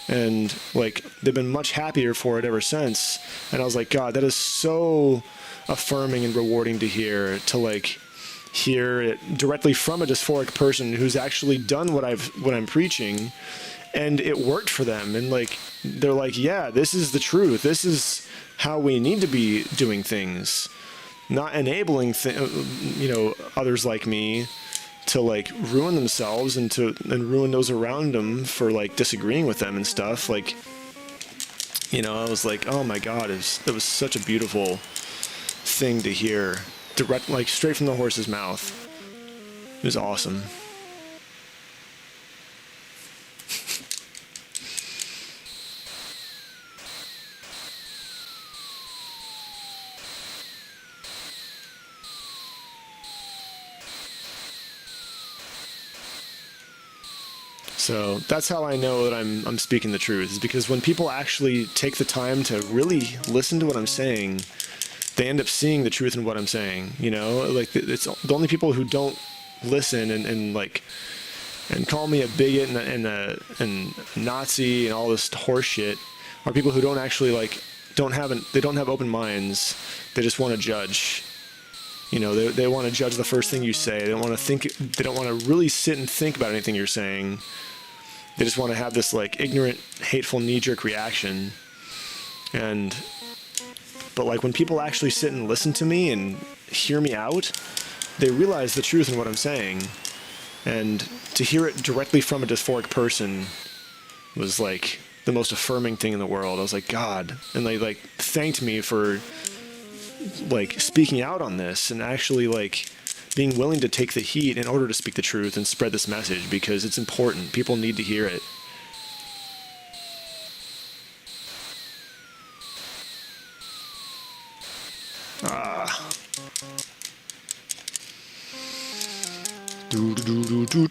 Speaker 1: And, like, they've been much happier for it ever since. And I was like, God, that is so affirming and rewarding to hear, to, like, hear it directly from a dysphoric person who's actually done what I'm preaching, and it worked for them. And, like, they're like, yeah, this is the truth. This is how we need to be doing things. Not enabling, you know, others like me to, like, ruin themselves and ruin those around them for, like, disagreeing with them and stuff. Like, you know, I was like, oh my God, it was such a beautiful thing to hear, direct, like, straight from the horse's mouth. It was awesome. So that's how I know that I'm speaking the truth, is because when people actually take the time to really listen to what I'm saying, they end up seeing the truth in what I'm saying. You know, like, it's the only people who don't listen and call me a bigot and a Nazi and all this horse shit are people who don't actually, like, they don't have open minds. They just want to judge. You know, they want to judge the first thing you say. They don't want to think. They don't want to really sit and think about anything you're saying. They just want to have this, like, ignorant, hateful, knee-jerk reaction. But, like, when people actually sit and listen to me and hear me out, they realize the truth in what I'm saying. And to hear it directly from a dysphoric person was, like, the most affirming thing in the world. I was like, God. And they, like, thanked me for, like, speaking out on this and actually, like, being willing to take the heat in order to speak the truth and spread this message, because it's important. People need to hear it. Do do do do.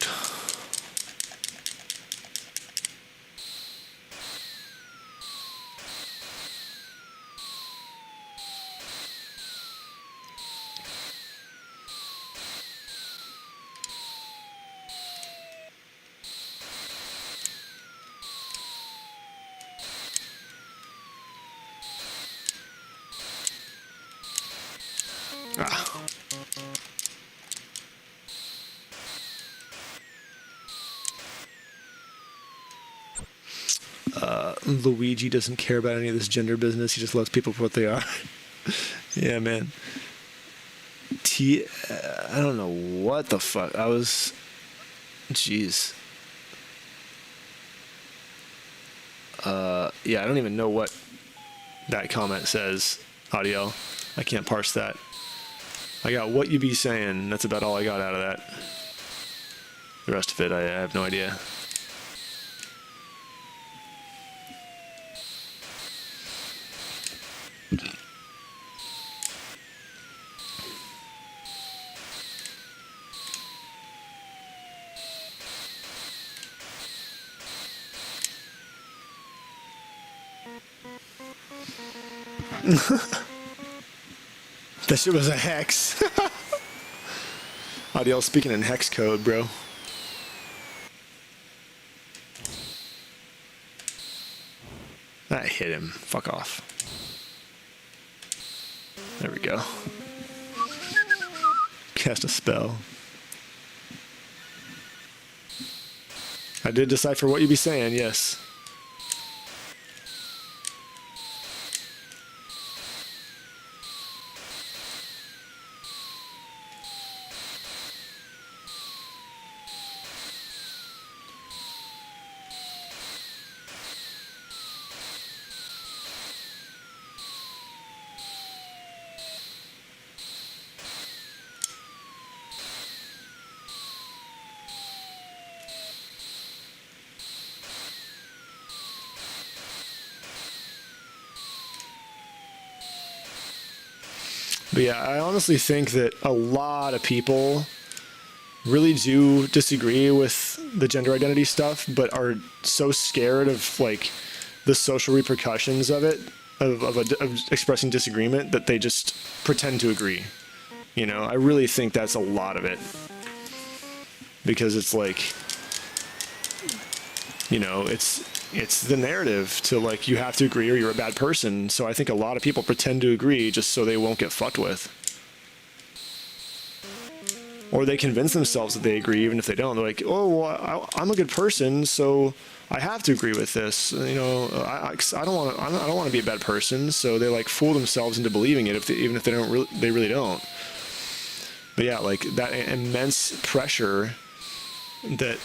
Speaker 1: Luigi doesn't care about any of this gender business. He just loves people for what they are. Yeah, man. I don't know what the fuck. Jeez. Yeah, I don't even know what that comment says. Audio. I can't parse that. I got what you be saying. That's about all I got out of that. The rest of it, I have no idea. That shit was a hex. Audio speaking in hex code, bro. That hit him. Fuck off. There we go. Cast a spell. I did decipher what you be saying, yes. But yeah, I honestly think that a lot of people really do disagree with the gender identity stuff, but are so scared of like the social repercussions of it, of expressing disagreement, that they just pretend to agree. You know, I really think that's a lot of it. Because it's like, you know, it's the narrative to like, you have to agree or you're a bad person. So I think a lot of people pretend to agree just so they won't get fucked with. Or they convince themselves that they agree even if they don't. They're like, oh, well, I'm a good person, so I have to agree with this. You know, I don't want to be a bad person. So they like fool themselves into believing it, even if they really don't. But yeah, like that immense pressure that,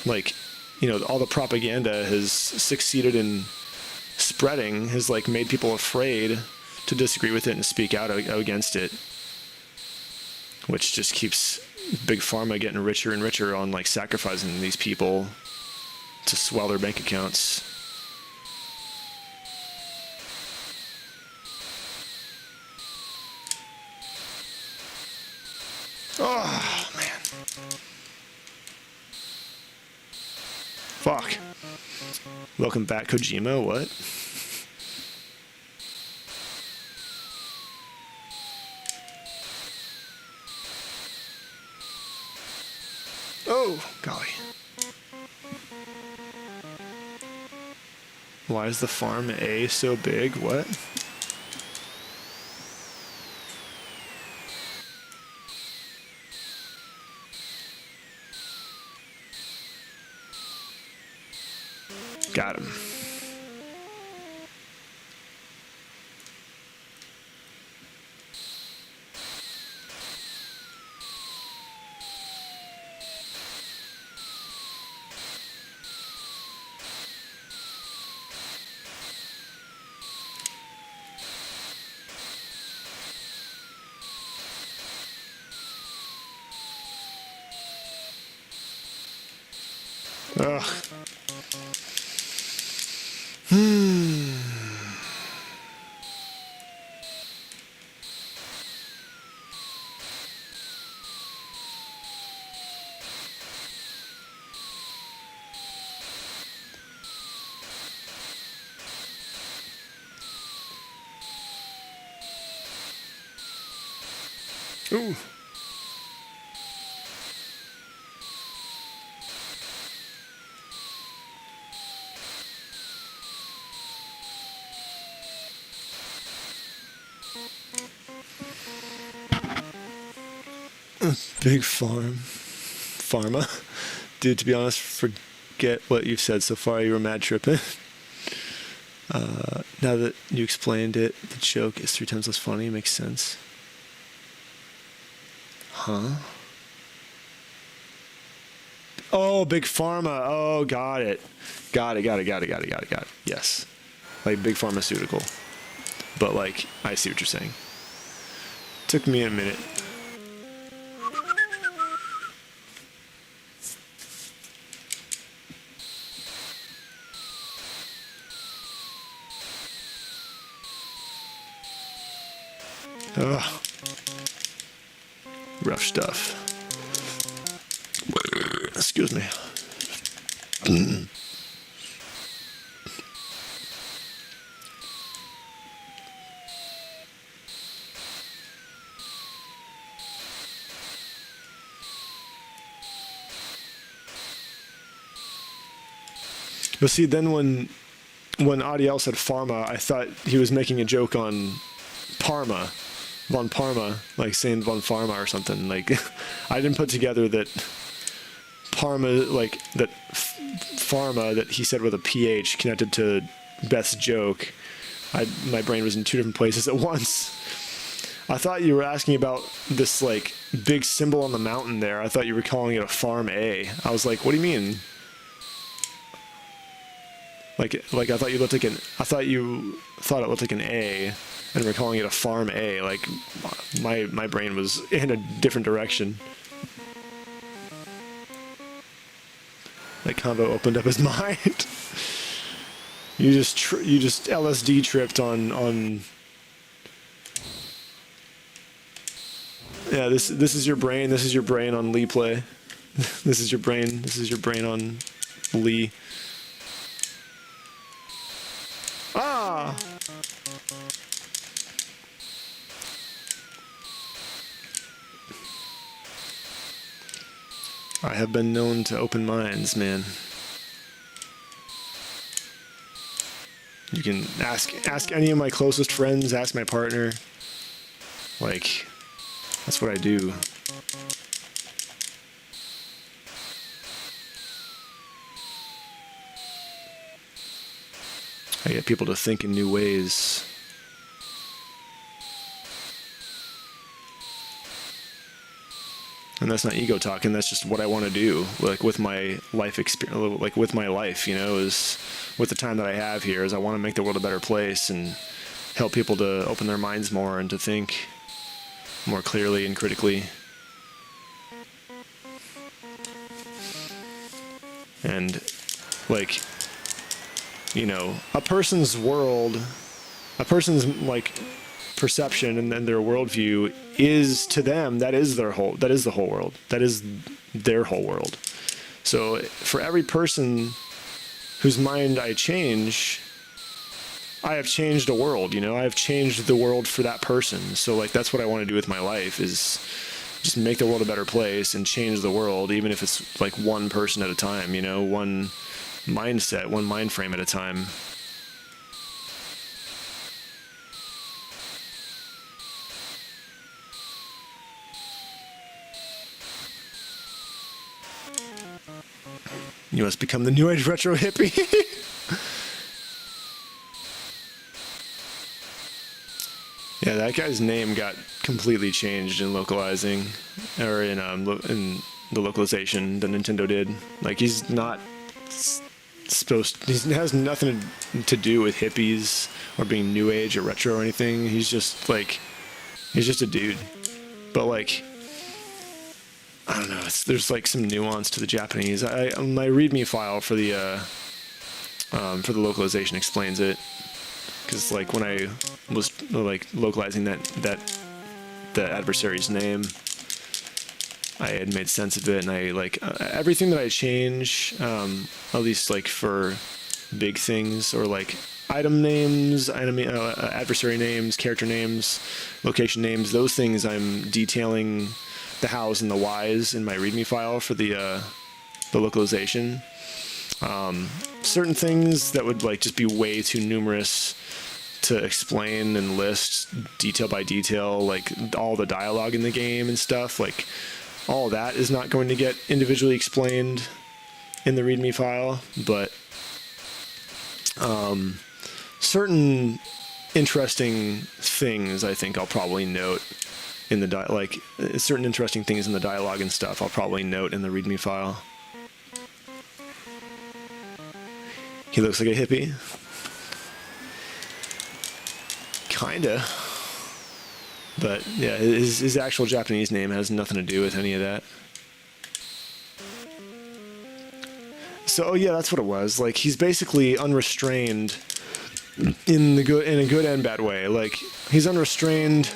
Speaker 1: like, you know, all the propaganda has succeeded in spreading has like made people afraid to disagree with it and speak out against it, which just keeps Big Pharma getting richer and richer on like sacrificing these people to swell their bank accounts. Oh, man. Fuck. Welcome back, Kojima. What? Oh, golly. Why is the farm A so big? What? Got him. Ugh. Ooh. Big pharma. Dude, to be honest, forget what you've said so far. You were mad tripping. Now that you explained it, the joke is 3 times less funny. It makes sense. Huh? Oh, big pharma. Oh, got it. Got it. Yes. Like big pharmaceutical. But like, I see what you're saying. Took me a minute. Ugh. Rough stuff. Excuse me. But see, then when Adiel said pharma, I thought he was making a joke on Parma. Von Parma, like saying Von Pharma or something. Like, I didn't put together that Parma, like, that Pharma that he said with a PH connected to Beth's joke. My brain was in 2 different places at once. I thought you were asking about this, like, big symbol on the mountain there. I thought you were calling it a Farm A. I was like, what do you mean? Like I thought you thought it looked like an A, and we're calling it a Farm A. Like, my brain was in a different direction. That combo opened up his mind. You just LSD tripped on. Yeah, this is your brain. This is your brain on Lee play. This is your brain. This is your brain on Lee. Ah! I have been known to open minds, man. You can ask any of my closest friends, ask my partner. Like, that's what I do. I get people to think in new ways. And that's not ego talking, that's just what I want to do, like with my life experience, like with my life, you know, is with the time that I have here, is I want to make the world a better place and help people to open their minds more and to think more clearly and critically. And, like, you know, a person's world, a person's, like, perception and then their worldview is, to them, that is the whole world. That is their whole world. So for every person whose mind I change, I have changed a world, you know, I have changed the world for that person. So, like, that's what I want to do with my life, is just make the world a better place and change the world, even if it's like one person at a time, you know, one mindset, one mind frame at a time. You must become the New Age retro hippie. Yeah, that guy's name got completely changed in localizing, or in the localization that Nintendo did. Like, he's not he has nothing to do with hippies or being New Age or retro or anything. He's just a dude. But, like, I don't know. There's like some nuance to the Japanese. My README file for the localization explains it, because like when I was like localizing the adversary's name, I had made sense of it, and I like everything that I change, at least like for big things or like item names, adversary names, character names, location names, those things I'm detailing the hows and the whys in my README file for the localization. Certain things that would like just be way too numerous to explain and list detail by detail, like all the dialogue in the game and stuff, like all that is not going to get individually explained in the README file, but certain interesting things I think I'll probably note in the certain interesting things in the dialogue and stuff I'll probably note in the README file. He looks like a hippie. Kinda. But yeah, his actual Japanese name has nothing to do with any of that. So yeah, that's what it was. Like, he's basically unrestrained in a good and bad way. Like, he's unrestrained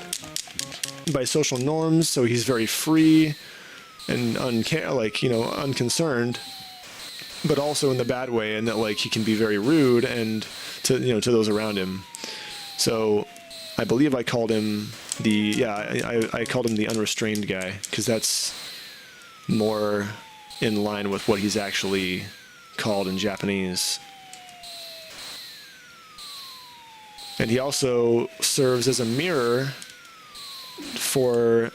Speaker 1: by social norms, so he's very free and unconcerned, but also in the bad way, in that like he can be very rude and to those around him. So I believe I called him I called him the unrestrained guy, because that's more in line with what he's actually called in Japanese. And he also serves as a mirror for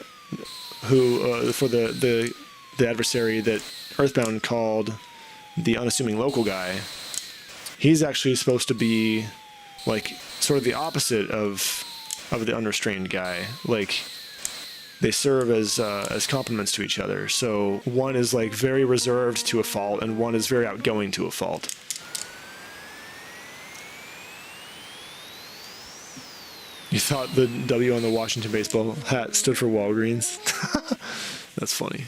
Speaker 1: the adversary that Earthbound called the unassuming local guy. He's actually supposed to be like sort of the opposite of the unrestrained guy. Like, they serve as complements to each other. So one is like very reserved to a fault, and one is very outgoing to a fault. You thought the W on the Washington baseball hat stood for Walgreens? That's funny.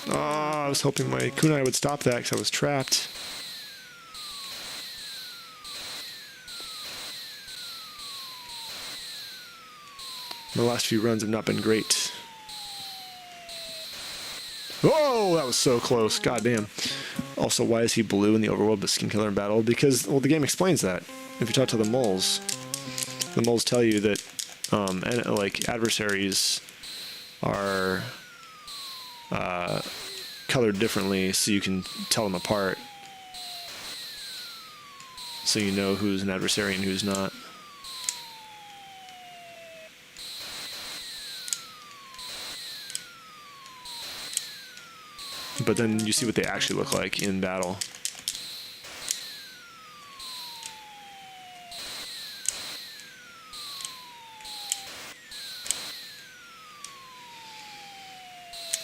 Speaker 1: Oh, I was hoping my kunai would stop that because I was trapped. My last few runs have not been great. Oh, that was so close. God damn. Also, why is he blue in the overworld but skin color in battle? Because, well, the game explains that. If you talk to the moles tell you that adversaries are colored differently, so you can tell them apart. So you know who's an adversary and who's not. But then you see what they actually look like in battle.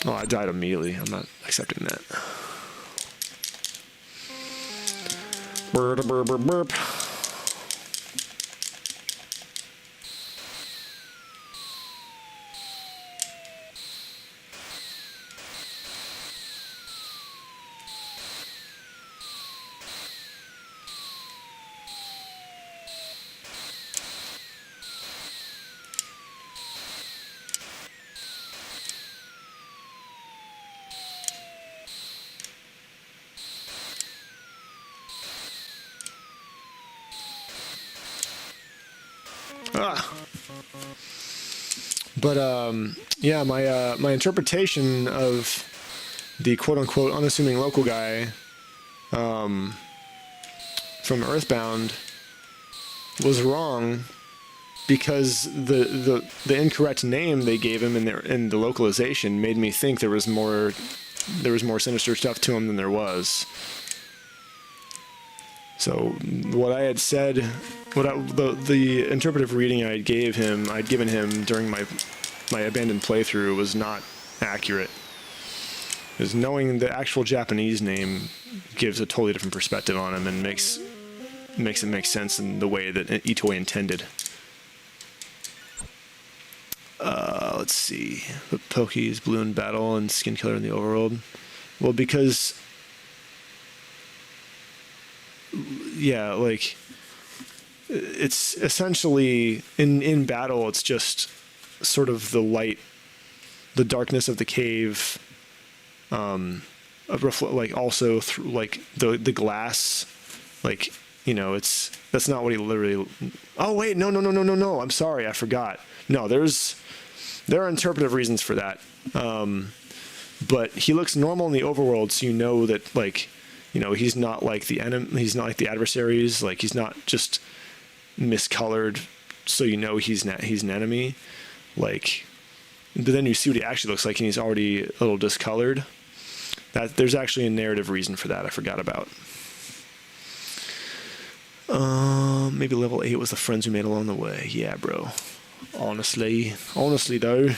Speaker 1: Oh, I died immediately. I'm not accepting that. Burp, burp, burp, burp. But yeah, my interpretation of the quote-unquote unassuming local guy from Earthbound was wrong, because the incorrect name they gave him in the localization made me think there was more sinister stuff to him than there was. So what I had said, the interpretive reading I'd given him during my abandoned playthrough was not accurate. Because knowing the actual Japanese name gives a totally different perspective on him and makes it make sense in the way that Itoi intended. Let's see. The Poki is blue in battle and skin color in the overworld. Well, because yeah, like it's essentially in battle. It's just sort of the light, the darkness of the cave. Like also through like the glass, like, you know, that's not what he literally. Oh wait, no. I'm sorry, I forgot. No, there are interpretive reasons for that. But he looks normal in the overworld, so you know that, like, you know, he's not like the enemy. He's not like the adversaries. Like, he's not just miscolored, so you know he's an enemy. Like, but then you see what he actually looks like, and he's already a little discolored. That there's actually a narrative reason for that I forgot about. Maybe level 8 was the friends we made along the way. Yeah, bro. Honestly though.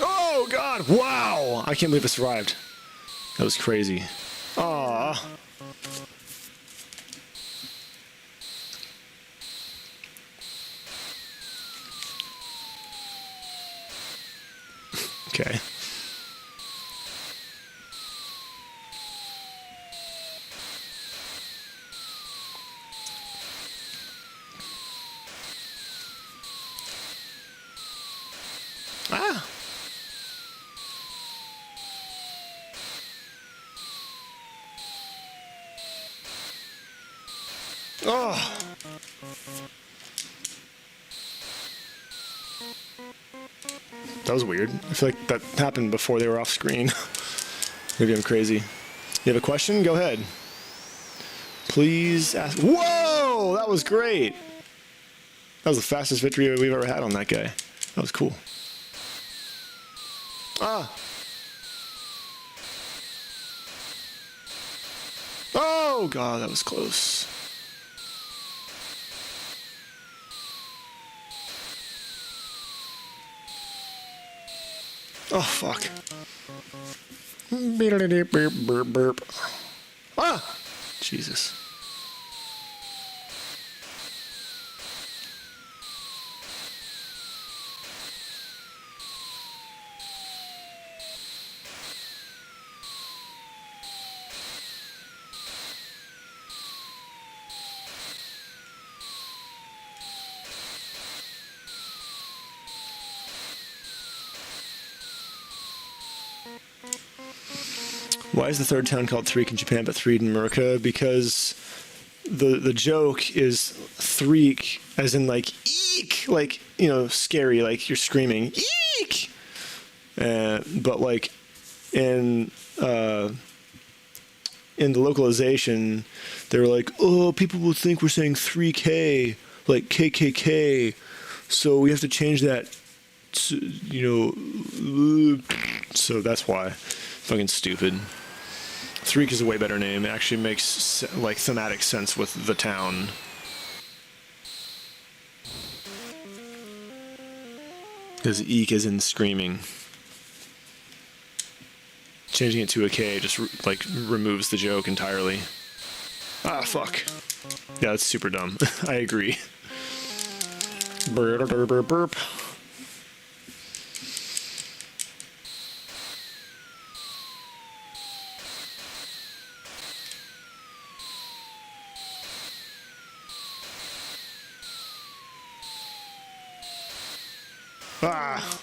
Speaker 1: Oh god, wow! I can't believe I survived. That was crazy. Aww. Okay. Ah! Oh! That was weird. I feel like that happened before they were off screen. Maybe I'm crazy. You have a question? Go ahead. Please ask. Whoa! That was great! That was the fastest victory we've ever had on that guy. That was cool. Ah! Oh god, that was close. Oh fuck. Burp. Ah! Jesus. Why is the third town called Threek in Japan but Threed in America? Because the joke is Threek as in like eek, like, you know, scary, like you're screaming eek. But like in the localization, they're like, oh, people will think we're saying 3K, like KKK, so we have to change that to, you know, so that's why. Fucking stupid. Threek is a way better name. It actually makes like thematic sense with the town. Because eek is in screaming. Changing it to a K just like removes the joke entirely. Ah, fuck. Yeah, that's super dumb. I agree. Burp, burp, burp, burp. Ah!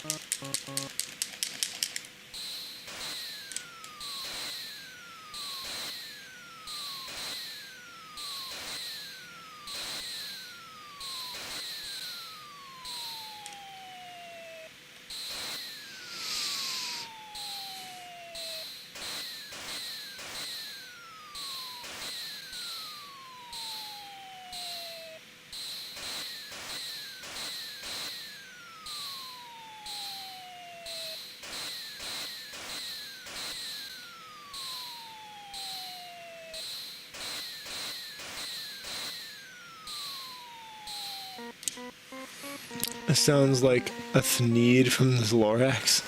Speaker 1: It sounds like a Thneed from the Lorax.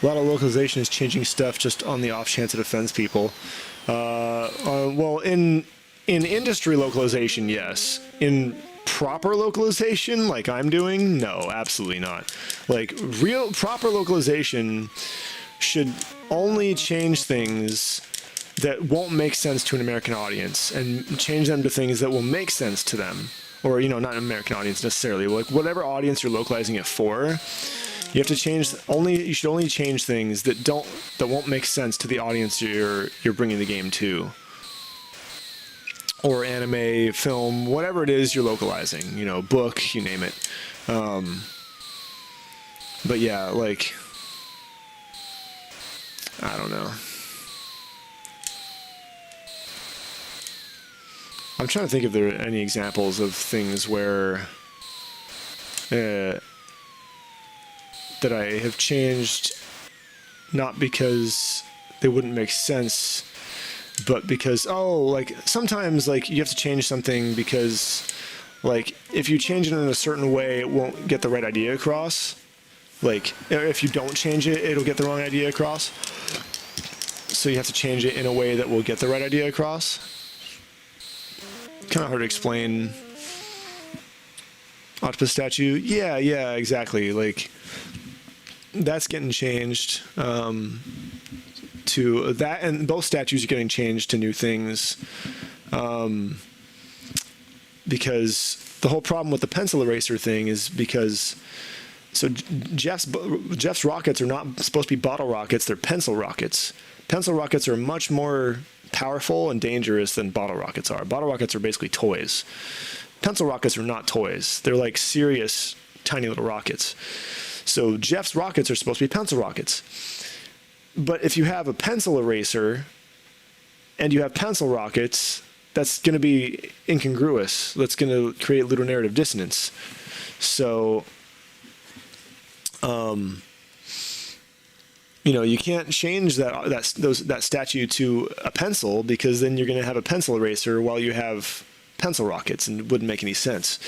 Speaker 1: A lot of localization is changing stuff just on the off chance it offends people. Well, in industry localization, yes. In proper localization, like I'm doing, no, absolutely not. Like, real proper localization should only change things that won't make sense to an American audience and change them to things that will make sense to them. Or, you know, not an American audience necessarily, like whatever audience you're localizing it for, you have to change you should only change things that won't make sense to the audience you're bringing the game to. Or anime, film, whatever it is you're localizing, you know, book, you name it. But yeah, like, I don't know. I'm trying to think if there are any examples of things where that I have changed not because they wouldn't make sense, but because, like, sometimes, like, you have to change something because, like, if you change it in a certain way, it won't get the right idea across. Like, if you don't change it, it'll get the wrong idea across. So you have to change it in a way that will get the right idea across. Kind of hard to explain. Octopus statue, yeah, exactly. Like, that's getting changed to that, and both statues are getting changed to new things. Because the whole problem with the pencil eraser thing is because Jeff's rockets are not supposed to be bottle rockets; they're pencil rockets. Pencil rockets are much more powerful and dangerous than bottle rockets are. Bottle rockets are basically toys. Pencil rockets are not toys. They're like serious, tiny little rockets. So Jeff's rockets are supposed to be pencil rockets. But if you have a pencil eraser and you have pencil rockets, that's going to be incongruous. That's going to create ludonarrative dissonance. So, you know, you can't change that statue to a pencil, because then you're going to have a pencil eraser while you have pencil rockets, and it wouldn't make any sense.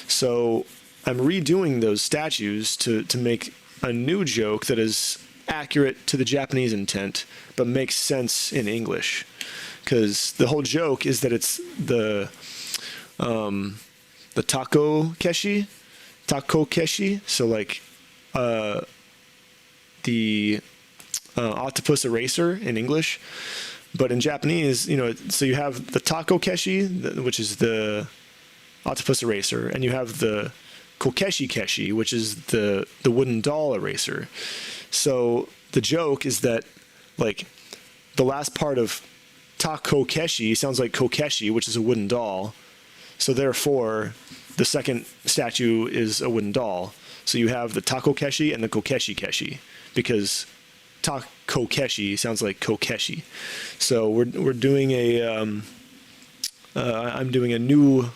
Speaker 1: So I'm redoing those statues to make a new joke that is accurate to the Japanese intent, but makes sense in English. Because the whole joke is that it's the taco keshi, so like the octopus eraser in English, but in Japanese, you know, so you have the taco keshi, which is the octopus eraser, and you have the kokeshi keshi, which is the wooden doll eraser. So the joke is that, like, the last part of taco keshi sounds like kokeshi, which is a wooden doll. So therefore, the second statue is a wooden doll. So you have the taco keshi and the kokeshi keshi, because taco keshi sounds like kokeshi. So we're doing I'm doing a new.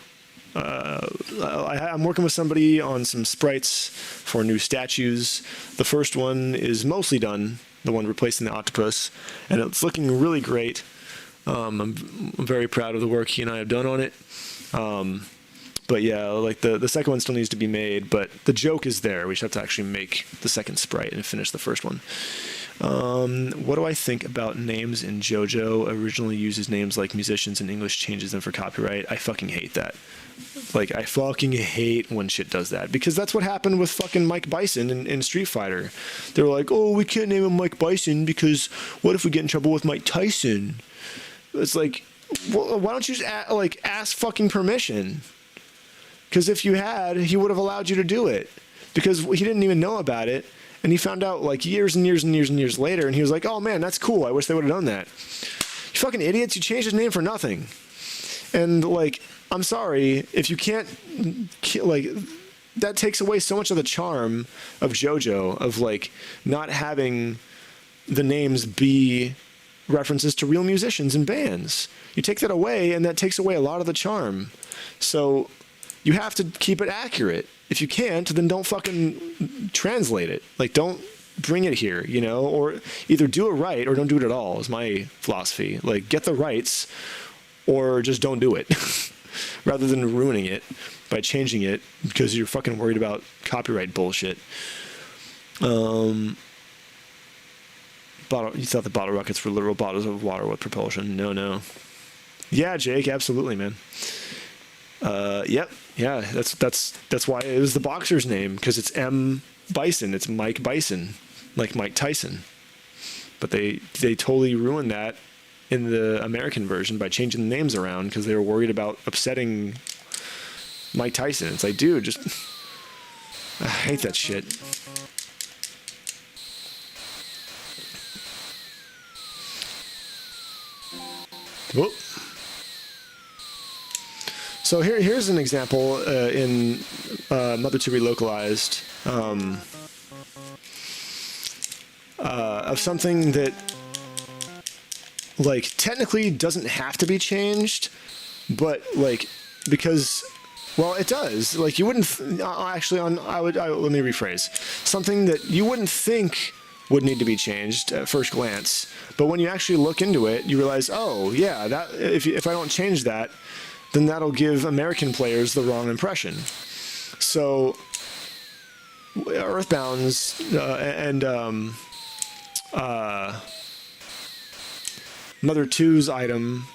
Speaker 1: I'm working with somebody on some sprites for new statues. The first one is mostly done, the one replacing the octopus, and it's looking really great. I'm very proud of the work he and I have done on it. But yeah, like the second one still needs to be made, but the joke is there. We just have to actually make the second sprite and finish the first one. What do I think about names in JoJo? Originally uses names like musicians in English, changes them for copyright. I fucking hate that. Like, I fucking hate when shit does that, because that's what happened with fucking Mike Bison in Street Fighter. They were like, oh, we can't name him Mike Bison because what if we get in trouble with Mike Tyson? It's like, well, why don't you just ask fucking permission? Because if you had, he would have allowed you to do it. because he didn't even know about it. And he found out like years and years and years and years later, and he was like, oh man, that's cool. I wish they would have done that. You fucking idiots, you changed his name for nothing. And like, I'm sorry, if you can't, like, that takes away so much of the charm of JoJo, of like not having the names be references to real musicians and bands. You take that away, and that takes away a lot of the charm. So you have to keep it accurate. If you can't, then don't fucking translate it. Like, don't bring it here, you know? Or either do it right or don't do it at all, is my philosophy. Like, get the rights or just don't do it. Rather than ruining it by changing it because you're fucking worried about copyright bullshit. You thought the bottle rockets were literal bottles of water with propulsion. No. Yeah, Jake, absolutely, man. Yep. Yeah, that's why it was the boxer's name, because it's M. Bison. It's Mike Bison, like Mike Tyson. But they totally ruined that in the American version by changing the names around because they were worried about upsetting Mike Tyson. It's like, dude, just... I hate that shit. Whoop. So here's an example in Mother 2 Relocalized of something that, like, technically doesn't have to be changed, but like, because, well, it does. Like, you wouldn't actually let me rephrase something that you wouldn't think would need to be changed at first glance, but when you actually look into it, you realize, oh yeah, that if I don't change that, then that'll give American players the wrong impression. So Earthbound's and Mother 2's item,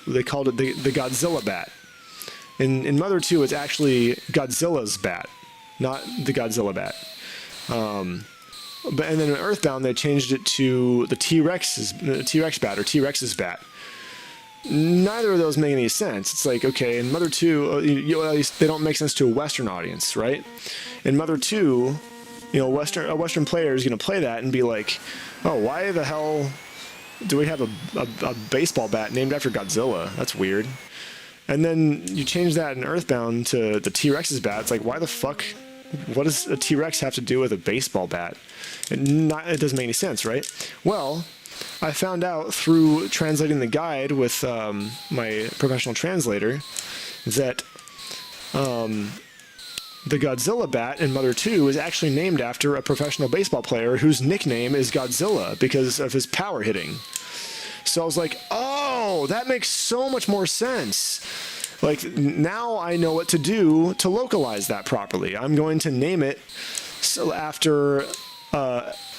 Speaker 1: they called it the Godzilla bat. In Mother 2, it's actually Godzilla's bat, not the Godzilla bat. But and then in Earthbound, they changed it to the T-Rex bat or T-Rex's bat. Neither of those make any sense. It's like, okay, in Mother 2, at least they don't make sense to a Western audience, right? In Mother 2, a Western player is going to play that and be like, oh, why the hell do we have a baseball bat named after Godzilla? That's weird. And then you change that in Earthbound to the T-Rex's bat. It's like, why the fuck? What does a T-Rex have to do with a baseball bat? It doesn't make any sense, right? Well, I found out through translating the guide with my professional translator that the Godzilla bat in Mother 2 is actually named after a professional baseball player whose nickname is Godzilla because of his power hitting. So I was like, oh, that makes so much more sense. Like, now I know what to do to localize that properly. I'm going to name it after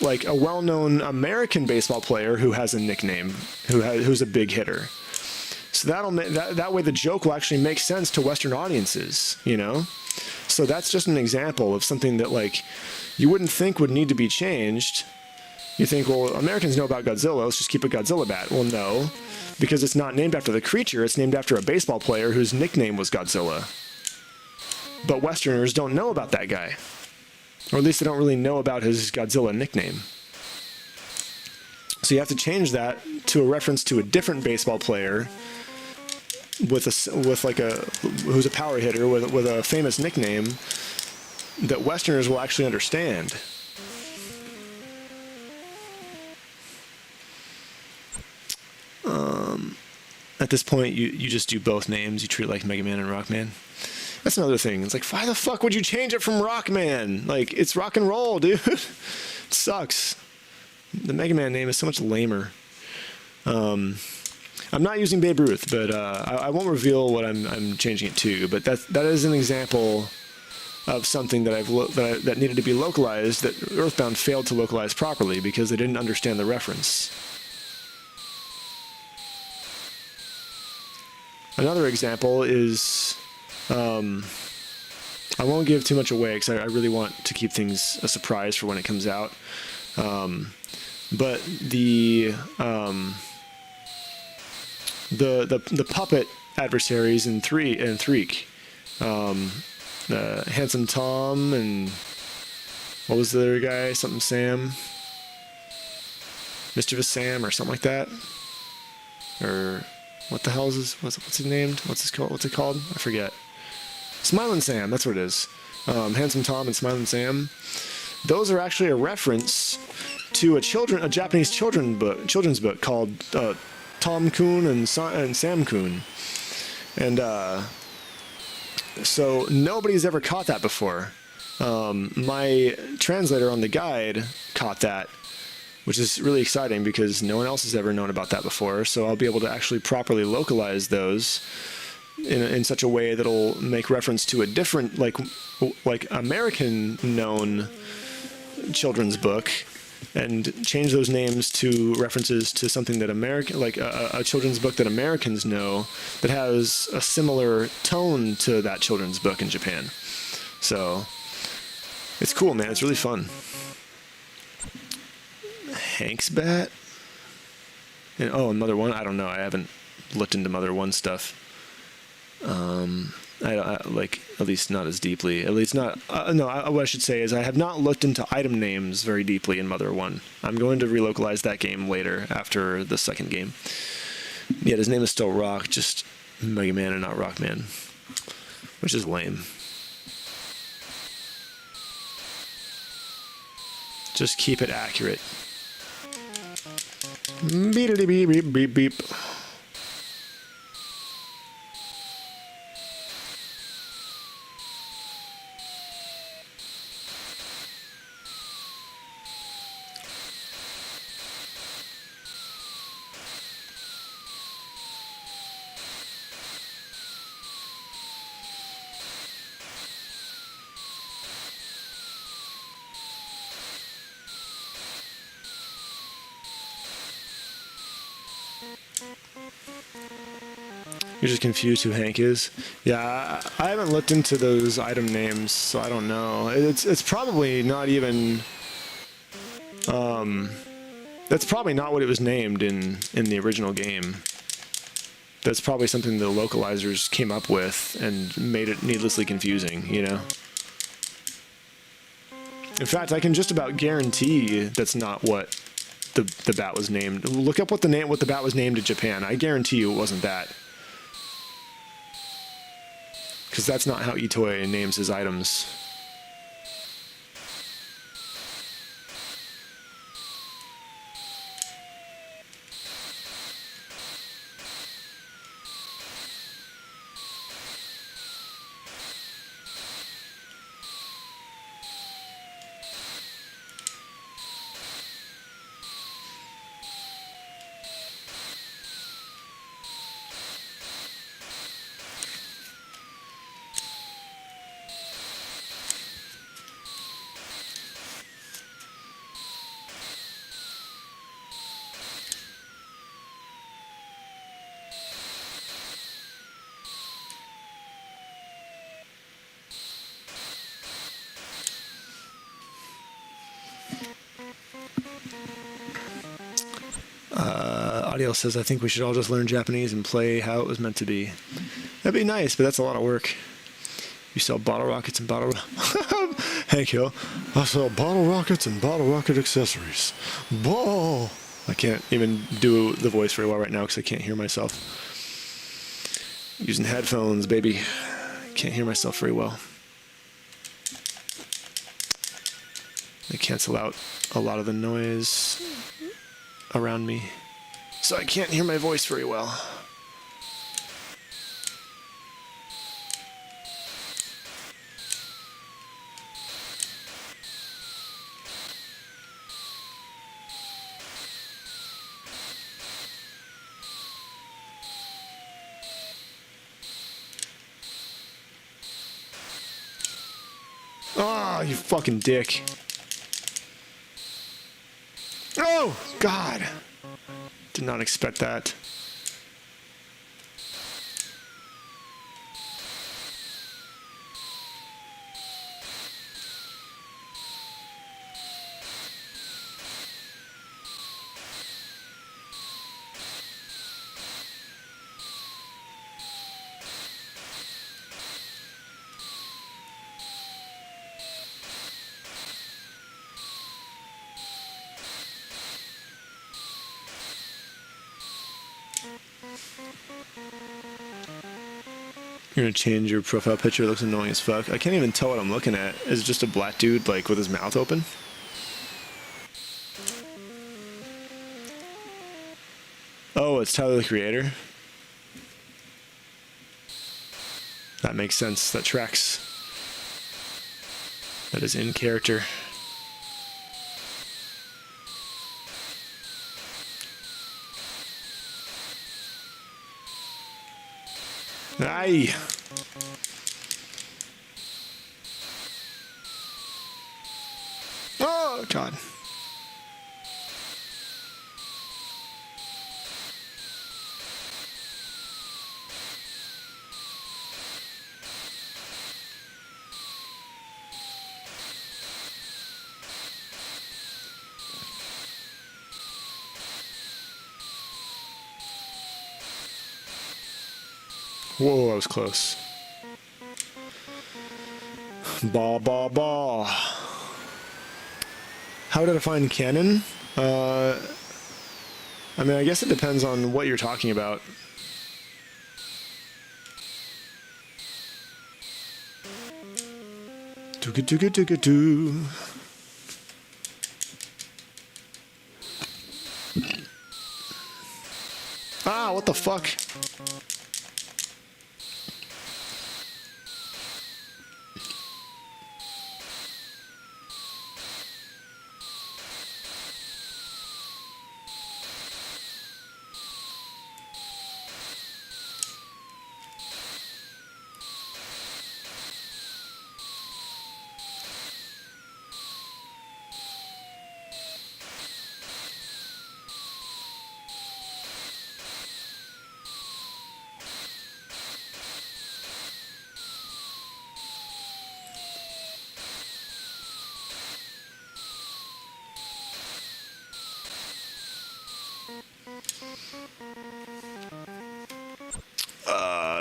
Speaker 1: like a well-known American baseball player who has a nickname, who's a big hitter. So that way the joke will actually make sense to Western audiences, you know? So that's just an example of something that, like, you wouldn't think would need to be changed. You think, well, Americans know about Godzilla, let's just keep a Godzilla bat. Well, no, because it's not named after the creature, it's named after a baseball player whose nickname was Godzilla. But Westerners don't know about that guy. Or at least they don't really know about his Godzilla nickname. So you have to change that to a reference to a different baseball player who's a power hitter with a famous nickname that Westerners will actually understand. At this point, you just do both names. You treat it like Mega Man and Rockman. That's another thing. It's like, why the fuck would you change it from Rockman? Like, it's rock and roll, dude. It sucks. The Mega Man name is so much lamer. I'm not using Babe Ruth, but I won't reveal what I'm changing it to. But that is an example of something that that needed to be localized that Earthbound failed to localize properly because they didn't understand the reference. Another example is, I won't give too much away because I really want to keep things a surprise for when it comes out. But the puppet adversaries in ATOMIIIC, Handsome Tom and what was the other guy? Something Sam, Mischievous Sam or something like that. Or what the hell is this? What's he named? What's it called? I forget. Smiling Sam. That's what it is. Handsome Tom and Smiling Sam. Those are actually a reference to a Japanese children's book called Tom Kun and Sam Kun. And so nobody's ever caught that before. My translator on the guide caught that, which is really exciting because no one else has ever known about that before. So I'll be able to actually properly localize those in such a way that'll make reference to a different, like American known children's book, and change those names to references to something that a children's book that Americans know that has a similar tone to that children's book in Japan. So it's cool, man. It's really fun. Hank's bat? And Mother One? I don't know. I haven't looked into Mother One stuff. At least not as deeply. At least not. What I should say is I have not looked into item names very deeply in Mother 1. I'm going to relocalize that game later after the second game. Yet his name is still Rock, just Mega Man and not Rockman, which is lame. Just keep it accurate. Beep beep beep beep beep. You're just confused who Hank is? Yeah, I haven't looked into those item names, so I don't know. It's probably not even... that's probably not what it was named in the original game. That's probably something the localizers came up with and made it needlessly confusing, you know? In fact, I can just about guarantee that's not what the bat was named. Look up what the bat was named in Japan. I guarantee you it wasn't that. Because that's not how Itoi names his items. Audio says, I think we should all just learn Japanese and play how it was meant to be. That'd be nice, but that's a lot of work. You sell bottle rockets and bottle... Hank Hill. I sell bottle rockets and bottle rocket accessories. Ball! I can't even do the voice very well right now because I can't hear myself. Using headphones, baby. Can't hear myself very well. They cancel out a lot of the noise around me, so I can't hear my voice very well. Oh, you fucking dick. Oh, God. Did not expect that. You're gonna change your profile picture. It looks annoying as fuck. I can't even tell what I'm looking at. Is it just a black dude, like, with his mouth open? Oh, it's Tyler, the Creator. That makes sense. That tracks. That is in character. Aye. Oh, God. Whoa, I was close. Ba ba ba. How did I find canon? I mean, I guess it depends on what you're talking about. Do. Ah, what the fuck?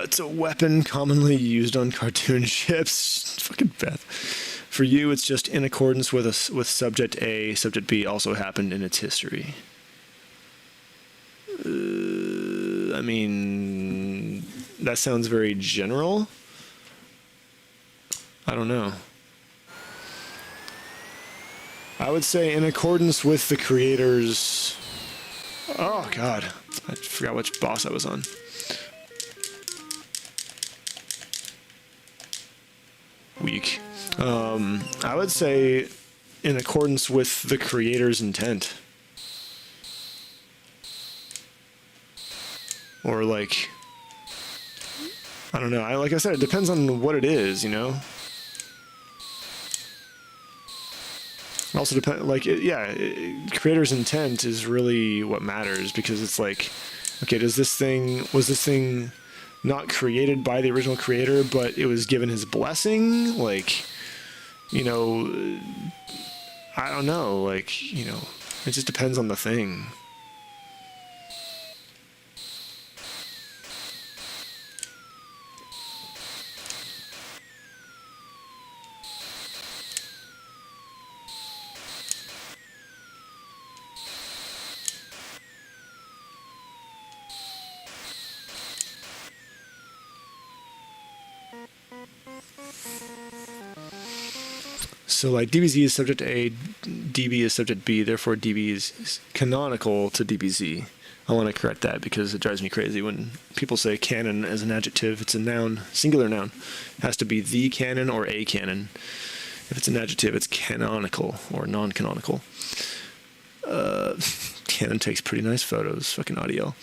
Speaker 1: It's a weapon commonly used on cartoon ships. Fucking Beth. For you, it's just in accordance with subject A. Subject B also happened in its history. I mean, that sounds very general. I don't know. I would say in accordance with the creators. Oh, God. I forgot which boss I was on. Weak. I would say in accordance with the creator's intent. Or like, I don't know. Like I said, it depends on what it is, you know? Also depend, like, creator's intent is really what matters, because it's like, okay, was this thing not created by the original creator, but it was given his blessing? Like, you know, I don't know, like, you know, it just depends on the thing. So, like, DBZ is subject A, DB is subject B, therefore DB is canonical to DBZ. I want to correct that because it drives me crazy when people say canon as an adjective. It's a noun, singular noun. It has to be the canon or a canon. If it's an adjective, it's canonical or non-canonical. Canon takes pretty nice photos, fucking audio.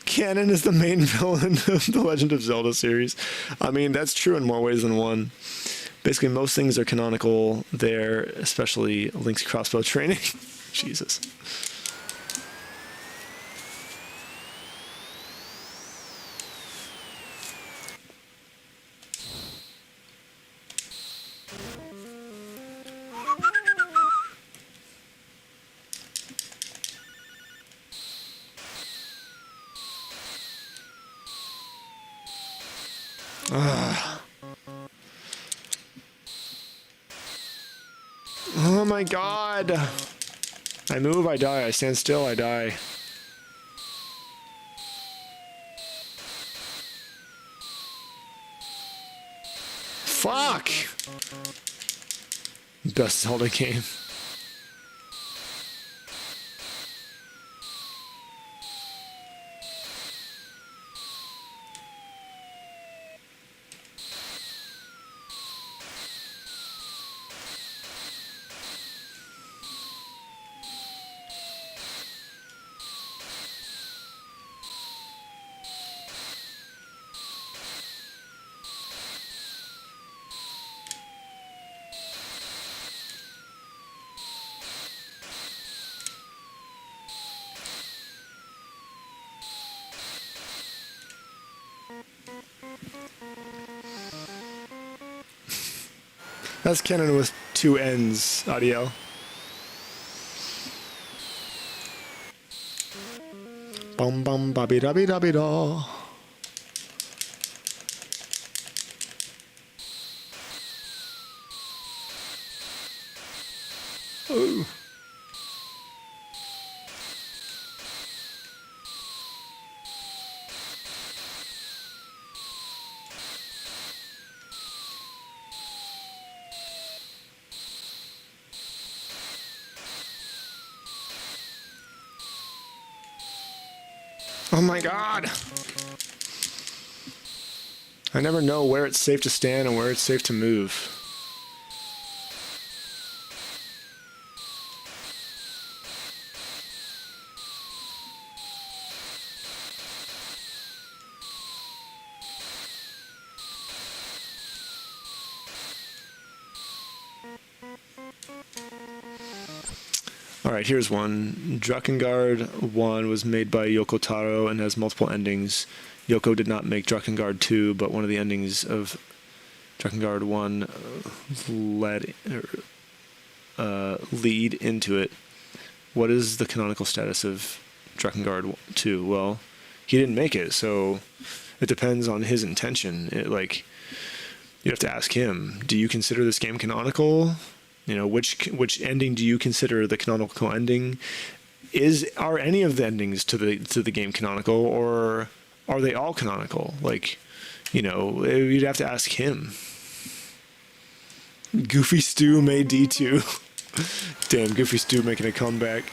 Speaker 1: Canon is the main villain of the Legend of Zelda series. I mean, that's true in more ways than one. Basically, most things are canonical there, especially Link's crossbow training. Jesus. Oh my god! I move, I die. I stand still, I die. Fuck! Best Zelda game. That's canon with two ends, Audio. Bum bum babby dabby dabby da. Oh. Oh my god! I never know where it's safe to stand and where it's safe to move. Alright, here's one. Drakengard 1 was made by Yoko Taro and has multiple endings. Yoko did not make Drakengard 2, but one of the endings of Drakengard 1 lead into it. What is the canonical status of Drakengard 2? Well, he didn't make it, so it depends on his intention. You have to ask him, do you consider this game canonical? You know, which ending do you consider the canonical ending? Are any of the endings to the game canonical, or are they all canonical? Like, you know, you'd have to ask him. Goofy Stew made D2. Damn, Goofy Stew making a comeback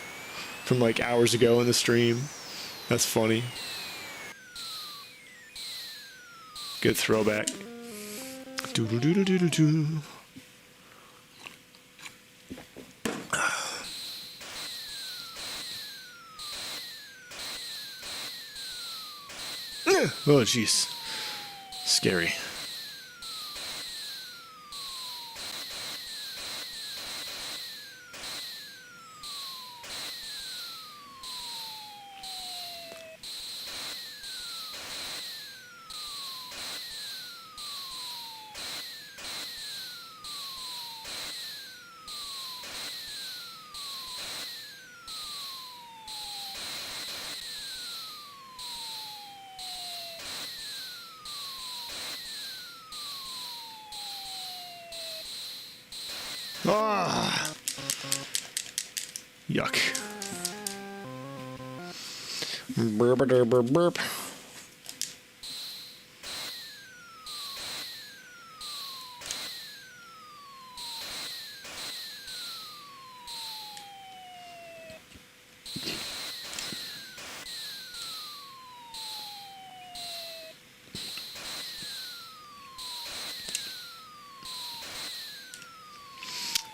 Speaker 1: from like hours ago in the stream. That's funny. Good throwback. Do do do do do do do. Oh, jeez. Scary. Ah, yuck. Burp, burp, burp, burp.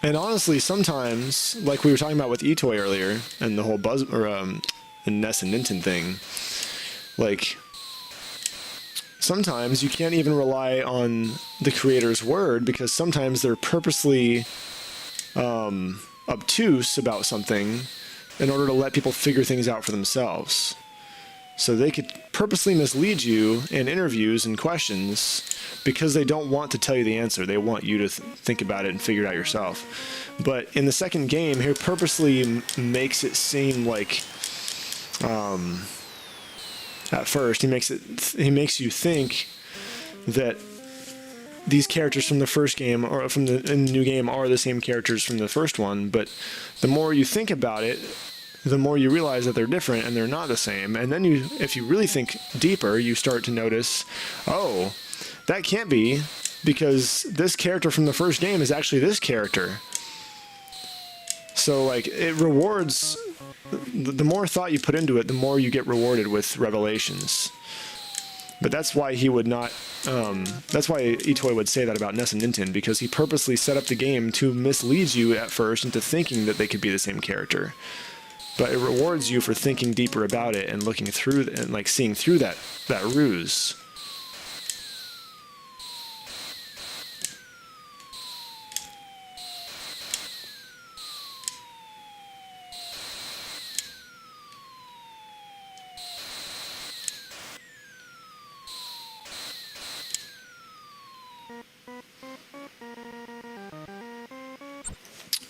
Speaker 1: And honestly, sometimes, like we were talking about with eToy earlier, and the whole the Ness and Ninten thing, like, sometimes you can't even rely on the creator's word, because sometimes they're purposely obtuse about something in order to let people figure things out for themselves. So they could purposely mislead you in interviews and questions because they don't want to tell you the answer. They want you to think about it and figure it out yourself. But in the second game, he purposely makes it seem like, at first, he makes you think that these characters from the first game or from the new game are the same characters from the first one. But the more you think about it, the more you realize that they're different and they're not the same. And then if you really think deeper, you start to notice, oh, that can't be because this character from the first game is actually this character. So, like, it rewards... The more thought you put into it, the more you get rewarded with revelations. But that's why he would not... that's why Itoi would say that about Ness and Ninten, because he purposely set up the game to mislead you at first into thinking that they could be the same character. But it rewards you for thinking deeper about it and looking through and, like, seeing through that ruse.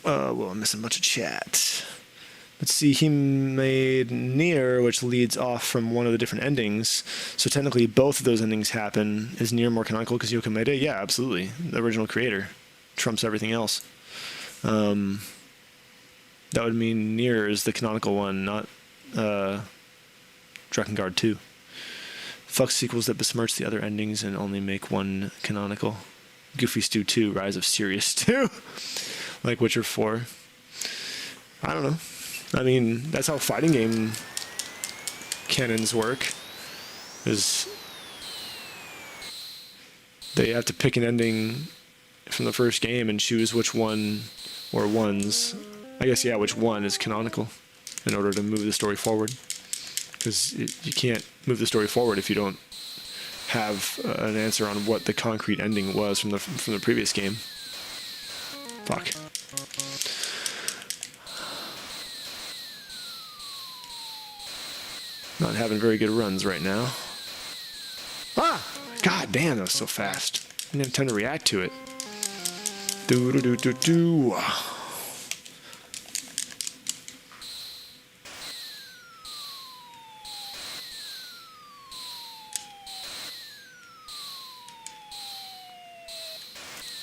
Speaker 1: Well, I'm missing a bunch of chat. Let's see, he made Nier, which leads off from one of the different endings. So technically, both of those endings happen. Is Nier more canonical because Yoko made it? Yeah, absolutely. The original creator trumps everything else. That would mean Nier is the canonical one, not Drakengard 2. Fuck sequels that besmirch the other endings and only make one canonical. Goofy Stew 2, Rise of Sirius 2. Like Witcher 4. I don't know. I mean, that's how fighting game canons work. Is they have to pick an ending from the first game and choose which one, or ones, I guess, yeah, which one is canonical in order to move the story forward. Because you can't move the story forward if you don't have an answer on what the concrete ending was from the previous game. Fuck. Not having very good runs right now. Ah! God damn, that was so fast. I didn't have time to react to it. Do-do-do-do-do.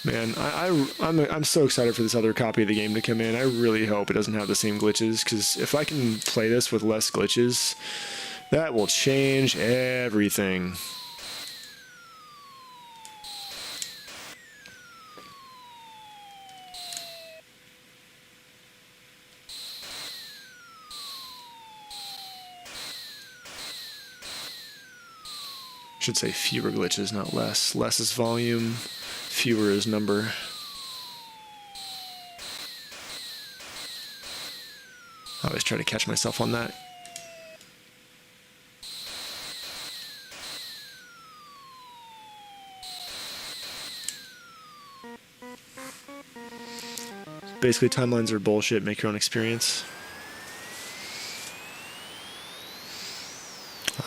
Speaker 1: Man, I'm so excited for this other copy of the game to come in. I really hope it doesn't have the same glitches, because if I can play this with less glitches, that will change everything. Should say fewer glitches, not less. Less is volume, fewer is number. I always try to catch myself on that. Basically, timelines are bullshit. Make your own experience.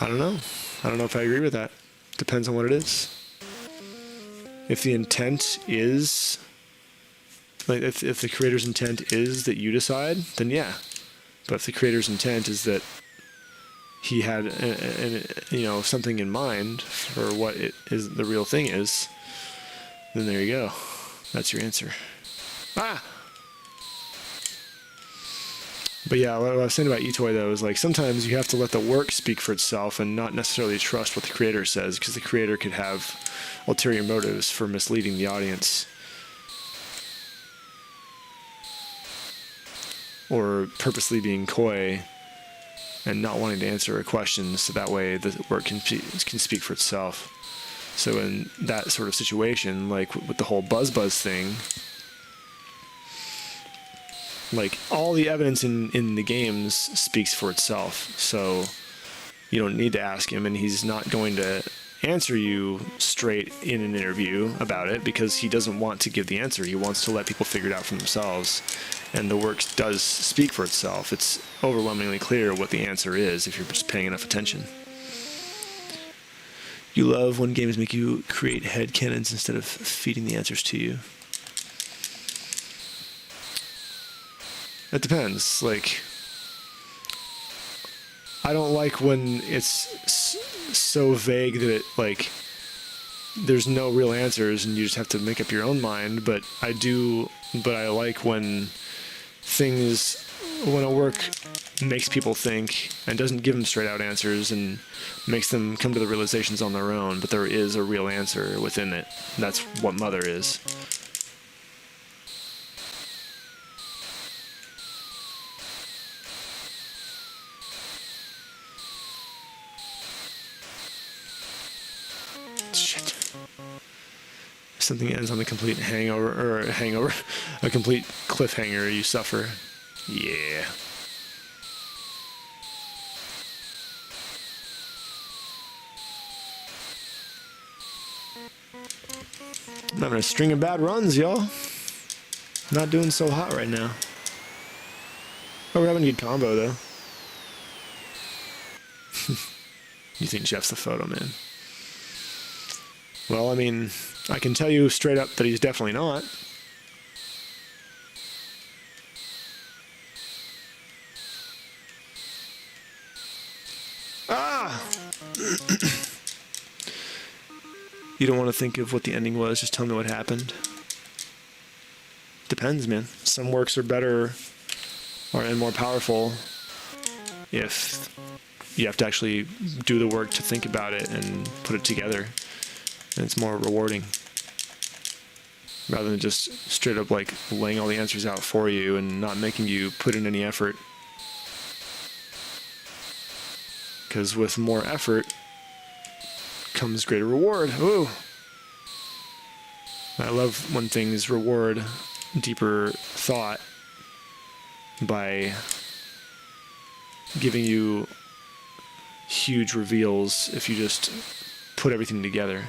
Speaker 1: I don't know. I don't know if I agree with that. Depends on what it is. If the intent is, like, if the creator's intent is that you decide, then yeah. But if the creator's intent is that he had, something in mind for what it is, the real thing is, then there you go. That's your answer. Ah! But yeah, what I was saying about Itoi, though, is like sometimes you have to let the work speak for itself and not necessarily trust what the creator says, because the creator could have ulterior motives for misleading the audience. Or purposely being coy and not wanting to answer a question, so that way the work can speak for itself. So in that sort of situation, like with the whole Buzz thing, like, all the evidence in the games speaks for itself, so you don't need to ask him, and he's not going to answer you straight in an interview about it, because he doesn't want to give the answer. He wants to let people figure it out for themselves, and the work does speak for itself. It's overwhelmingly clear what the answer is if you're just paying enough attention. You love when games make you create headcanons instead of feeding the answers to you. It depends. Like, I don't like when it's so vague that it, like, there's no real answers and you just have to make up your own mind, but I like when a work makes people think and doesn't give them straight out answers and makes them come to the realizations on their own, but there is a real answer within it. That's what Mother is. Shit. Something ends on a complete hangover, a complete cliffhanger, you suffer. Yeah. I'm having a string of bad runs, y'all. Not doing so hot right now. Oh, we're having a good combo, though. You think Jeff's the photo man? Well, I mean, I can tell you straight up that he's definitely not. Ah! You don't want to think of what the ending was, just tell me what happened. Depends, man. Some works are better and more powerful if you have to actually do the work to think about it and put it together. And it's more rewarding. Rather than just straight up like laying all the answers out for you and not making you put in any effort. Because with more effort comes greater reward. Ooh. I love when things reward deeper thought by giving you huge reveals if you just put everything together.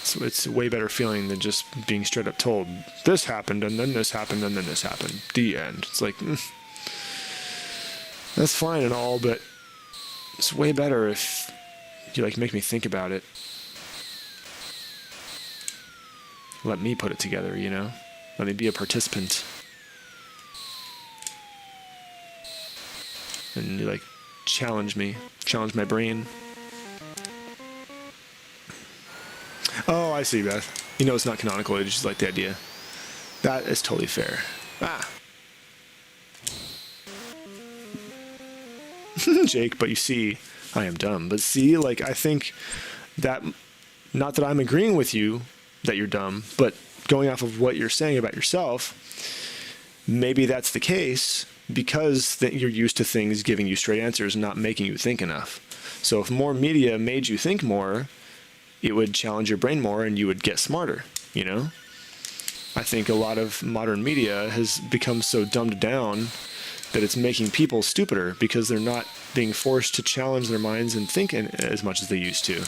Speaker 1: So it's a way better feeling than just being straight up told, this happened, and then this happened, and then this happened. The end. It's like, that's fine and all, but it's way better if you like make me think about it. Let me put it together, you know? Let me be a participant. And you like challenge me, challenge my brain. Oh, I see, Beth. You know it's not canonical, you just like the idea. That is totally fair. Ah. Jake, but you see, I am dumb. But see, like, I think that, not that I'm agreeing with you that you're dumb, but going off of what you're saying about yourself, maybe that's the case because you're used to things giving you straight answers and not making you think enough. So if more media made you think more, it would challenge your brain more and you would get smarter, you know? I think a lot of modern media has become so dumbed down that it's making people stupider because they're not being forced to challenge their minds and think as much as they used to.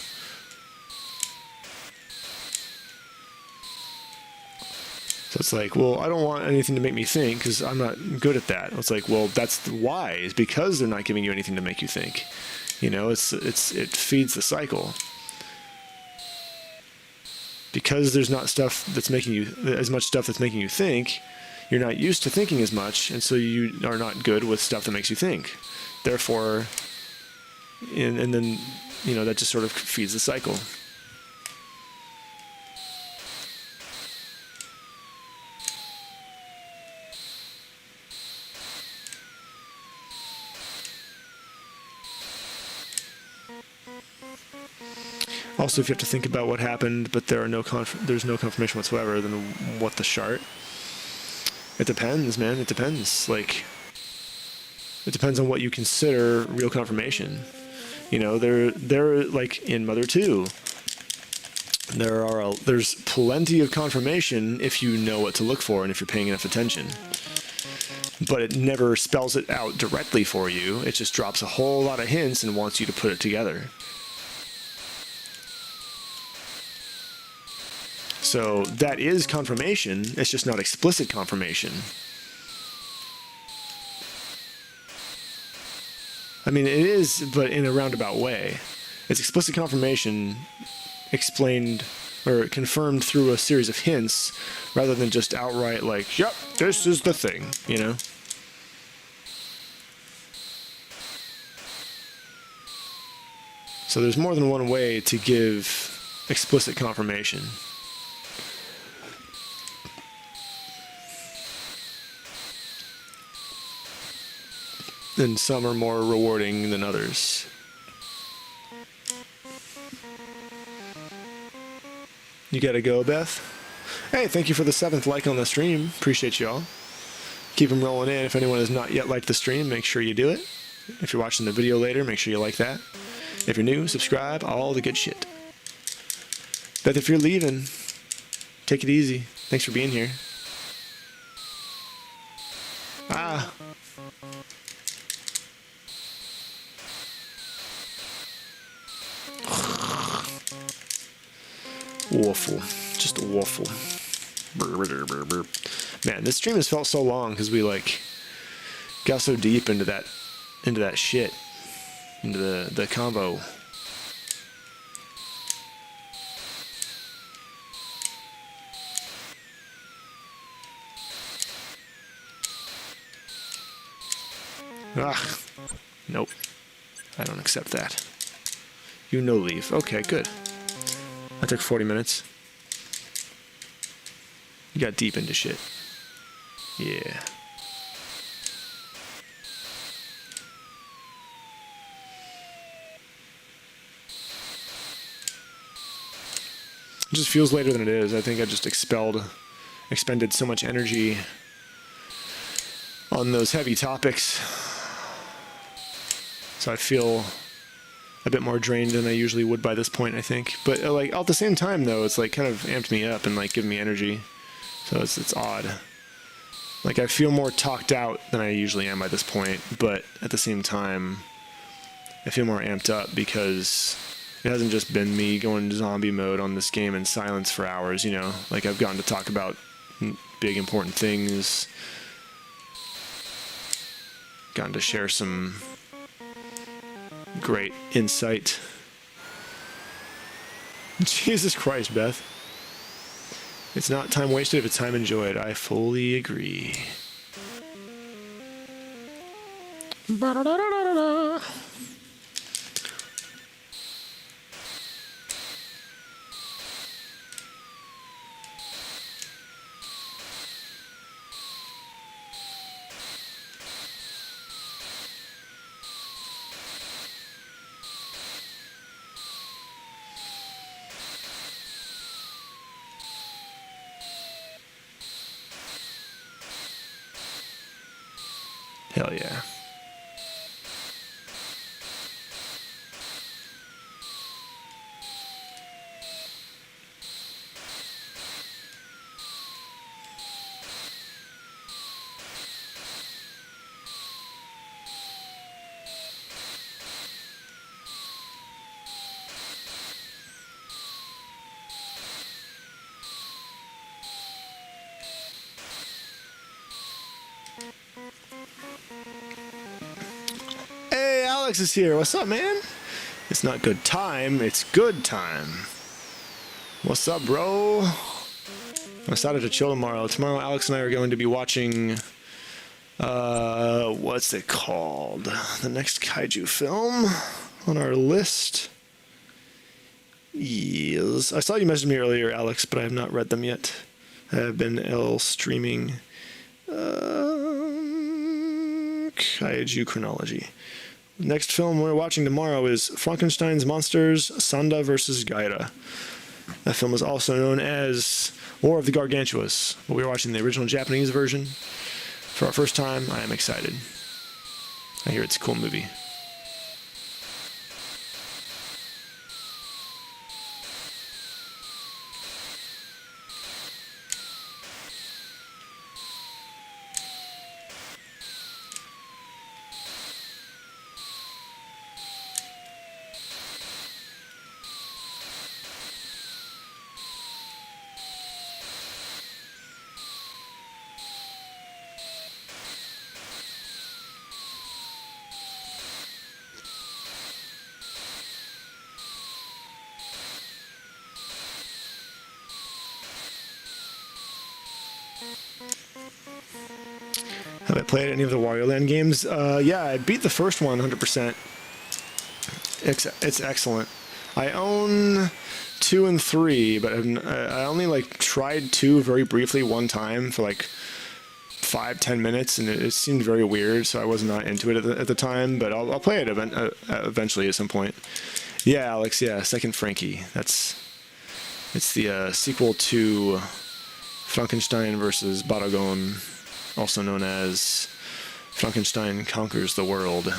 Speaker 1: So it's like, well, I don't want anything to make me think because I'm not good at that. It's like, well, that's why. It's because they're not giving you anything to make you think. You know, it feeds the cycle. Because there's not stuff that's making you, as much stuff that's making you think, you're not used to thinking as much, and so you are not good with stuff that makes you think. Therefore, and then, you know, that just sort of feeds the cycle. Also, if you have to think about what happened, but there's no confirmation whatsoever, then what the shart? It depends, man. It depends. Like, it depends on what you consider real confirmation. You know, there like in Mother 2, there's plenty of confirmation if you know what to look for and if you're paying enough attention. But it never spells it out directly for you. It just drops a whole lot of hints and wants you to put it together. So that is confirmation, it's just not explicit confirmation. I mean, it is, but in a roundabout way. It's explicit confirmation explained or confirmed through a series of hints rather than just outright like, yep, this is the thing, you know? So there's more than one way to give explicit confirmation. and some are more rewarding than others. You gotta go, Beth? Hey, thank you for the 7th like on the stream. Appreciate y'all. Keep them rolling in. If anyone has not yet liked the stream, make sure you do it. If you're watching the video later, make sure you like that. If you're new, subscribe, all the good shit. Beth, if you're leaving, take it easy. Thanks for being here. Ah. Awful. Just awful. Man, this stream has felt so long because we like got so deep into that shit, into the combo. Ah, nope. I don't accept that. You no leave. Okay, good. That took 40 minutes. You got deep into shit. Yeah. It just feels later than it is. I think I just expended so much energy on those heavy topics. So I feel a bit more drained than I usually would by this point, I think. But like at the same time though, it's like kind of amped me up and like given me energy. So it's odd. Like I feel more talked out than I usually am by this point, but at the same time I feel more amped up because it hasn't just been me going zombie mode on this game in silence for hours, you know? Like I've gotten to talk about big important things. Gotten to share some great insight. Jesus Christ, Beth. It's not time wasted if it's time enjoyed. I fully agree. Ba-da-da-da-da-da. Hell yeah. Hey, Alex is here. What's up, man? It's not good time, it's good time. What's up, bro? I'm excited to chill tomorrow. Tomorrow, Alex and I are going to be watching, what's it called? The next kaiju film on our list. Yes. I saw you message me earlier, Alex, but I have not read them yet. I have been streaming kaiju chronology. Next film we're watching tomorrow is Frankenstein's Monsters, Sanda vs. Gaira. That film is also known as War of the Gargantuas, but we're watching the original Japanese version. For our first time, I am excited. I hear it's a cool movie. Have I played any of the Wario Land games? Yeah, I beat the first one 100%. It's excellent. I own 2 and 3, but I only like tried 2 very briefly one time for like 5-10 minutes, and it seemed very weird, so I was not into it at the time, but I'll play it eventually at some point. Yeah, Alex, yeah, Second Frankie. It's the sequel to Frankenstein versus Baragon, also known as Frankenstein Conquers the World.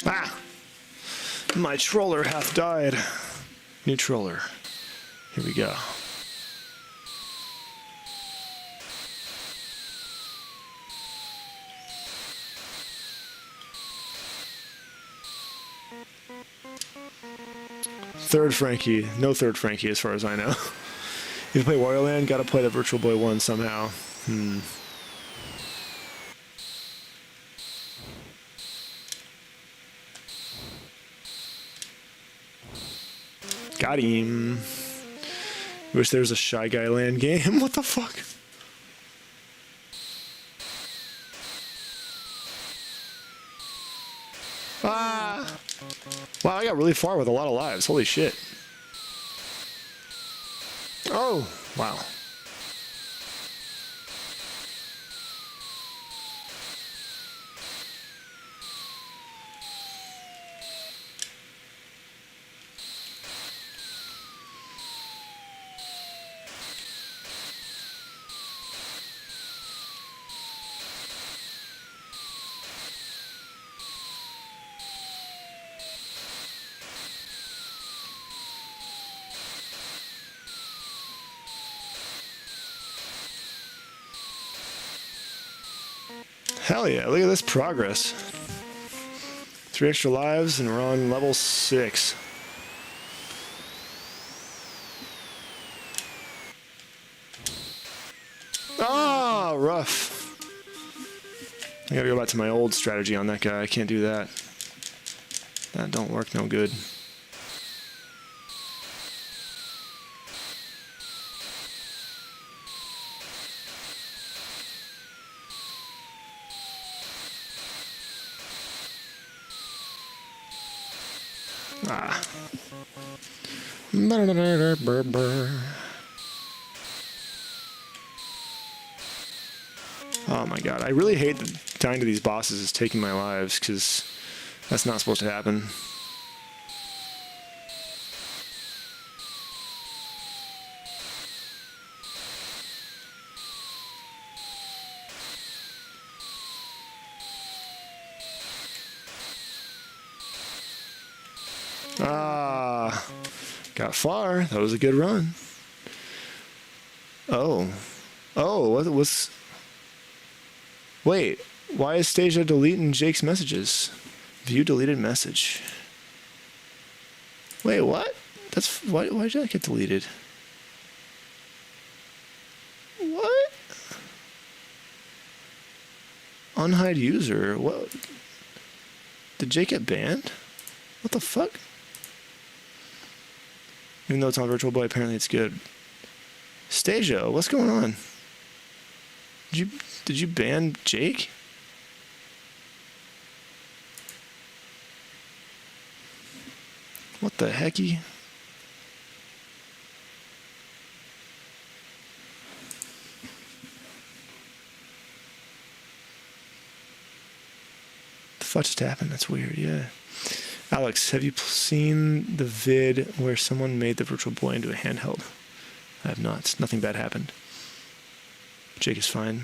Speaker 1: Ah! My troller hath died. New troller. Here we go. Third Frankie. No third Frankie as far as I know. If you play Wario Land, gotta play the Virtual Boy 1 somehow. Got him. Wish there was a Shy Guy Land game. What the fuck? Ah! Wow, I got really far with a lot of lives. Holy shit. Oh, wow. Hell yeah, look at this progress. 3 extra lives and we're on level 6. Ah, rough. I gotta go back to my old strategy on that guy. I can't do that. That don't work no good. Ah. Oh my god, I really hate that dying to these bosses is taking my lives, because that's not supposed to happen. Ah, got far. That was a good run. Oh. Oh, what was... Wait, why is Stasia deleting Jake's messages? View deleted message. Wait, what? That's... Why did that get deleted? What? Unhide user? What? Did Jake get banned? What the fuck? Even though it's on Virtual Boy, apparently it's good. Stasia, what's going on? Did you ban Jake? What the hecky? The fuck just happened? That's weird, yeah. Alex, have you seen the vid where someone made the Virtual Boy into a handheld? I have not. Nothing bad happened. Jake is fine.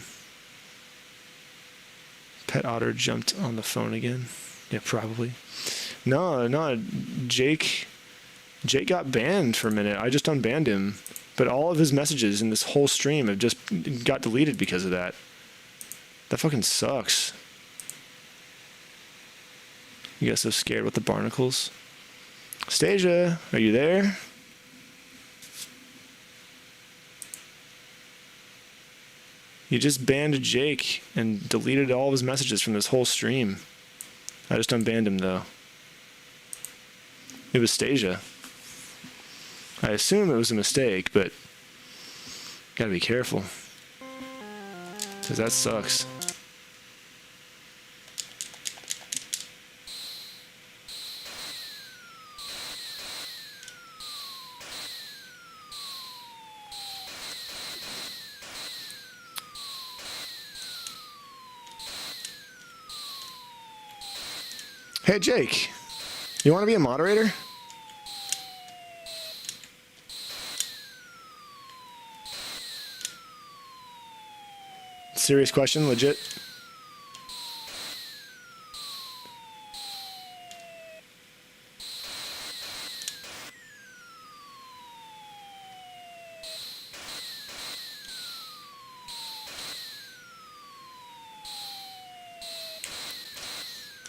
Speaker 1: Pet Otter jumped on the phone again. Yeah, probably. No, Jake got banned for a minute. I just unbanned him. But all of his messages in this whole stream have just got deleted because of that. That fucking sucks. You got so scared with the barnacles. Stasia, are you there? You just banned Jake and deleted all of his messages from this whole stream. I just unbanned him, though. It was Stasia. I assume it was a mistake, but Gotta be careful. Because that sucks. Hey, Jake. You want to be a moderator? Serious question, legit.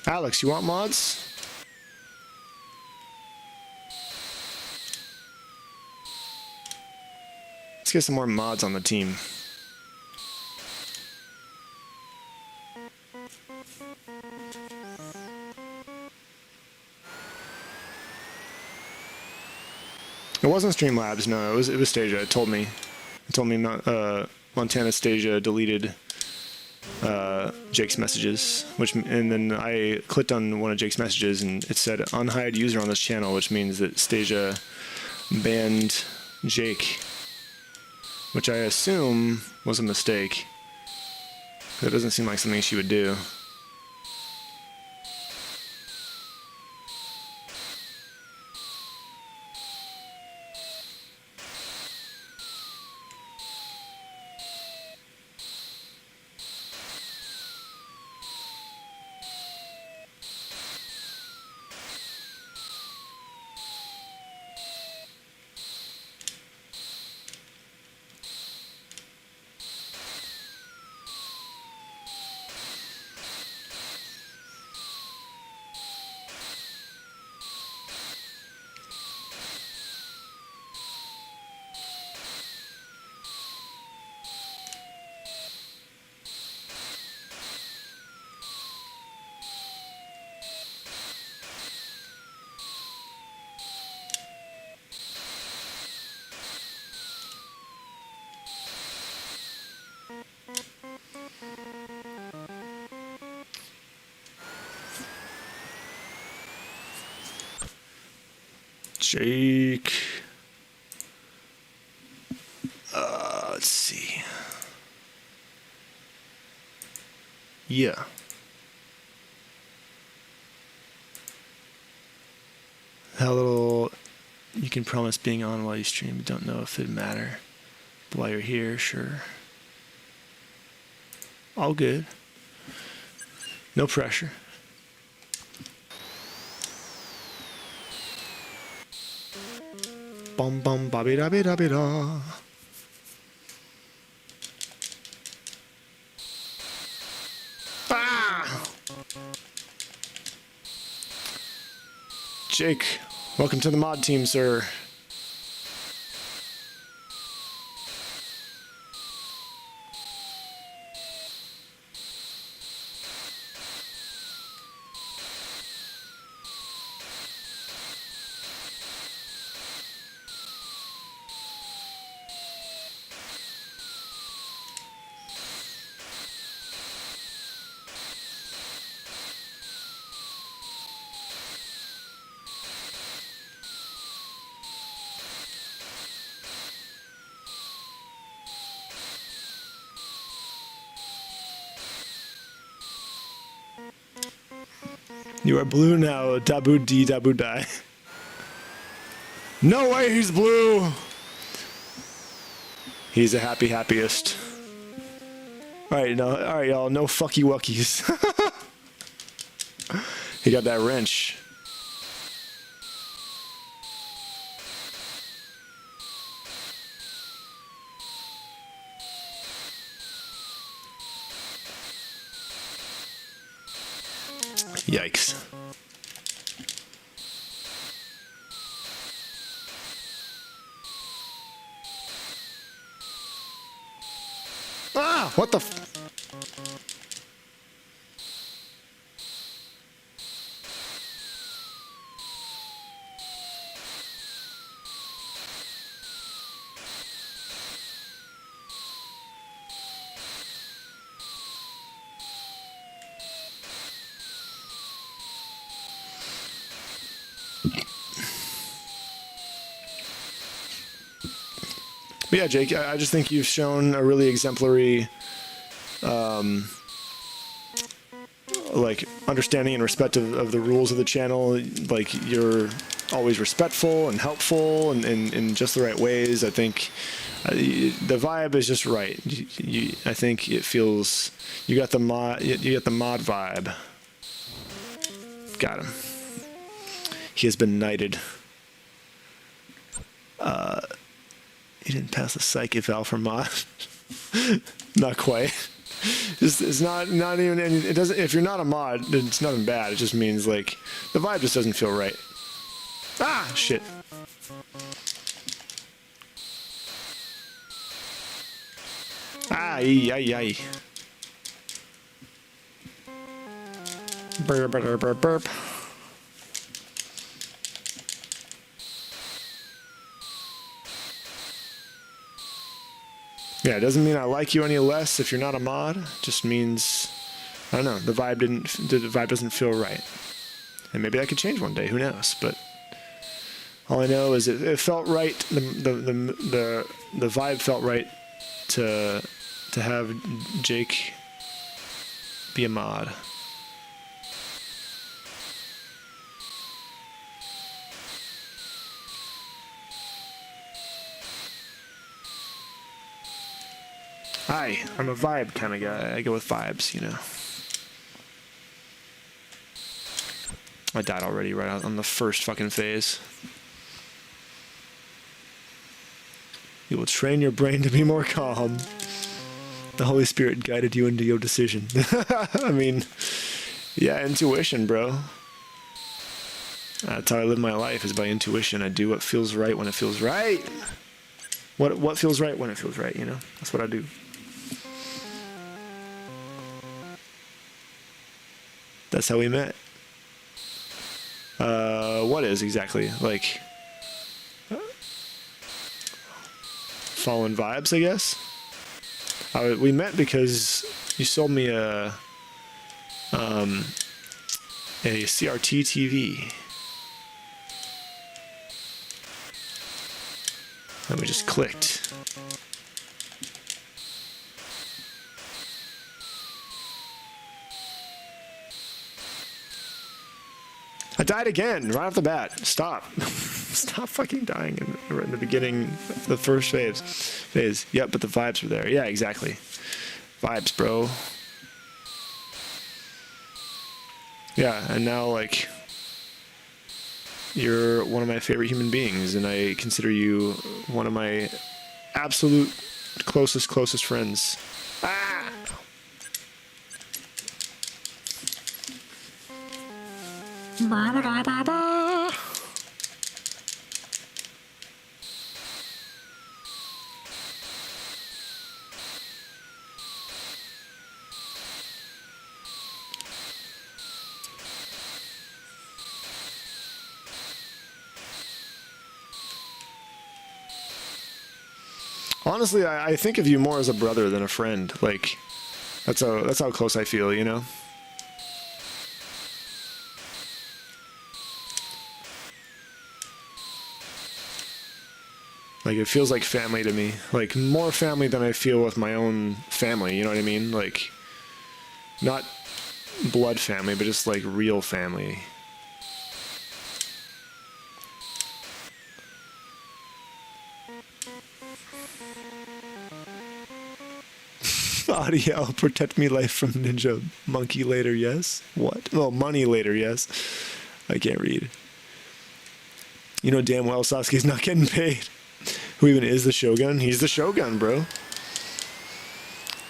Speaker 1: Alex, you want mods? Let's get some more mods on the team. It wasn't Streamlabs, no. It was Stasia. It told me Montana Stasia deleted Jake's messages, and then I clicked on one of Jake's messages and it said unhide user on this channel, which means that Stasia banned Jake, which I assume was a mistake. That doesn't seem like something she would do. Jake. Let's see. Yeah. How little you can promise being on while you stream, but don't know if it'd matter. But while you're here, sure. All good. No pressure. Bum bum babby dabby dabby da. Ah! Jake, welcome to the mod team, sir. You are blue now, Dabu D Dabu Die. No way he's blue! He's the happiest. Alright, y'all, no fucky wuckies. He got that wrench. Yikes. Ah! What the f- But yeah, Jake, I just think you've shown a really exemplary, like, understanding and respect of the rules of the channel. Like, you're always respectful and helpful and in just the right ways. I think the vibe is just right. I think it feels you got the mod vibe. Got him. He has been knighted. He didn't pass the psych eval for mod. Not quite. It's not even. It doesn't. If you're not a mod, it's nothing bad. It just means like the vibe just doesn't feel right. Ah, shit. Ay, ay, ay. Burp, burp, burp, burp. Yeah, it doesn't mean I like you any less if you're not a mod. It just means, I don't know, the vibe doesn't feel right. And maybe that could change one day, who knows? But all I know is it felt right. The vibe felt right to have Jake be a mod. Hi, I'm a vibe kind of guy. I go with vibes, you know. I died already right on the first fucking phase. You will train your brain to be more calm. The Holy Spirit guided you into your decision. I mean, yeah, intuition, bro. That's how I live my life, is by intuition. I do what feels right when it feels right. What feels right when it feels right, you know? That's what I do. That's how we met. What is exactly? Like, fallen vibes, I guess? We met because you sold me a CRT TV. And we just clicked. I died again, right off the bat. Stop. Stop fucking dying in the beginning, the first phase. Yep, but the vibes were there. Yeah, exactly. Vibes, bro. Yeah, and now, like, you're one of my favorite human beings, and I consider you one of my absolute closest friends. Ah! Honestly, I think of you more as a brother than a friend. Like, that's how close I feel, you know? Like, it feels like family to me. Like, more family than I feel with my own family, you know what I mean? Like, not blood family, but just, like, real family. Audio, protect me life from ninja monkey later, yes? What? Oh, money later, yes. I can't read. You know damn well Sasuke's not getting paid. Who even is the Shogun? He's the Shogun, bro.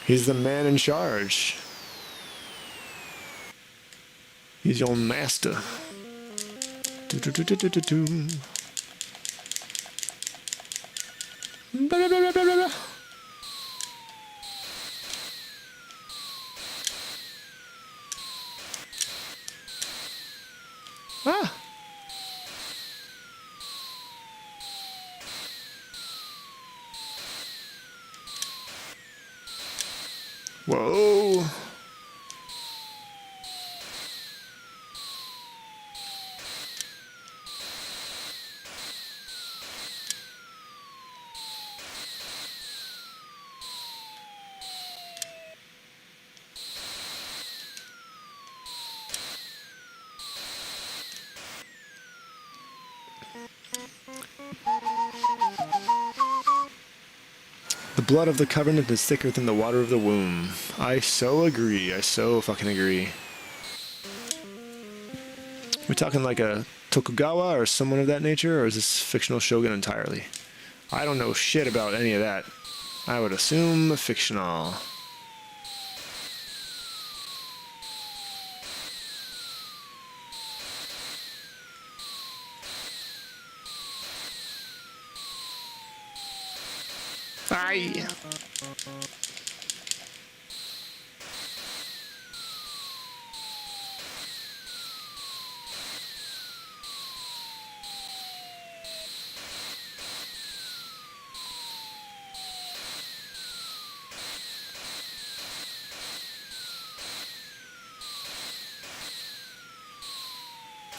Speaker 1: He's the man in charge. He's your master. Ah! Whoa! The blood of the covenant is thicker than the water of the womb. I so agree. I so fucking agree. We talking like a Tokugawa or someone of that nature, or is this fictional shogun entirely? I don't know shit about any of that. I would assume fictional. Aye.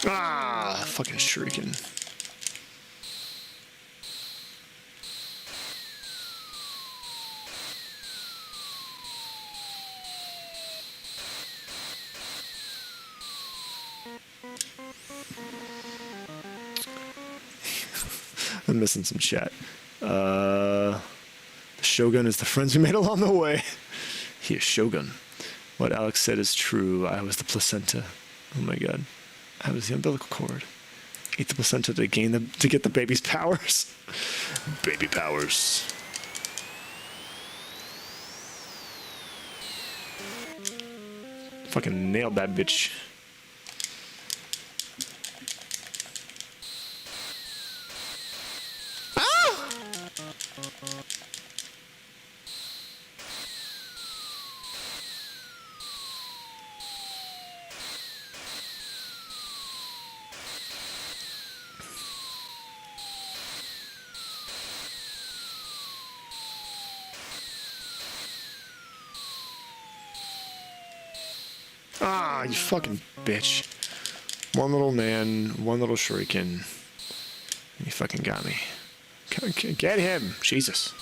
Speaker 1: Ah, fucking shuriken. I'm missing some chat. The Shogun is the friends we made along the way. He is Shogun. What Alex said is true. I was the placenta. Oh my god. I was the umbilical cord. Eat the placenta to get the baby's powers. Baby powers. Fucking nailed that bitch. Ah, you fucking bitch. One little man, one little shuriken. You fucking got me. Get him! Jesus.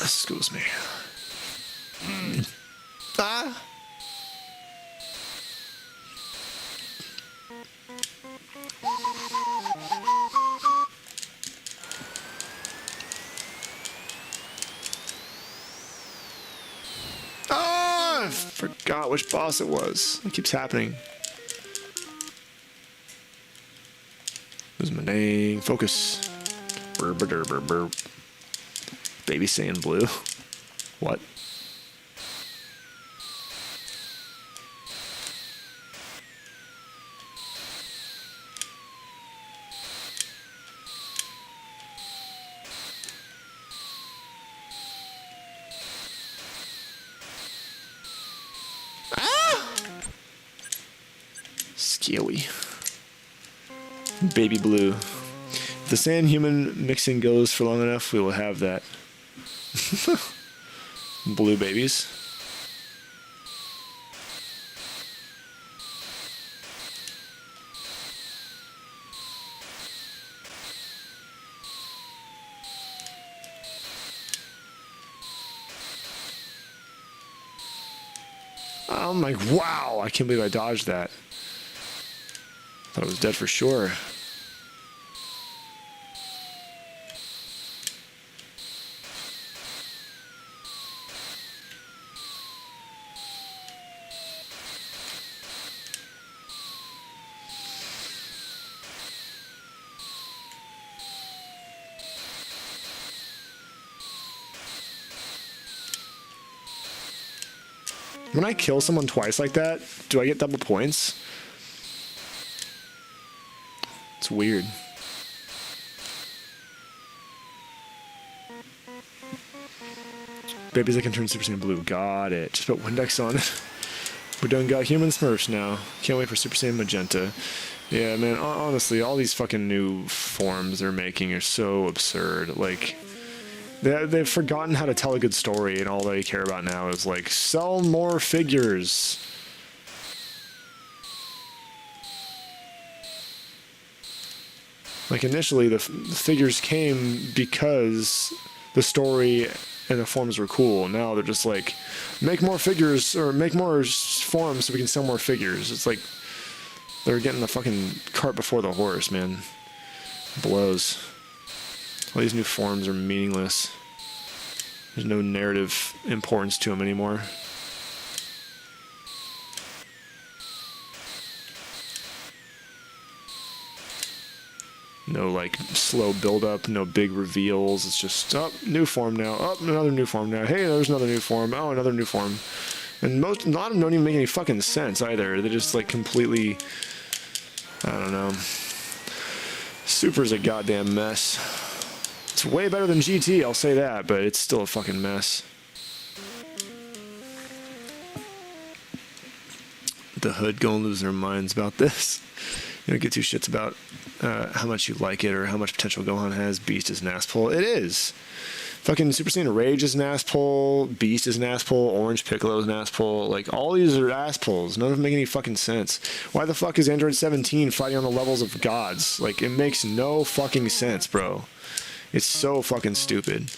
Speaker 1: Excuse me. Ah! I forgot which boss it was. It keeps happening. Who's my name? Focus. Burr, burr, burr, burr. Baby Saiyan Blue. What? Skewy. Baby Blue. If the Saiyan human mixing goes for long enough, we will have that. Blue babies. I'm like, wow, I can't believe I dodged that. Thought I was dead for sure. When I kill someone twice like that, do I get double points? It's weird. Babies that can turn Super Saiyan Blue. Got it. Just put Windex on it. We done got human Smurfs now. Can't wait for Super Saiyan Magenta. Yeah, man, honestly, all these fucking new forms they're making are so absurd. Like, they've forgotten how to tell a good story, and all they care about now is, like, sell more figures. Like, initially, the figures came because the story and the forms were cool. Now they're just like, make more figures or make more forms so we can sell more figures. It's like they're getting the fucking cart before the horse, man. Blows. All these new forms are meaningless. There's no narrative importance to them anymore. No like slow build up, no big reveals. It's just, oh, new form now. Oh, another new form now. Hey, there's another new form. Oh, another new form. And a lot of them don't even make any fucking sense either. They're just like completely, I don't know. Super's a goddamn mess. It's way better than GT, I'll say that, but it's still a fucking mess. The hood gonna lose their minds about this. You don't give two shits about how much you like it or how much potential Gohan has. Beast is an asshole. It is. Fucking Super Saiyan Rage is an asshole. Beast is an asshole. Orange Piccolo is an asshole. Like, all these are assholes. None of them make any fucking sense. Why the fuck is Android 17 fighting on the levels of gods? Like, it makes no fucking sense, bro. It's so fucking stupid.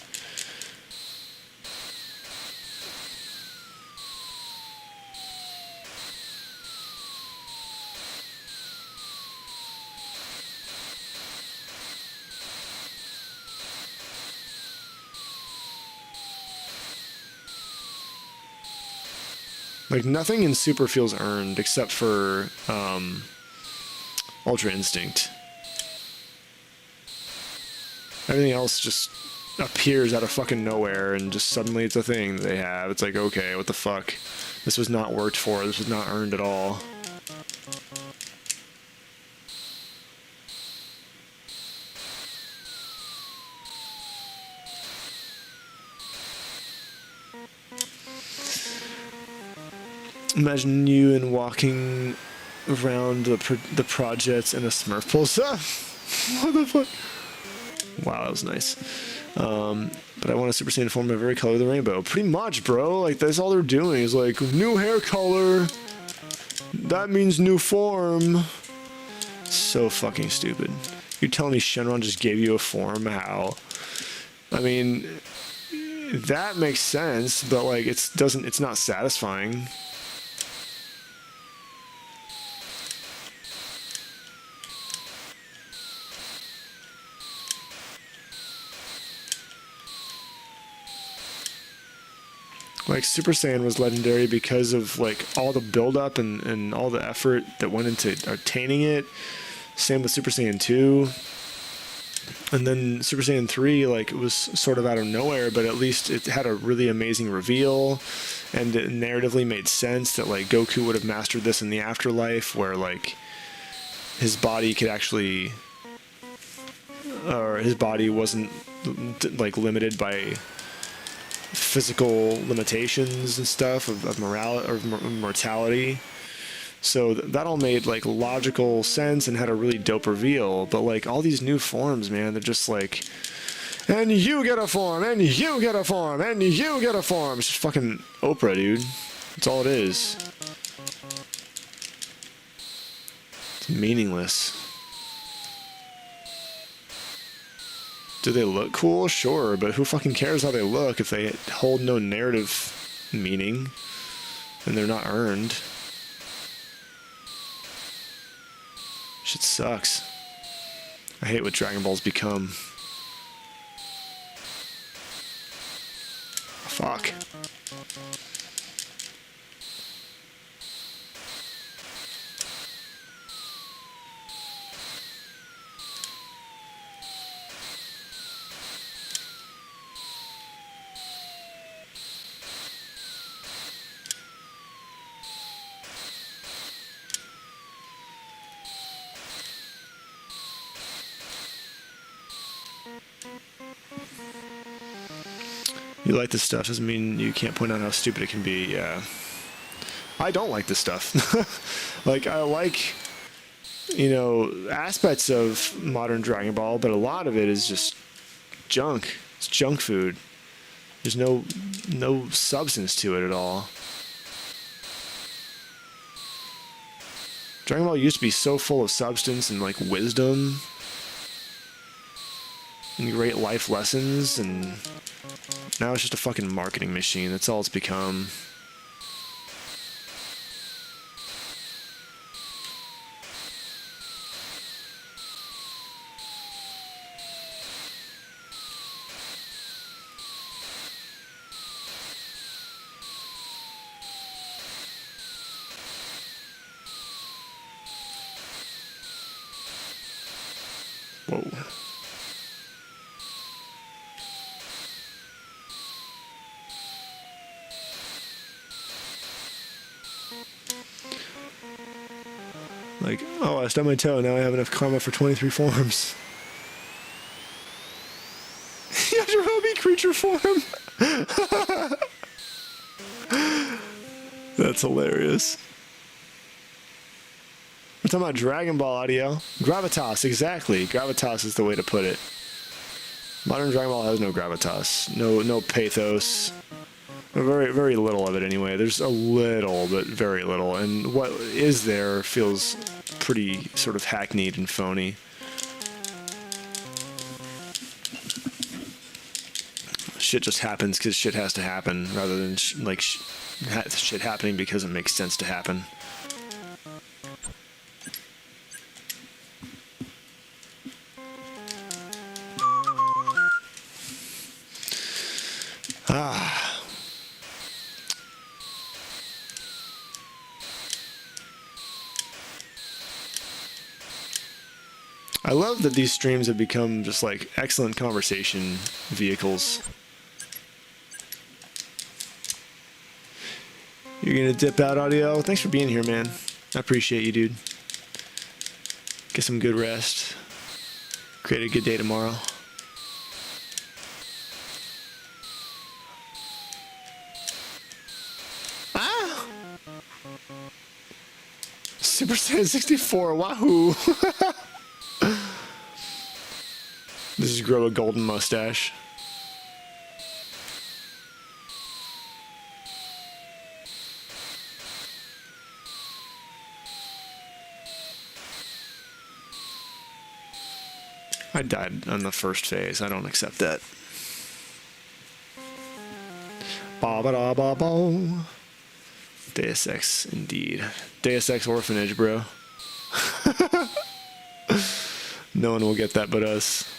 Speaker 1: Like, nothing in Super feels earned except for Ultra Instinct. Everything else just appears out of fucking nowhere and just suddenly it's a thing they have. It's like, okay, what the fuck? This was not worked for. This was not earned at all. Imagine you and walking around the projects in a Smurf pulsar. What the fuck? Wow, that was nice. But I want a Super Saiyan form of every color of the rainbow. Pretty much, bro. Like, that's all they're doing is like, new hair color. That means new form. So fucking stupid. You're telling me Shenron just gave you a form? How? I mean, that makes sense, but like, it's not satisfying. Like, Super Saiyan was legendary because of, like, all the build-up and all the effort that went into attaining it. Same with Super Saiyan 2. And then Super Saiyan 3, like, it was sort of out of nowhere, but at least it had a really amazing reveal. And it narratively made sense that, like, Goku would have mastered this in the afterlife, where, like, his body could actually... or his body wasn't, like, limited by... physical limitations and stuff of mortality. So that all made like logical sense and had a really dope reveal. But like all these new forms, man, they're just like, and you get a form, and you get a form, and you get a form. It's just fucking Oprah, dude. That's all it is. It's meaningless. Do they look cool? Sure, but who fucking cares how they look if they hold no narrative meaning and they're not earned? Shit sucks. I hate what Dragon Ball's become. Fuck. You like this stuff doesn't mean you can't point out how stupid it can be. Yeah. I don't like this stuff. Like, I like, you know, aspects of modern Dragon Ball, but a lot of it is just junk. It's junk food. There's no substance to it at all. Dragon Ball used to be so full of substance and, like, wisdom and great life lessons and Now it's just a fucking marketing machine. That's all it's become. Whoa. Like, oh, I stubbed my toe, now I have enough karma for 23 forms. Yajirobe creature form! That's hilarious. We're talking about Dragon Ball audio. Gravitas, exactly. Gravitas is the way to put it. Modern Dragon Ball has no gravitas. No pathos. Very, very little of it anyway. There's a little, but very little. And what is there feels pretty sort of hackneyed and phony. Shit just happens because shit has to happen, rather than shit happening because it makes sense to happen. I love that these streams have become just like excellent conversation vehicles. You're gonna dip out, audio? Thanks for being here, man. I appreciate you, dude. Get some good rest. Create a good day tomorrow. Ah! Super Saiyan 64, wahoo! This is grow a golden mustache. I died on the first phase. I don't accept that. Ba-ba-da-ba-bo. Deus Ex, indeed. Deus Ex Orphanage, bro. No one will get that but us.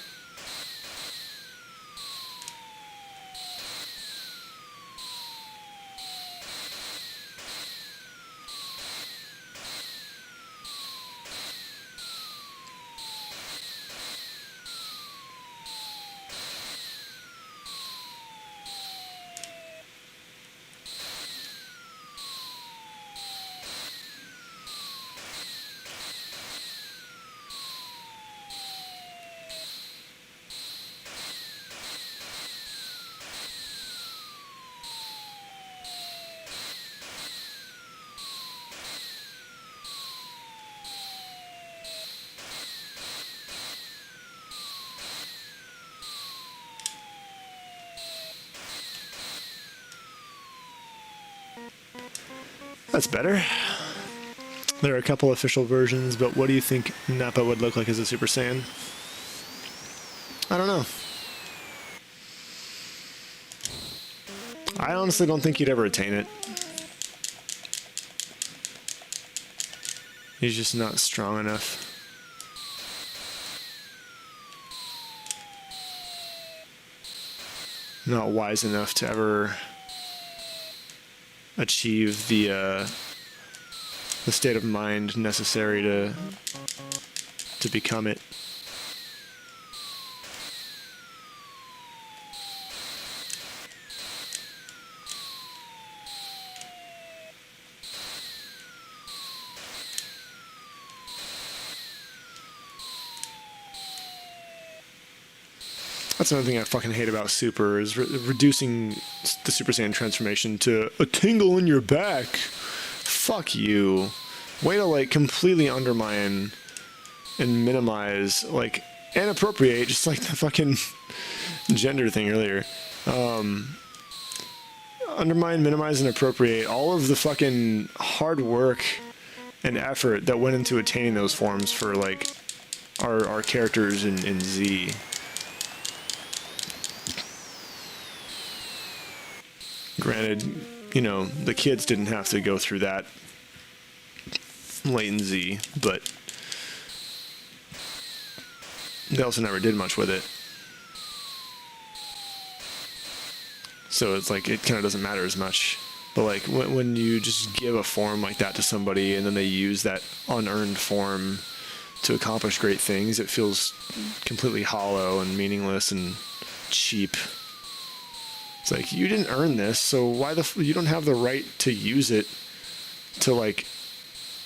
Speaker 1: That's better. There are a couple official versions, but what do you think Nappa would look like as a Super Saiyan? I don't know. I honestly don't think he'd ever attain it. He's just not strong enough. Not wise enough to ever achieve the state of mind necessary to become it. That's another thing I fucking hate about Super, is reducing the Super Saiyan transformation to a tingle in your back. Fuck you. Way to, like, completely undermine and minimize, like, and appropriate, just like the fucking gender thing earlier. Undermine, minimize, and appropriate all of the fucking hard work and effort that went into attaining those forms for, like, our characters in Z. Granted, you know, the kids didn't have to go through that latency, but they also never did much with it. So it's like, it kind of doesn't matter as much. But like, when you just give a form like that to somebody and then they use that unearned form to accomplish great things, it feels completely hollow and meaningless and cheap. It's like, you didn't earn this, so why you don't have the right to use it to like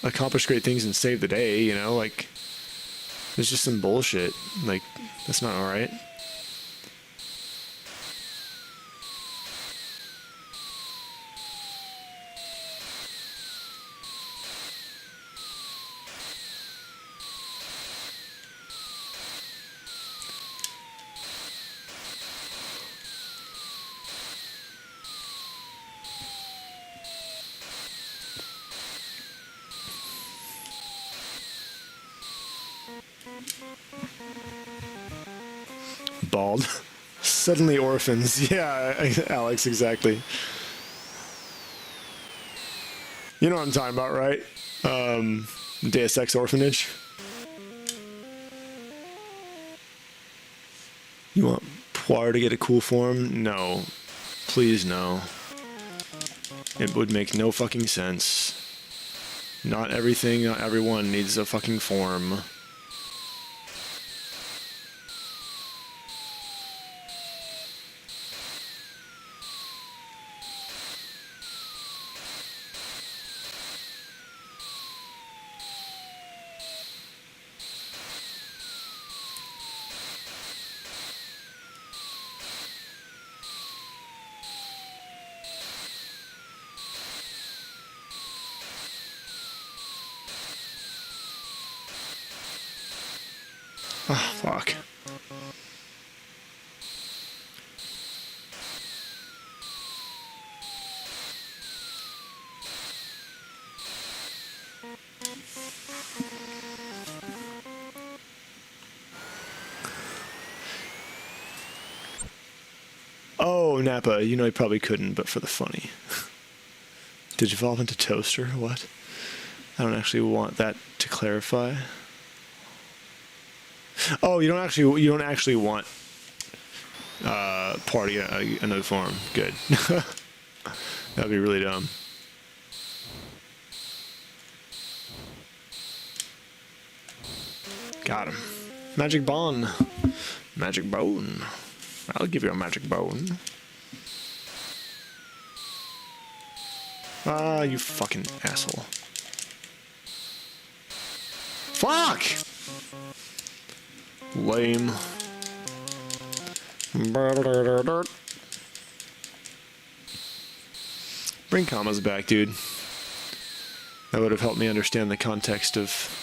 Speaker 1: accomplish great things and save the day, you know? Like, it's just some bullshit. Like, that's not alright. Bald. Suddenly orphans. Yeah, Alex, exactly. You know what I'm talking about, right? Deus Ex Orphanage. You want Poir to get a cool form? No. Please, no. It would make no fucking sense. Not everything, not everyone needs a fucking form. Oh, fuck. Oh, Nappa, you know he probably couldn't, but for the funny. Did you evolve into Toaster? What? I don't actually want that to clarify. Oh, you don't actually want Party another form. Good. That'd be really dumb. Got him. Magic Bone. Magic Bone. I'll give you a Magic Bone. Ah, you fucking asshole. Fuck! Lame. Bring commas back, dude. That would have helped me understand the context of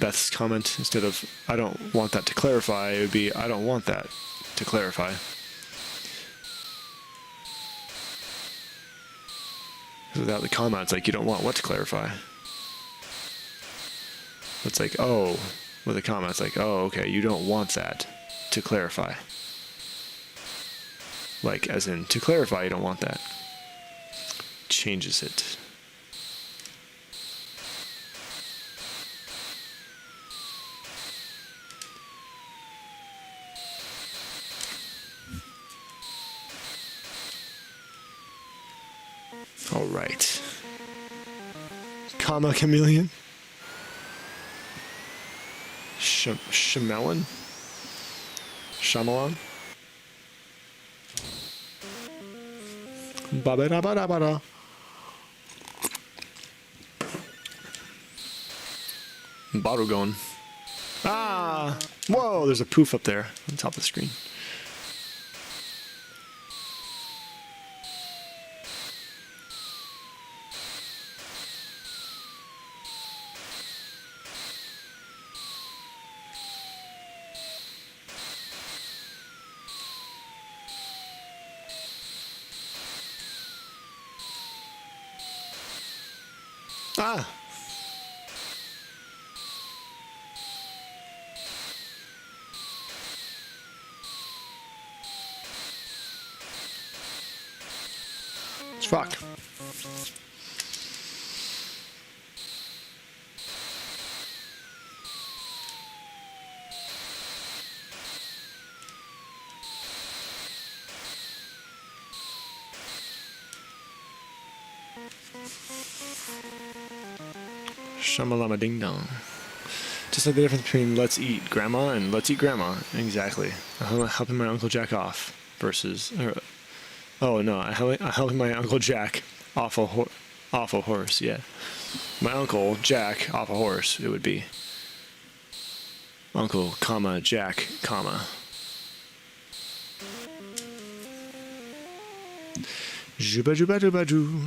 Speaker 1: Beth's comment. Instead of, I don't want that to clarify, it would be, I don't want that to clarify. Without the comma, it's like, you don't want what to clarify. It's like, oh, with a comma, it's like, oh, okay, you don't want that to clarify. Like, as in, to clarify, you don't want that. Changes it. All right. Comma chameleon. Shamelon? Shyamalan? Ba-ba-da-ba-da-ba-da. Barugon. Ah! Whoa, there's a poof up there on top of the screen. Ah! Fuck. Shamalama ding dong. Just like the difference between let's eat grandma and let's eat grandma. Exactly. Helping my Uncle Jack off versus... oh no, helping my Uncle Jack off a horse, yeah. My Uncle Jack off a horse, it would be. Uncle, comma, Jack, comma. Juba juba juba joo.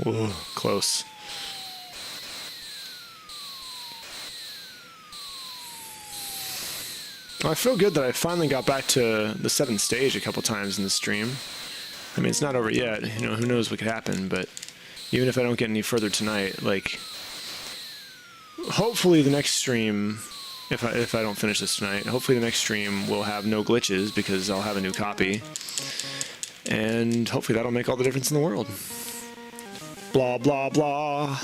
Speaker 1: Whoa, close. I feel good that I finally got back to the 7th stage a couple times in the stream. I mean, it's not over yet. You know, who knows what could happen, but even if I don't get any further tonight, like, hopefully the next stream, if I don't finish this tonight, hopefully the next stream will have no glitches because I'll have a new copy. And hopefully that'll make all the difference in the world. Blah, blah, blah.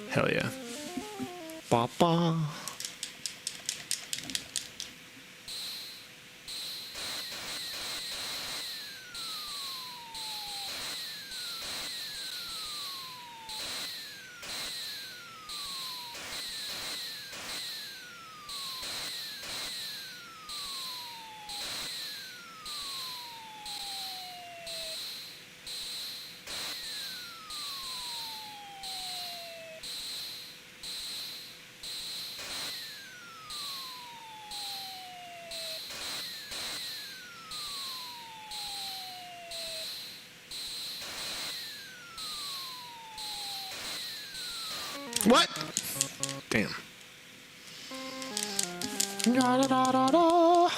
Speaker 1: Hell yeah. Ba ba. What? Damn. Da, da, da, da, da.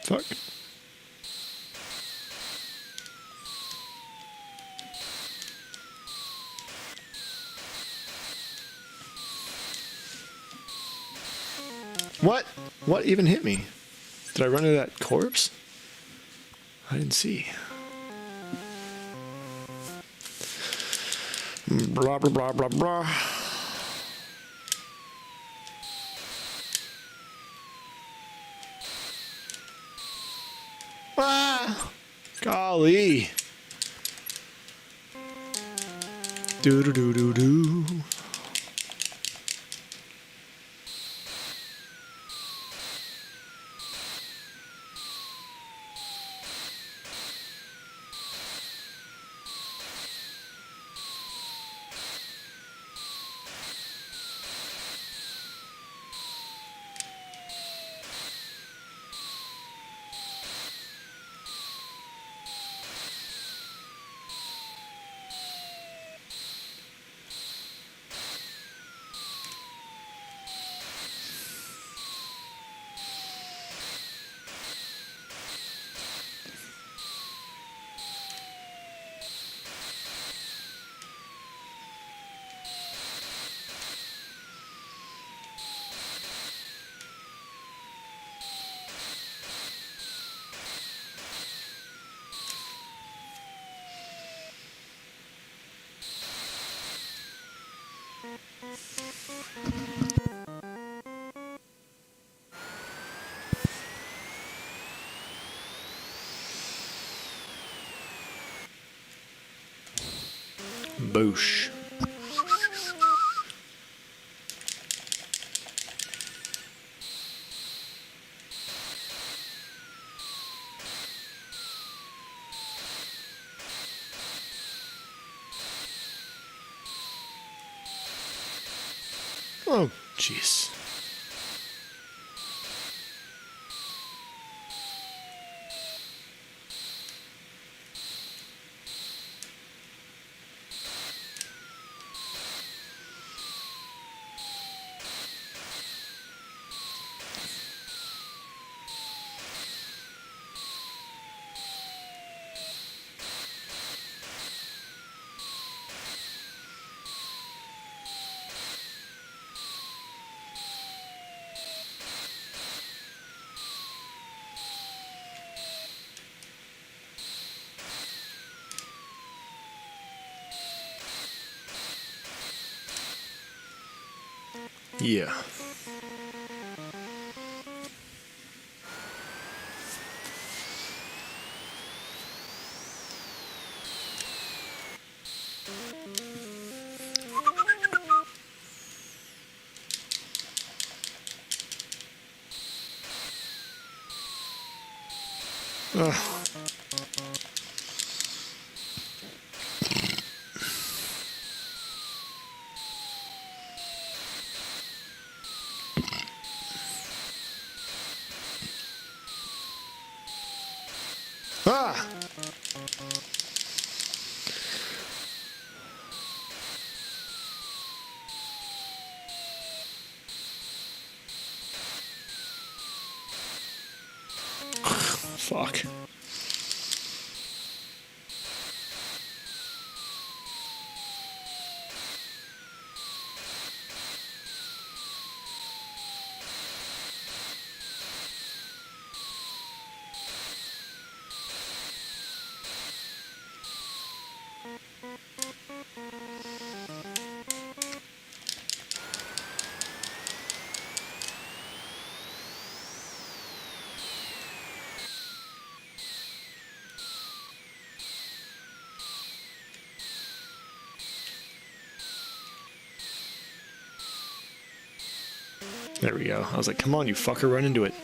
Speaker 1: Fuck. What? What even hit me? Did I run into that corpse? I didn't see. Blah, blah, blah, blah, blah. Ah! Golly. Do-do-do-do-do. Boosh. Oh, jeez. Yeah. Ugh. Ah! Fuck. There we go. I was like, come on, you fucker, run into it.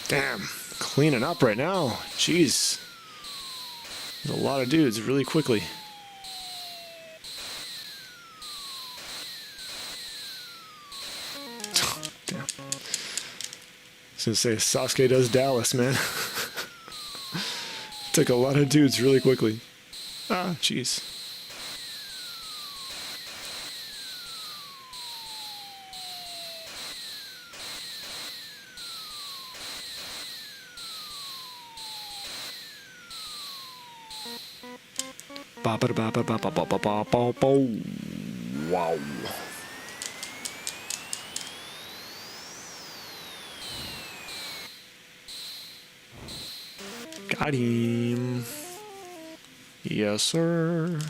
Speaker 1: Damn. Cleaning up right now. Jeez. There's a lot of dudes really quickly. Damn. I was gonna say Sasuke does Dallas, man. Took a lot of dudes really quickly. Ah, jeez. Wow. Got him. Yes, sir.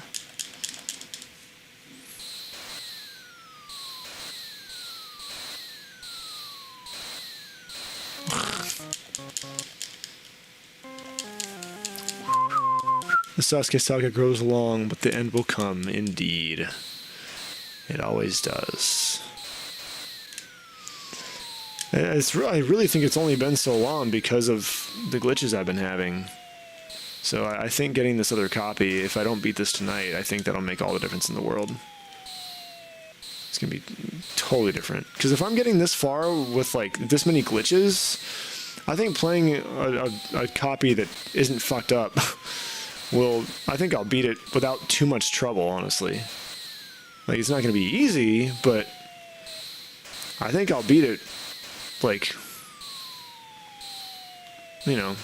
Speaker 1: The Sasuke saga grows along, but the end will come, indeed. It always does. I really think it's only been so long because of the glitches I've been having. So I think getting this other copy, if I don't beat this tonight, I think that'll make all the difference in the world. It's going to be totally different. Because if I'm getting this far with like this many glitches, I think playing a copy that isn't fucked up I think I'll beat it without too much trouble, honestly. Like, it's not going to be easy, but I think I'll beat it, like, you know,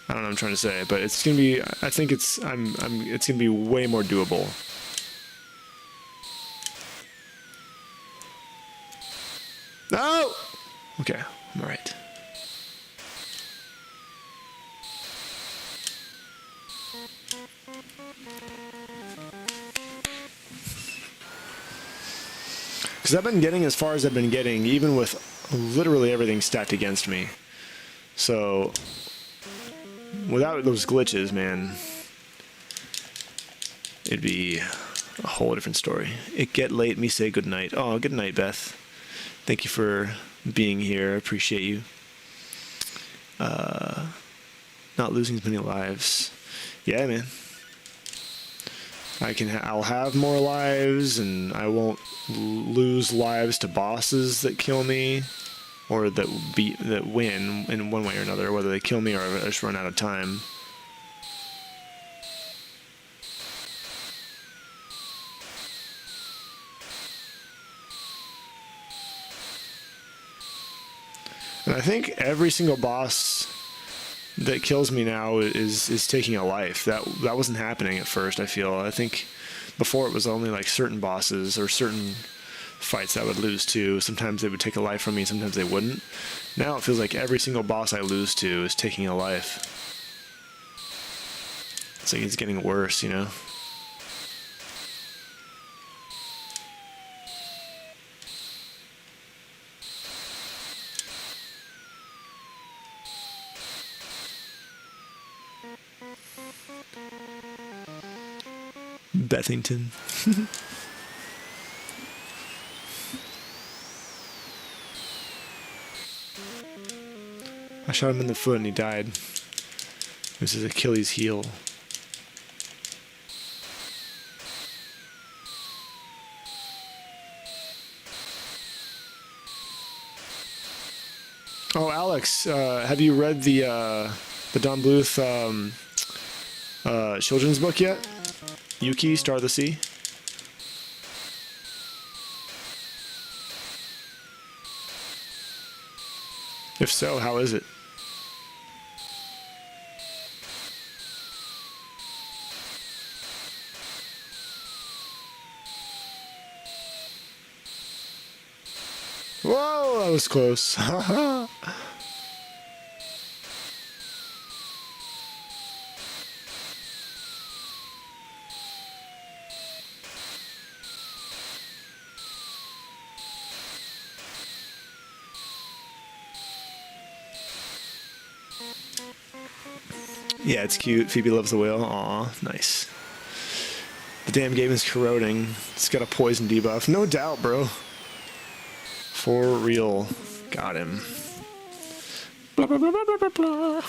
Speaker 1: I don't know what I'm trying to say, but it's going to be, I think it's going to be way more doable. No! Okay, I'm alright. Because I've been getting as far as I've been getting, even with literally everything stacked against me. So, without those glitches, man, it'd be a whole different story. It get late, me say goodnight. Oh, good night, Beth. Thank you for being here. I appreciate you. Not losing as many lives. Yeah, man. I'll have more lives, and I won't lose lives to bosses that kill me, or that win in one way or another, whether they kill me or I just run out of time. And I think every single boss that kills me now is taking a life. That wasn't happening at first, I feel. I think before it was only like certain bosses or certain fights I would lose to. Sometimes they would take a life from me, sometimes they wouldn't. Now it feels like every single boss I lose to is taking a life. It's like it's getting worse, you know? Bethington. I shot him in the foot and he died. It was his Achilles heel. Oh, Alex, have you read the Don Bluth children's book yet? Yuki, Star of the Sea? If so, how is it? Whoa, that was close. Yeah, it's cute. Phoebe loves the whale. Aw, nice. The damn game is corroding. It's got a poison debuff. No doubt, bro. For real. Got him. Blah, blah, blah, blah, blah, blah.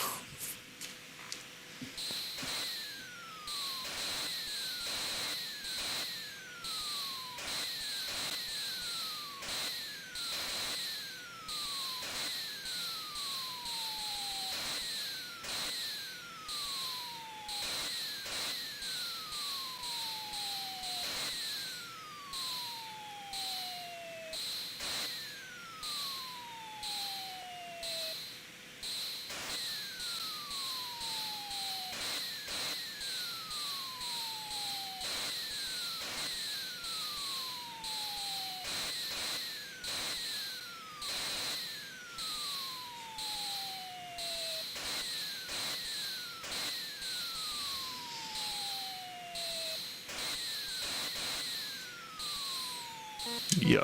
Speaker 1: Yeah.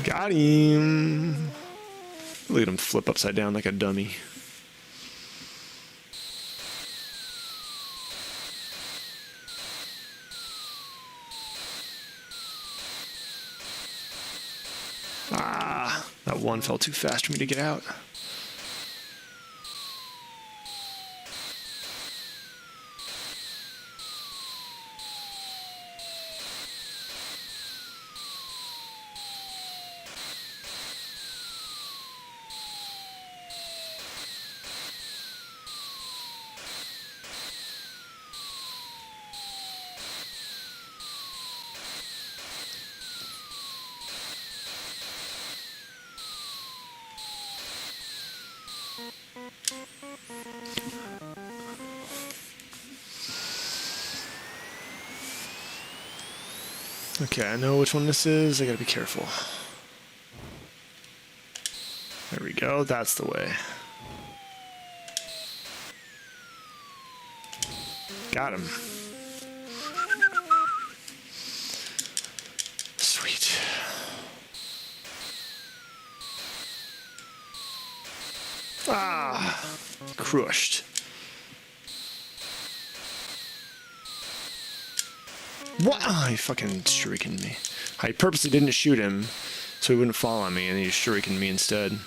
Speaker 1: Got him. Look at him flip upside down like a dummy. Ah, that one fell too fast for me to get out. Okay, I know which one this is. I gotta be careful. There we go. That's the way. Got him. Sweet. Ah, crushed. What? Oh, he fucking shurikened me. I purposely didn't shoot him so he wouldn't fall on me, and he shurikened me instead.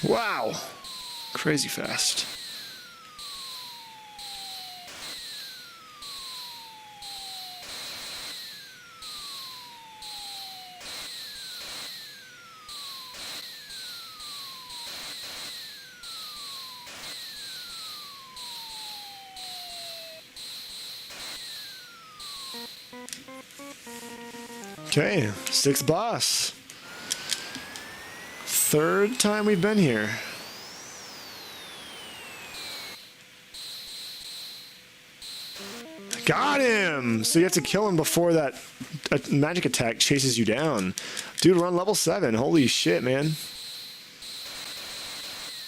Speaker 1: Wow! Crazy fast. Okay, 6th boss. 3rd time we've been here. Got him! So you have to kill him before that magic attack chases you down. Dude, we're on level 7. Holy shit, man.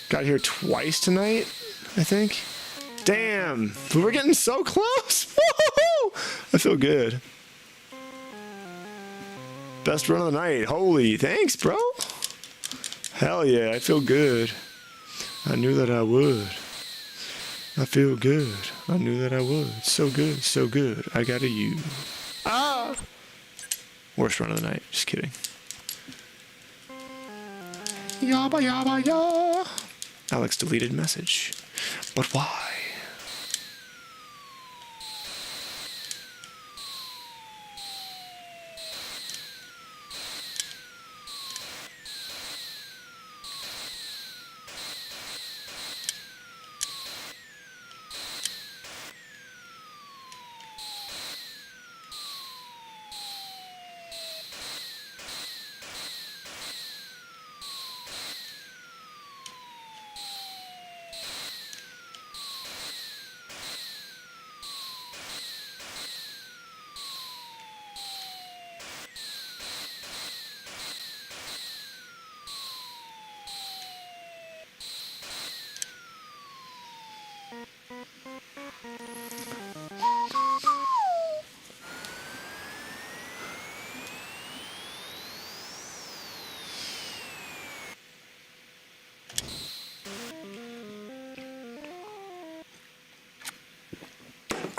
Speaker 1: Got here twice tonight, I think. Damn! We're getting so close! Woo-hoo-hoo! I feel good. Best run of the night. Holy, thanks, bro. Hell yeah, I feel good. I knew that I would. I feel good. I knew that I would. So good, so good. I got a U. Ah! Worst run of the night. Just kidding. Yabba yabba ya. Alex deleted message. But why?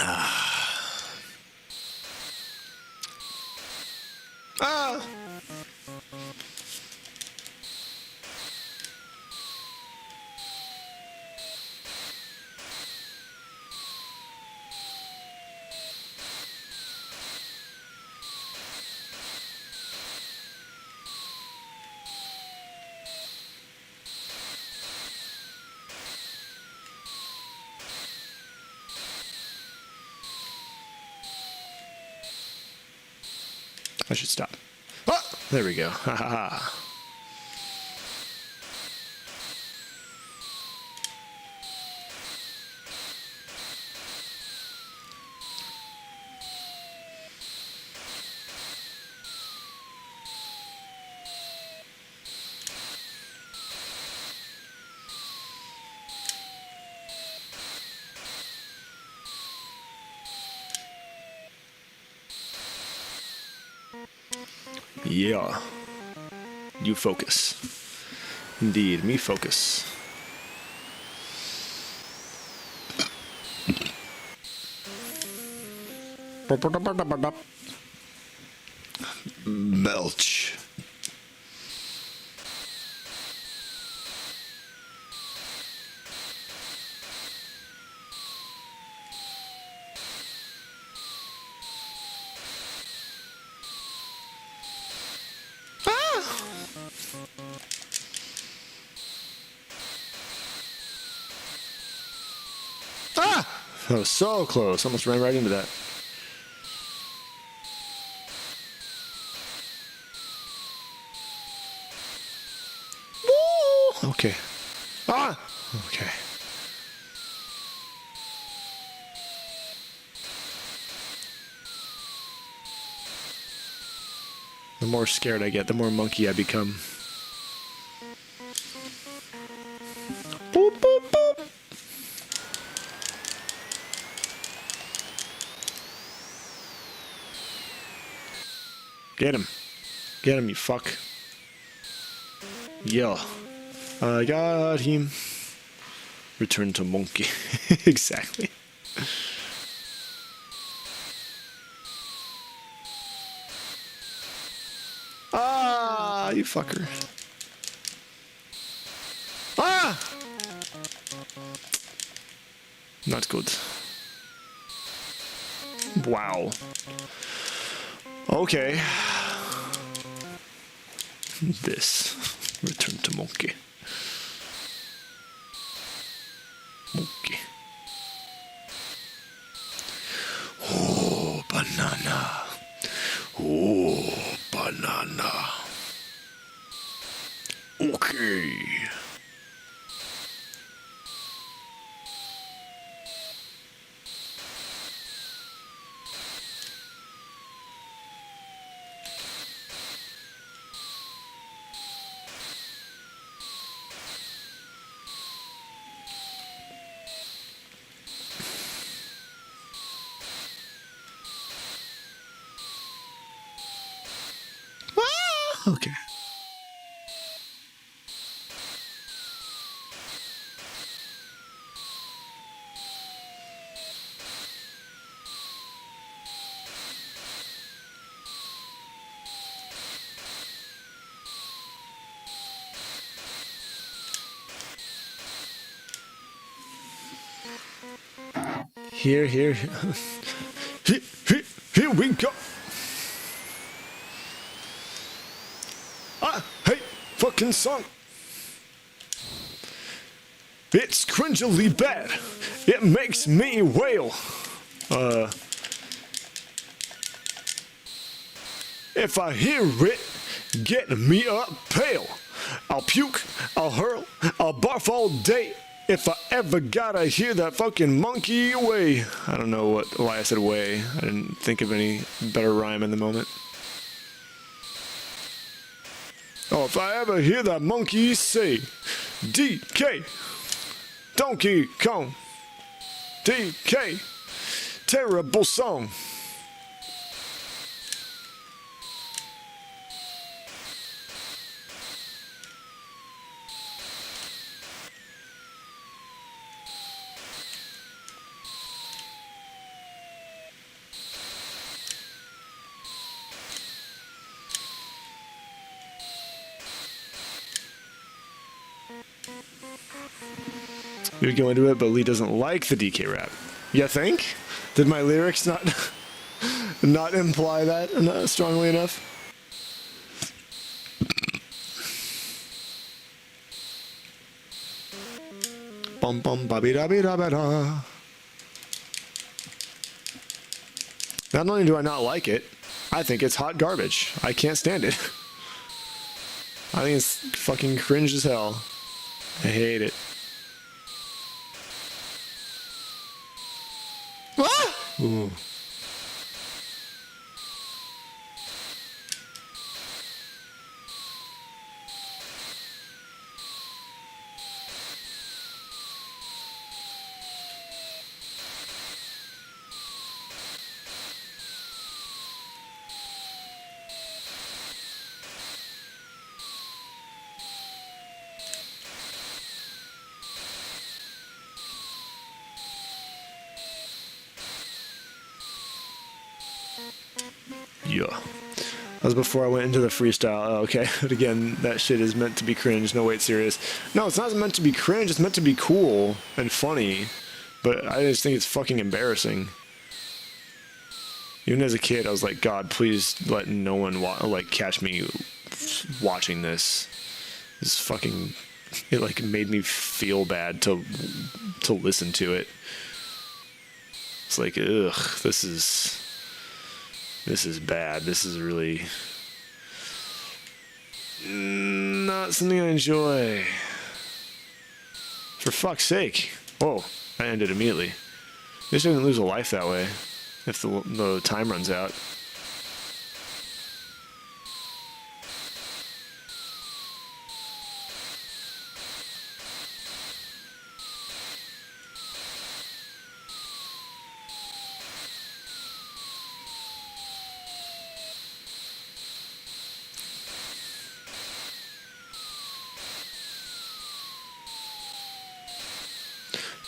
Speaker 1: Ah! I should stop. Oh, there we go. Ha ha ha. Yeah. You focus. Indeed, me focus. Belch. Ah! That was so close. Almost ran right into that. Woo! Okay. Ah! Okay. The more scared I get, the more monkey I become. Boop, boop, boop. Get him. Get him, you fuck. Yeah. I got him. Return to monkey. Exactly. Ah, you fucker. Ah! Not good. Wow. Okay. This. Return to monkey. Monkey. Oh, banana. Okay. Here, here, here we go. I hate fucking song. It's cringily bad. It makes me wail. If I hear it, get me up pale. I'll puke, I'll hurl, I'll barf all day. If I ever gotta hear that fucking monkey way. I don't know why I said way. I didn't think of any better rhyme in the moment. Oh, if I ever hear that monkey say, DK, Donkey Kong, DK, terrible song. We would go into it, but Lee doesn't like the DK rap. You think? Did my lyrics not imply that strongly enough? Bum bum ba bi da bi da ba da. Not only do I not like it, I think it's hot garbage. I can't stand it. I think it's fucking cringe as hell. I hate it. Ah! Ooh. Yeah. That was before I went into the freestyle. Oh, okay. But again, that shit is meant to be cringe. No, wait, serious. No, it's not meant to be cringe. It's meant to be cool and funny. But I just think it's fucking embarrassing. Even as a kid, I was like, God, please let no one catch me watching this. This fucking... It like made me feel bad to listen to it. It's like, ugh, this is bad. This is really not something I enjoy. For fuck's sake. Whoa, I ended immediately. At least I didn't lose a life that way, if the time runs out.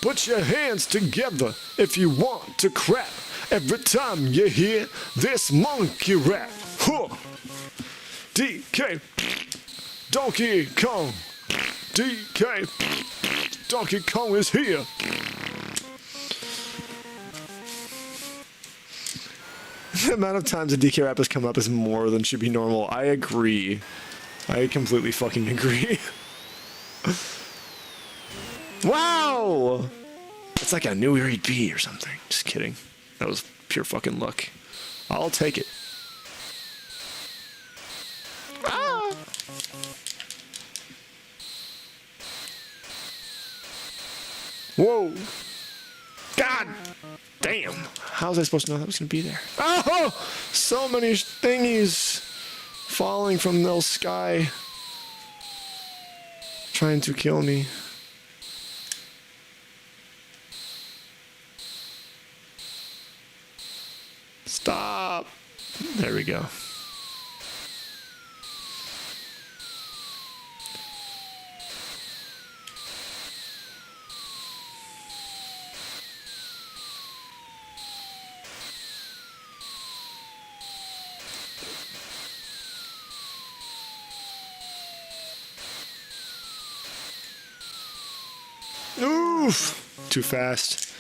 Speaker 1: Put your hands together if you want to crap. Every time you hear this monkey rap. Huh. DK, Donkey Kong. DK, Donkey Kong is here. The amount of times a DK rap has come up is more than should be normal. I agree. I completely fucking agree. Wow! It's like I knew where he'd be or something. Just kidding. That was pure fucking luck. I'll take it. Ah! Whoa! God damn! How was I supposed to know that was gonna be there? Oh! So many thingies falling from the sky, trying to kill me. Stop. There we go. Oof! Too fast.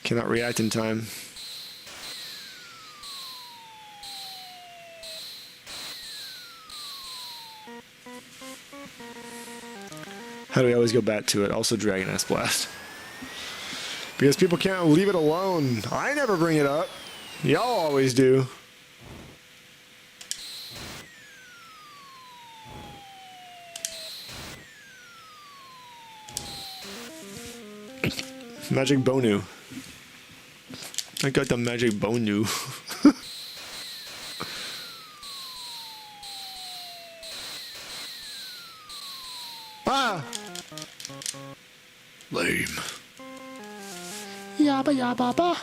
Speaker 1: Cannot react in time. How do we always go back to it? Also Dragon Ass Blast. Because people can't leave it alone. I never bring it up. Y'all always do. Magic Bonu. I got the Magic Bonu. Ah! Lame. Yabba yabba ba.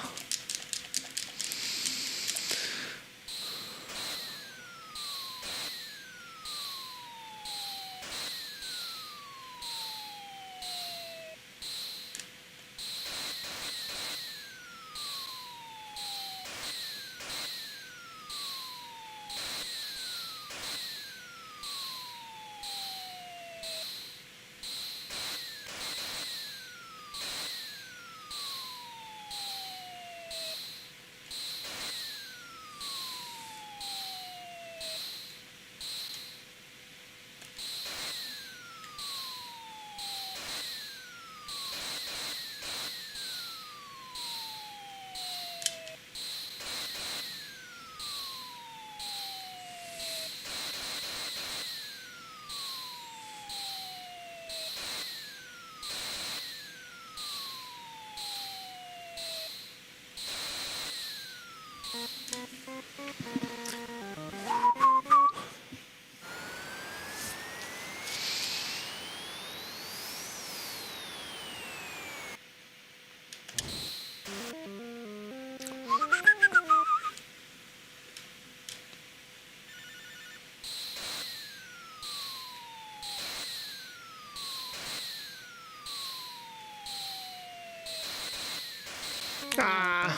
Speaker 1: Ah.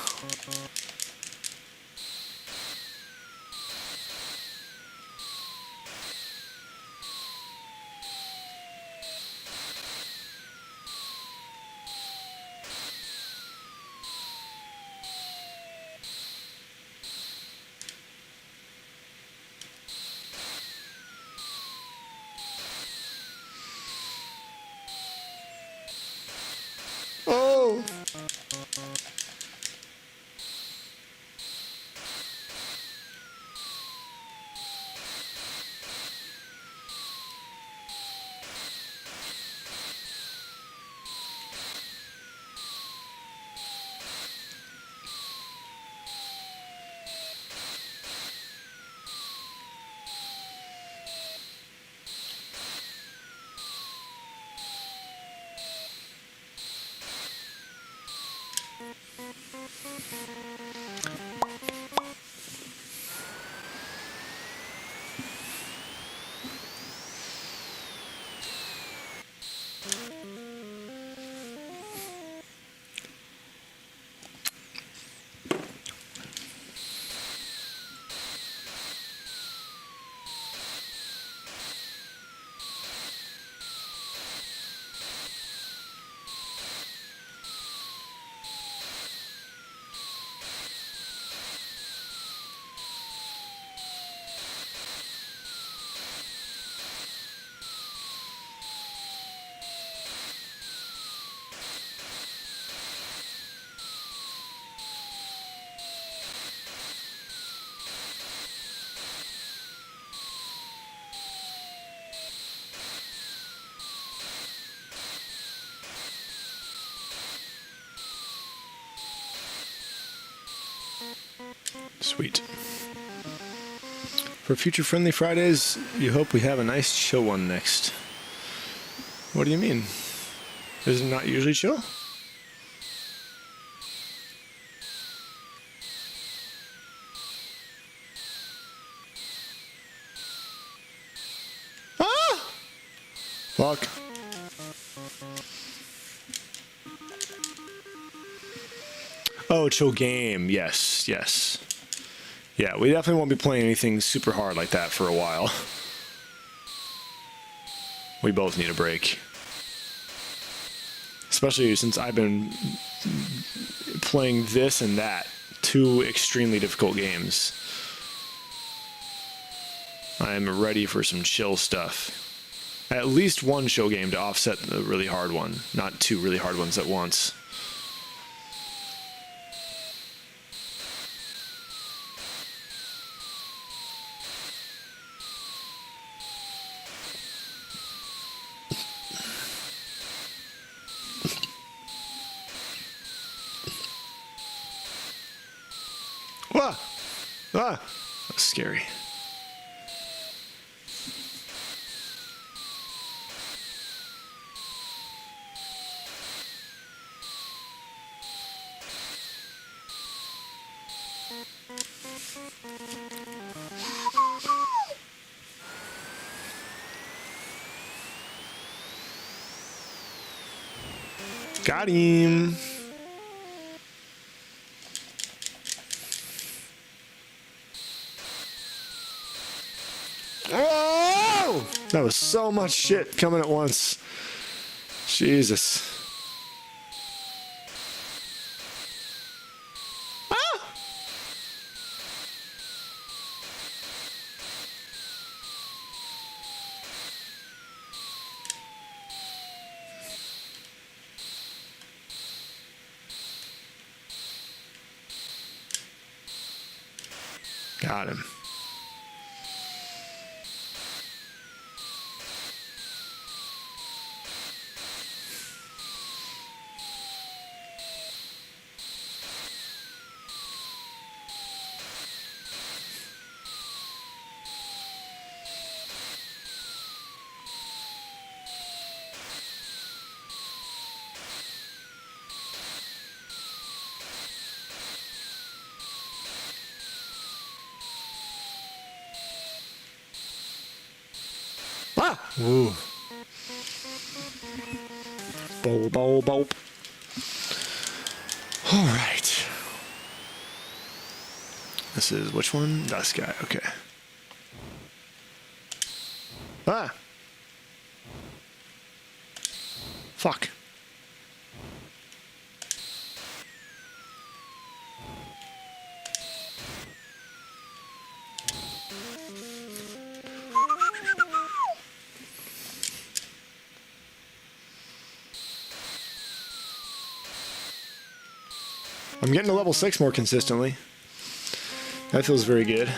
Speaker 1: Oh. Sweet. For future friendly Fridays, you hope we have a nice chill one next. What do you mean? Is it not usually chill? Ah! Fuck. Oh, chill game. Yes, yes. Yeah, we definitely won't be playing anything super hard like that for a while. We both need a break. especially since I've been playing this and that. Two extremely difficult games. I'm ready for some chill stuff. At least one show game to offset the really hard one, not two really hard ones at once. Ah! Ah! That's scary. Got him. Oh! That was so much shit coming at once. Jesus. Ah! Got him. Ah! Ooh. Bow, bow, bow. All right. This is which one? This guy. Okay. Ah! Fuck. I'm getting to level 6 more consistently. That feels very good.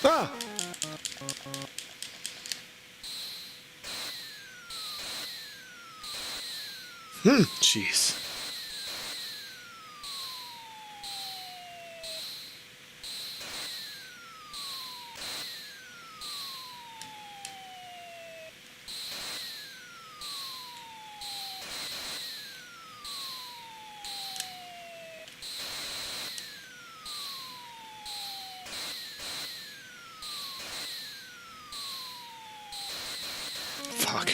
Speaker 1: Ah! Jeez. Fuck.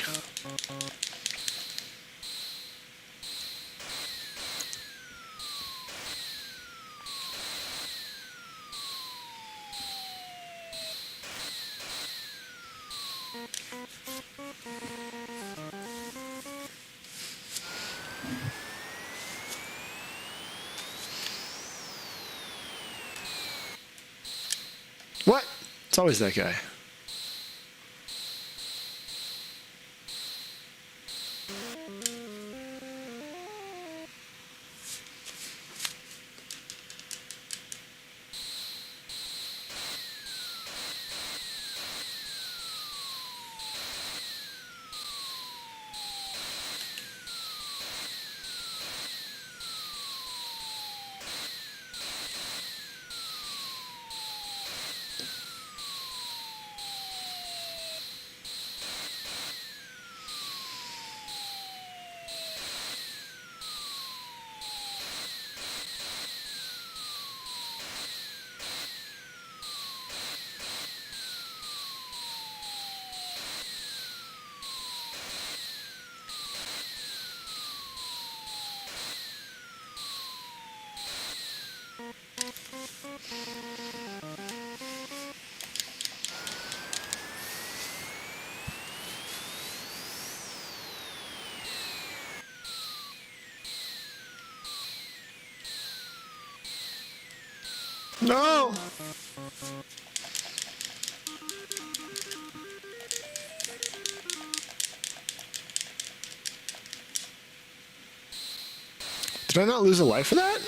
Speaker 1: What? It's always that guy. No! Did I not lose a life for that?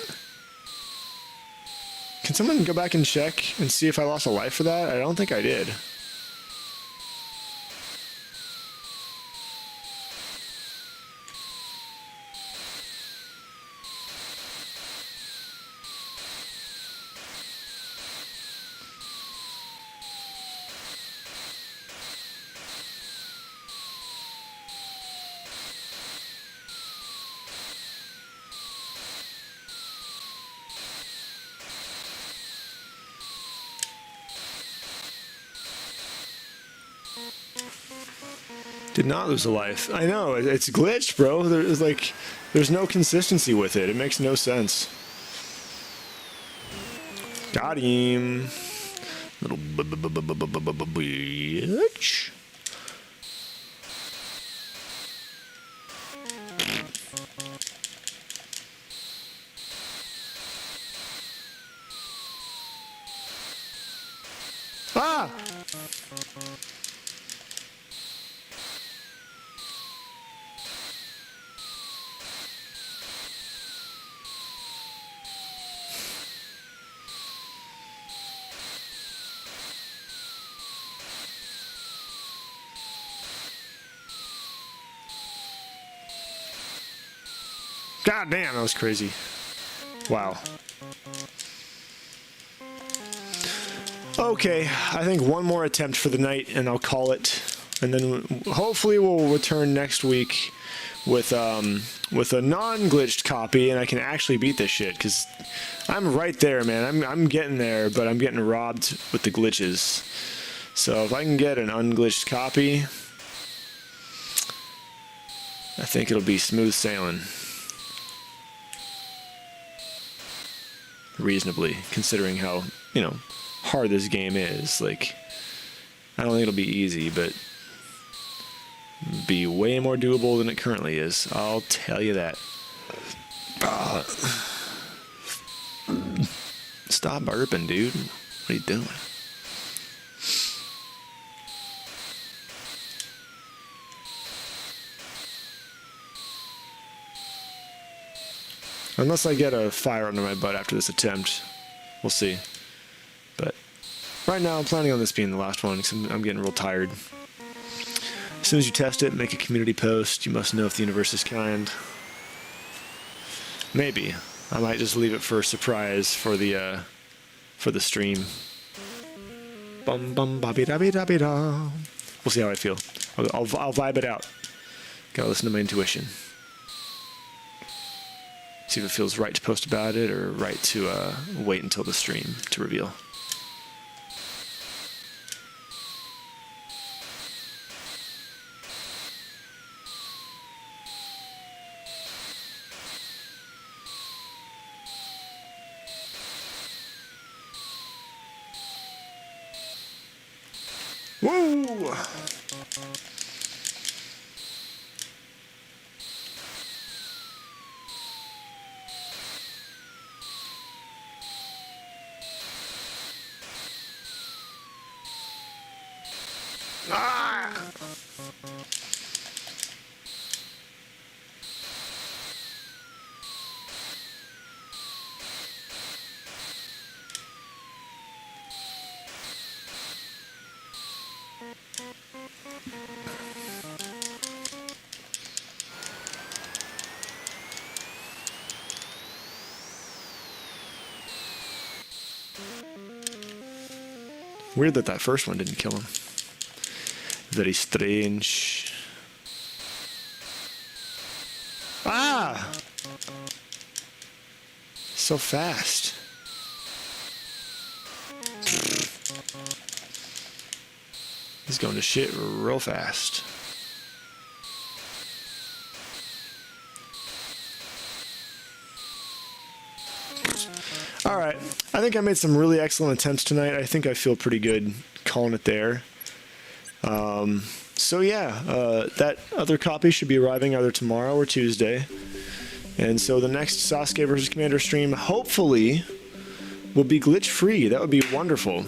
Speaker 1: Can someone go back and check and see if I lost a life for that? I don't think I did. Did not lose a life. I know, it's glitched, bro. There's no consistency with it. It makes no sense. Got him. Little bitch. Ah! God damn, that was crazy. Wow. Okay, I think one more attempt for the night and I'll call it. And then hopefully we'll return next week with a non-glitched copy and I can actually beat this shit, because I'm right there, man. I'm getting there, but I'm getting robbed with the glitches. So if I can get an unglitched copy, I think it'll be smooth sailing. Reasonably, considering how, hard this game is. Like, I don't think it'll be easy, but be way more doable than it currently is. I'll tell you that. Stop burping, dude. What are you doing? Unless I get a fire under my butt after this attempt. We'll see. But right now I'm planning on this being the last one because I'm getting real tired. As soon as you test it, make a community post. You must know if the universe is kind. Maybe. I might just leave it for a surprise for the stream. Bum bum ba da da da. We'll see how I feel. I'll vibe it out. Gotta listen to my intuition. See if it feels right to post about it or right to wait until the stream to reveal. Woo! Ah! Weird that that first one didn't kill him. Very strange. Ah! So fast. He's going to shit real fast. Alright, I think I made some really excellent attempts tonight. I think I feel pretty good calling it there. So yeah, that other copy should be arriving either tomorrow or Tuesday. And so the next Sasuke versus Commander stream, hopefully, will be glitch-free. That would be wonderful.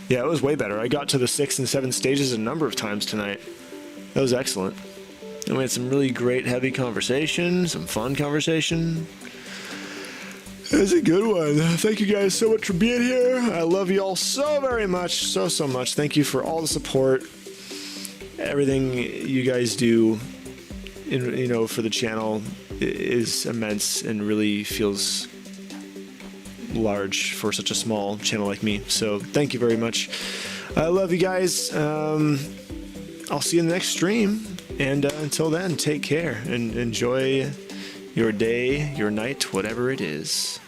Speaker 1: Yeah, it was way better. I got to the 6 and 7 stages a number of times tonight. That was excellent. And we had some really great heavy conversation, some fun conversation. It was a good one. Thank you guys so much for being here. I love you all so very much, so much. Thank you for all the support, everything you guys do, for the channel is immense and really feels large for such a small channel like me. So thank you very much. I love you guys. I'll see you in the next stream. And until then, take care and enjoy your day, your night, whatever it is.